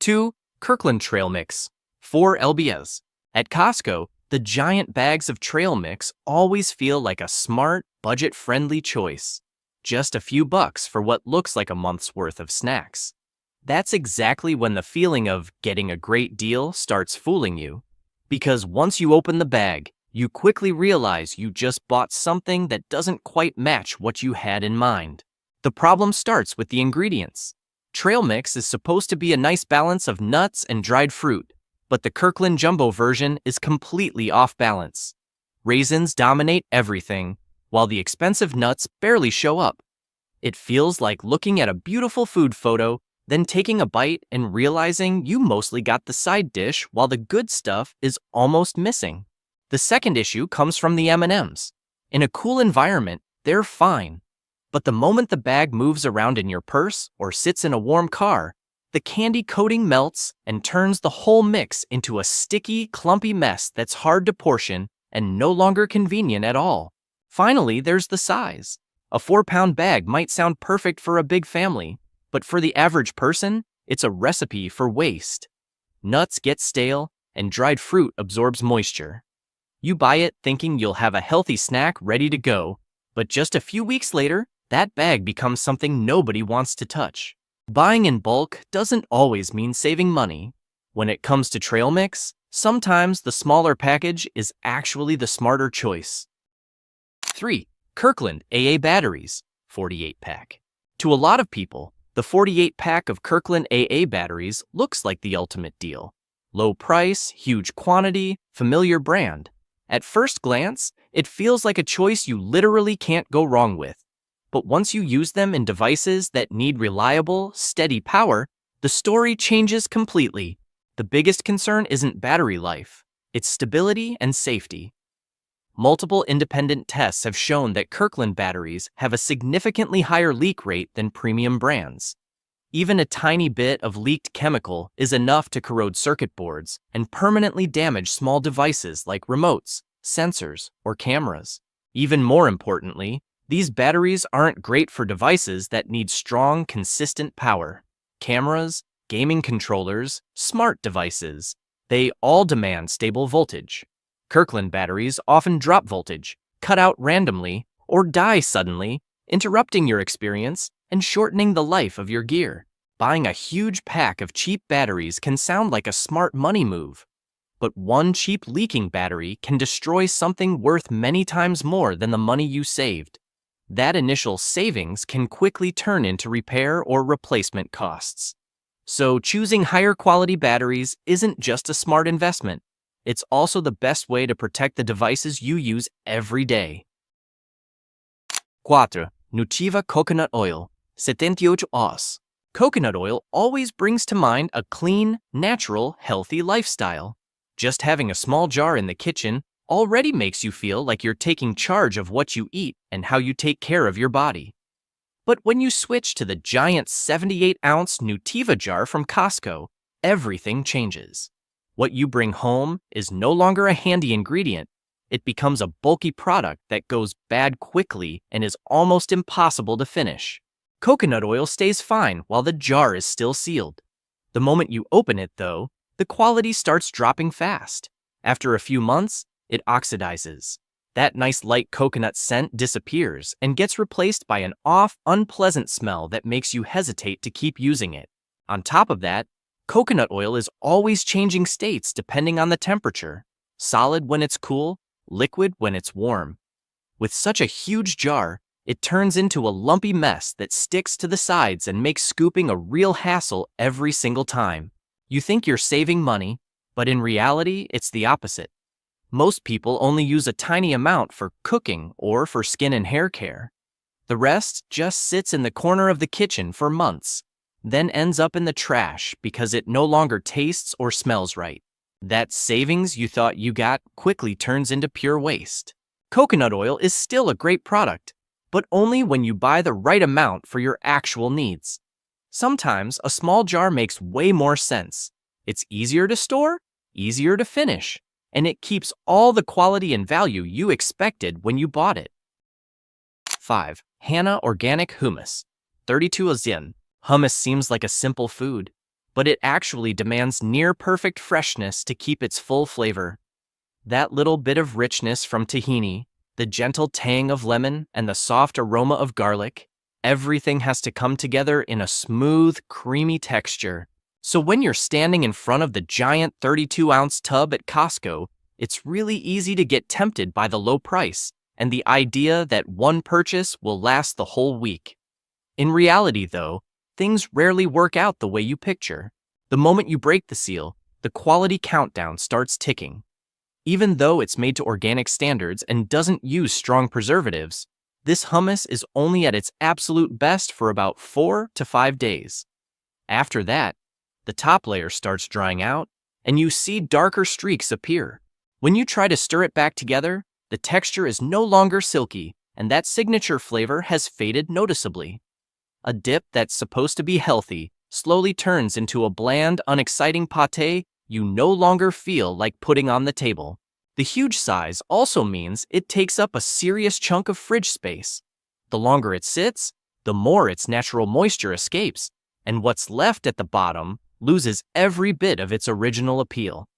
2. Kirkland Trail Mix, 4 lbs. At Costco, the giant bags of trail mix always feel like a smart, budget-friendly choice. Just a few bucks for what looks like a month's worth of snacks. That's exactly when the feeling of getting a great deal starts fooling you. Because once you open the bag, you quickly realize you just bought something that doesn't quite match what you had in mind. The problem starts with the ingredients. Trail mix is supposed to be a nice balance of nuts and dried fruit, but the Kirkland Jumbo version is completely off balance. Raisins dominate everything, while the expensive nuts barely show up. It feels like looking at a beautiful food photo, then taking a bite and realizing you mostly got the side dish while the good stuff is almost missing. The second issue comes from the M&Ms. In a cool environment, they're fine. But the moment the bag moves around in your purse or sits in a warm car, the candy coating melts and turns the whole mix into a sticky, clumpy mess that's hard to portion and no longer convenient at all. Finally, there's the size. A 4-pound bag might sound perfect for a big family, but for the average person, it's a recipe for waste. Nuts get stale, and dried fruit absorbs moisture. You buy it thinking you'll have a healthy snack ready to go, but just a few weeks later, that bag becomes something nobody wants to touch. Buying in bulk doesn't always mean saving money. When it comes to trail mix, sometimes the smaller package is actually the smarter choice. 3. Kirkland AA batteries, 48-pack. To a lot of people, the 48-pack of Kirkland AA batteries looks like the ultimate deal. Low price, huge quantity, familiar brand. At first glance, it feels like a choice you literally can't go wrong with. But once you use them in devices that need reliable, steady power, the story changes completely. The biggest concern isn't battery life, it's stability and safety. Multiple independent tests have shown that Kirkland batteries have a significantly higher leak rate than premium brands. Even a tiny bit of leaked chemical is enough to corrode circuit boards and permanently damage small devices like remotes, sensors, or cameras. Even more importantly, these batteries aren't great for devices that need strong, consistent power. Cameras, gaming controllers, smart devices, they all demand stable voltage. Kirkland batteries often drop voltage, cut out randomly, or die suddenly, interrupting your experience and shortening the life of your gear. Buying a huge pack of cheap batteries can sound like a smart money move, but one cheap leaking battery can destroy something worth many times more than the money you saved. That initial savings can quickly turn into repair or replacement costs. So choosing higher quality batteries isn't just a smart investment. It's also the best way to protect the devices you use every day. 4. Nutiva Coconut Oil, 78 Os. Coconut oil always brings to mind a clean, natural, healthy lifestyle. Just having a small jar in the kitchen already makes you feel like you're taking charge of what you eat and how you take care of your body. But when you switch to the giant 78-ounce Nutiva jar from Costco, everything changes. What you bring home is no longer a handy ingredient. It becomes a bulky product that goes bad quickly and is almost impossible to finish. Coconut oil stays fine while the jar is still sealed. The moment you open it, though, the quality starts dropping fast. After a few months, it oxidizes. That nice light coconut scent disappears and gets replaced by an off, unpleasant smell that makes you hesitate to keep using it. On top of that, coconut oil is always changing states depending on the temperature. Solid when it's cool, liquid when it's warm. With such a huge jar, it turns into a lumpy mess that sticks to the sides and makes scooping a real hassle every single time. You think you're saving money, but in reality, it's the opposite. Most people only use a tiny amount for cooking or for skin and hair care. The rest just sits in the corner of the kitchen for months, then ends up in the trash because it no longer tastes or smells right. That savings you thought you got quickly turns into pure waste. Coconut oil is still a great product, but only when you buy the right amount for your actual needs. Sometimes a small jar makes way more sense. It's easier to store, easier to finish, and it keeps all the quality and value you expected when you bought it. 5. Hana Organic Hummus, 32 yen. Hummus seems like a simple food, but it actually demands near-perfect freshness to keep its full flavor. That little bit of richness from tahini, the gentle tang of lemon, and the soft aroma of garlic, everything has to come together in a smooth, creamy texture. So when you're standing in front of the giant 32-ounce tub at Costco, it's really easy to get tempted by the low price and the idea that one purchase will last the whole week. In reality, though, things rarely work out the way you picture. The moment you break the seal, the quality countdown starts ticking. Even though it's made to organic standards and doesn't use strong preservatives, this hummus is only at its absolute best for about 4 to 5 days. After that, the top layer starts drying out, and you see darker streaks appear. When you try to stir it back together, the texture is no longer silky, and that signature flavor has faded noticeably. A dip that's supposed to be healthy slowly turns into a bland, unexciting pâté you no longer feel like putting on the table. The huge size also means it takes up a serious chunk of fridge space. The longer it sits, the more its natural moisture escapes, and what's left at the bottom loses every bit of its original appeal.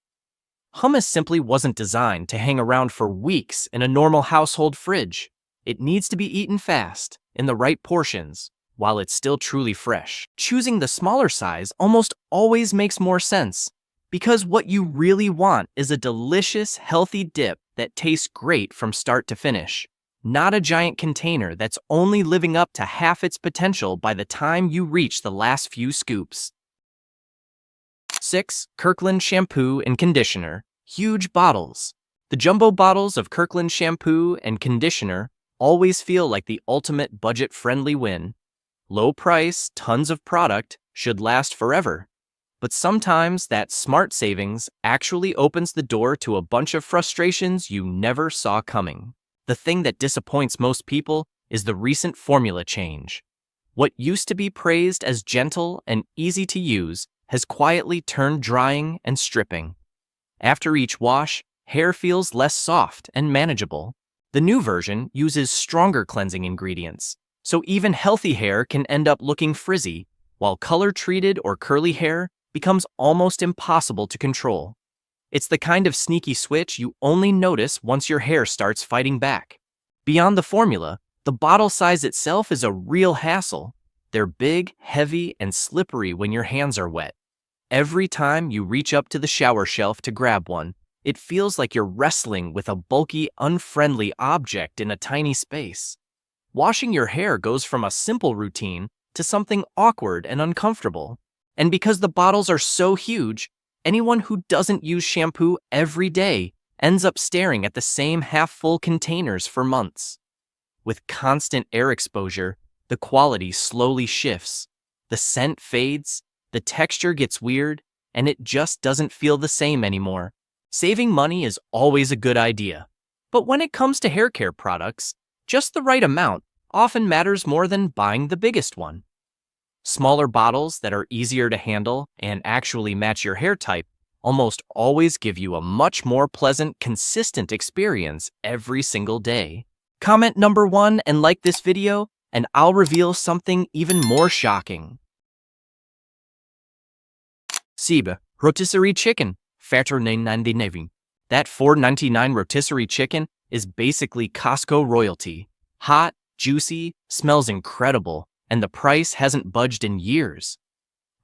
Hummus simply wasn't designed to hang around for weeks in a normal household fridge. It needs to be eaten fast, in the right portions, while it's still truly fresh. Choosing the smaller size almost always makes more sense, because what you really want is a delicious, healthy dip that tastes great from start to finish, not a giant container that's only living up to half its potential by the time you reach the last few scoops. 6. Kirkland Shampoo and Conditioner, huge bottles. The jumbo bottles of Kirkland shampoo and conditioner always feel like the ultimate budget-friendly win. Low price, tons of product, should last forever. But sometimes that smart savings actually opens the door to a bunch of frustrations you never saw coming. The thing that disappoints most people is the recent formula change. What used to be praised as gentle and easy to use has quietly turned drying and stripping. After each wash, hair feels less soft and manageable. The new version uses stronger cleansing ingredients, so even healthy hair can end up looking frizzy, while color-treated or curly hair becomes almost impossible to control. It's the kind of sneaky switch you only notice once your hair starts fighting back. Beyond the formula, the bottle size itself is a real hassle. They're big, heavy, and slippery when your hands are wet. Every time you reach up to the shower shelf to grab one, it feels like you're wrestling with a bulky, unfriendly object in a tiny space. Washing your hair goes from a simple routine to something awkward and uncomfortable. And because the bottles are so huge, anyone who doesn't use shampoo every day ends up staring at the same half-full containers for months. With constant air exposure, the quality slowly shifts. The scent fades, the texture gets weird, and it just doesn't feel the same anymore. Saving money is always a good idea. But when it comes to hair care products, just the right amount often matters more than buying the biggest one. Smaller bottles that are easier to handle and actually match your hair type almost always give you a much more pleasant, consistent experience every single day. Comment number 1 and like this video, and I'll reveal something even more shocking. Siebe, rotisserie chicken, fatter $9.99. That $4.99 rotisserie chicken is basically Costco royalty. Hot, juicy, smells incredible, and the price hasn't budged in years.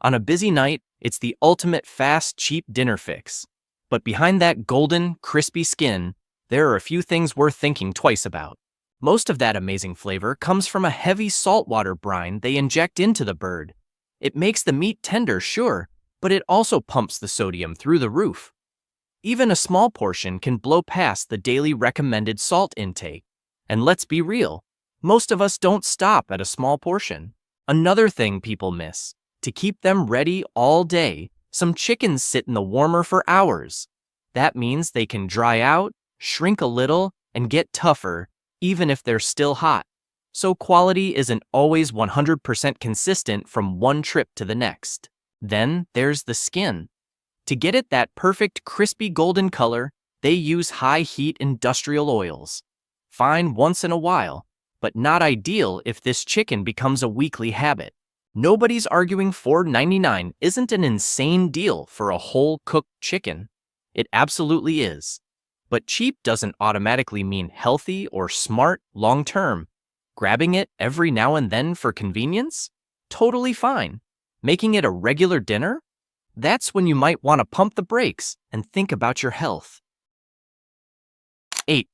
On a busy night, it's the ultimate fast, cheap dinner fix. But behind that golden, crispy skin, there are a few things worth thinking twice about. Most of that amazing flavor comes from a heavy saltwater brine they inject into the bird. It makes the meat tender, sure, but it also pumps the sodium through the roof. Even a small portion can blow past the daily recommended salt intake. And let's be real, most of us don't stop at a small portion. Another thing people miss: to keep them ready all day, some chickens sit in the warmer for hours. That means they can dry out, shrink a little, and get tougher, even if they're still hot. So quality isn't always 100% consistent from one trip to the next. Then there's the skin. To get it that perfect crispy golden color, they use high-heat industrial oils. Fine once in a while, but not ideal if this chicken becomes a weekly habit. Nobody's arguing $4.99 isn't an insane deal for a whole cooked chicken. It absolutely is. But cheap doesn't automatically mean healthy or smart long-term. Grabbing it every now and then for convenience? Totally fine. Making it a regular dinner? That's when you might want to pump the brakes and think about your health. 8.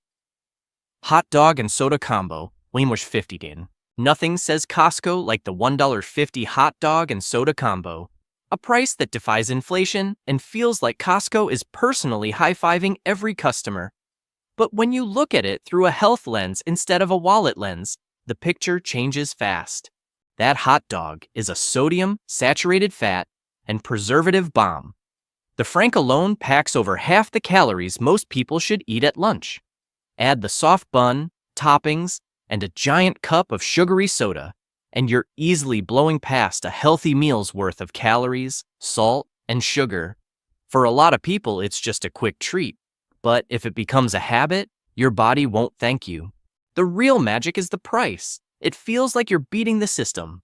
Hot dog and soda combo, $50. Nothing says Costco like the $1.50 hot dog and soda combo. A price that defies inflation and feels like Costco is personally high-fiving every customer. But when you look at it through a health lens instead of a wallet lens, the picture changes fast. That hot dog is a sodium, saturated fat, and preservative bomb. The Frank alone packs over half the calories most people should eat at lunch. Add the soft bun, toppings, and a giant cup of sugary soda, and you're easily blowing past a healthy meal's worth of calories, salt, and sugar. For a lot of people, it's just a quick treat. But if it becomes a habit, your body won't thank you. The real magic is the price. It feels like you're beating the system.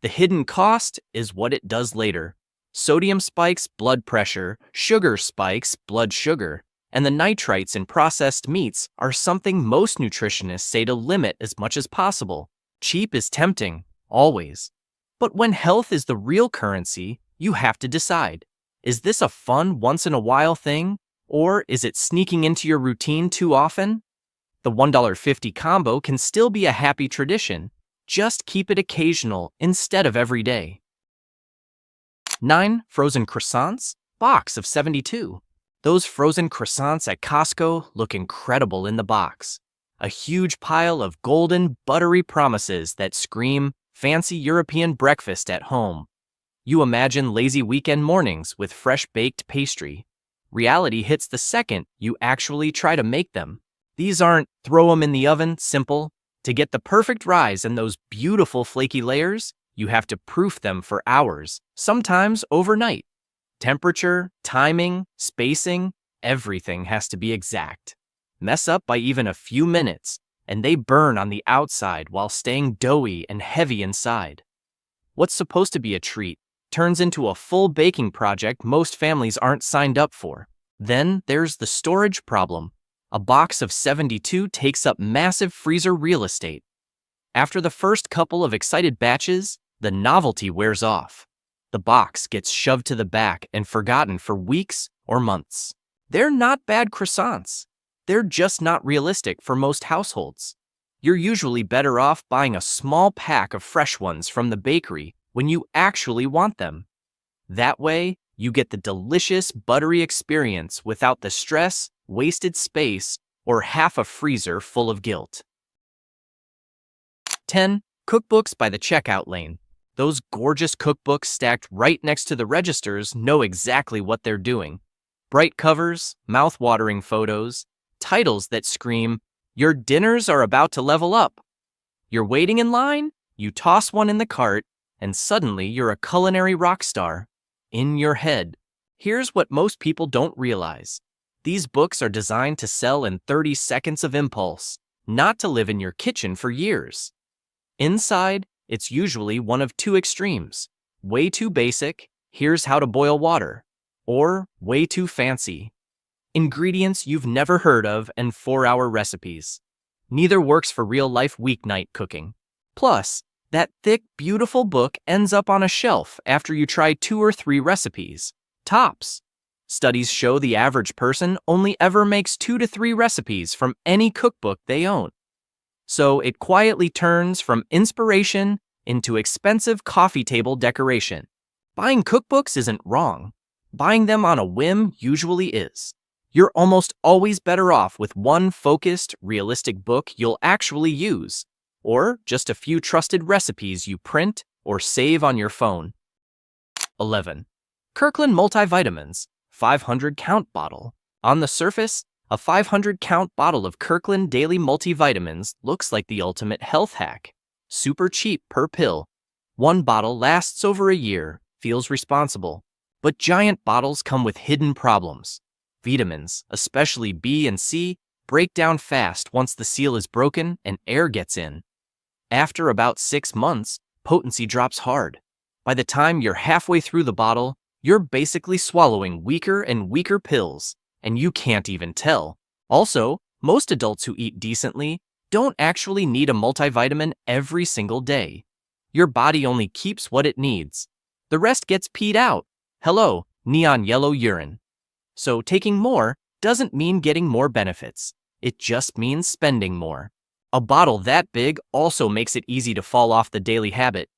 The hidden cost is what it does later. Sodium spikes blood pressure, sugar spikes blood sugar, and the nitrites in processed meats are something most nutritionists say to limit as much as possible. Cheap is tempting, always. But when health is the real currency, you have to decide. Is this a fun once-in-a-while thing, or is it sneaking into your routine too often? The $1.50 combo can still be a happy tradition. Just keep it occasional instead of every day. 9. Frozen croissants, box of 72. Those frozen croissants at Costco look incredible in the box. A huge pile of golden, buttery promises that scream fancy European breakfast at home. You imagine lazy weekend mornings with fresh-baked pastry. Reality hits the second you actually try to make them. These aren't throw them in the oven, simple. To get the perfect rise and those beautiful flaky layers, you have to proof them for hours, sometimes overnight. Temperature, timing, spacing, everything has to be exact. Mess up by even a few minutes, and they burn on the outside while staying doughy and heavy inside. What's supposed to be a treat turns into a full baking project most families aren't signed up for. Then there's the storage problem. A box of 72 takes up massive freezer real estate. After the first couple of excited batches, the novelty wears off. The box gets shoved to the back and forgotten for weeks or months. They're not bad croissants. They're just not realistic for most households. You're usually better off buying a small pack of fresh ones from the bakery when you actually want them. That way, you get the delicious, buttery experience without the stress, wasted space, or half a freezer full of guilt. 10. Cookbooks by the checkout lane. Those gorgeous cookbooks stacked right next to the registers know exactly what they're doing. Bright covers, mouth-watering photos, titles that scream, "Your dinners are about to level up." You're waiting in line, you toss one in the cart, and suddenly you're a culinary rock star. In your head. Here's what most people don't realize. These books are designed to sell in 30 seconds of impulse, not to live in your kitchen for years. Inside, it's usually one of two extremes. Way too basic, here's how to boil water. Or way too fancy. Ingredients you've never heard of and 4-hour recipes. Neither works for real-life weeknight cooking. Plus, that thick, beautiful book ends up on a shelf after you try 2 or 3 recipes. Tops. Studies show the average person only ever makes 2 to 3 recipes from any cookbook they own. So it quietly turns from inspiration into expensive coffee table decoration. Buying cookbooks isn't wrong. Buying them on a whim usually is. You're almost always better off with one focused, realistic book you'll actually use, or just a few trusted recipes you print or save on your phone. 11. Kirkland Multivitamins, 500-count bottle. On the surface, a 500-count bottle of Kirkland Daily Multivitamins looks like the ultimate health hack. Super cheap per pill. One bottle lasts over a year, feels responsible. But giant bottles come with hidden problems. Vitamins, especially B and C, break down fast once the seal is broken and air gets in. After about 6 months, potency drops hard. By the time you're halfway through the bottle, you're basically swallowing weaker and weaker pills, and you can't even tell. Also, most adults who eat decently don't actually need a multivitamin every single day. Your body only keeps what it needs. The rest gets peed out. Hello, neon yellow urine. So taking more doesn't mean getting more benefits. It just means spending more. A bottle that big also makes it easy to fall off the daily habit.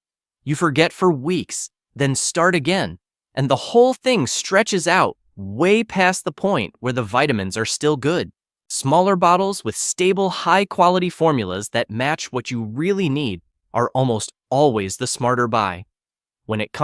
You forget for weeks, then start again, and the whole thing stretches out way past the point where the vitamins are still good. Smaller bottles with stable, high-quality formulas that match what you really need are almost always the smarter buy. When it comes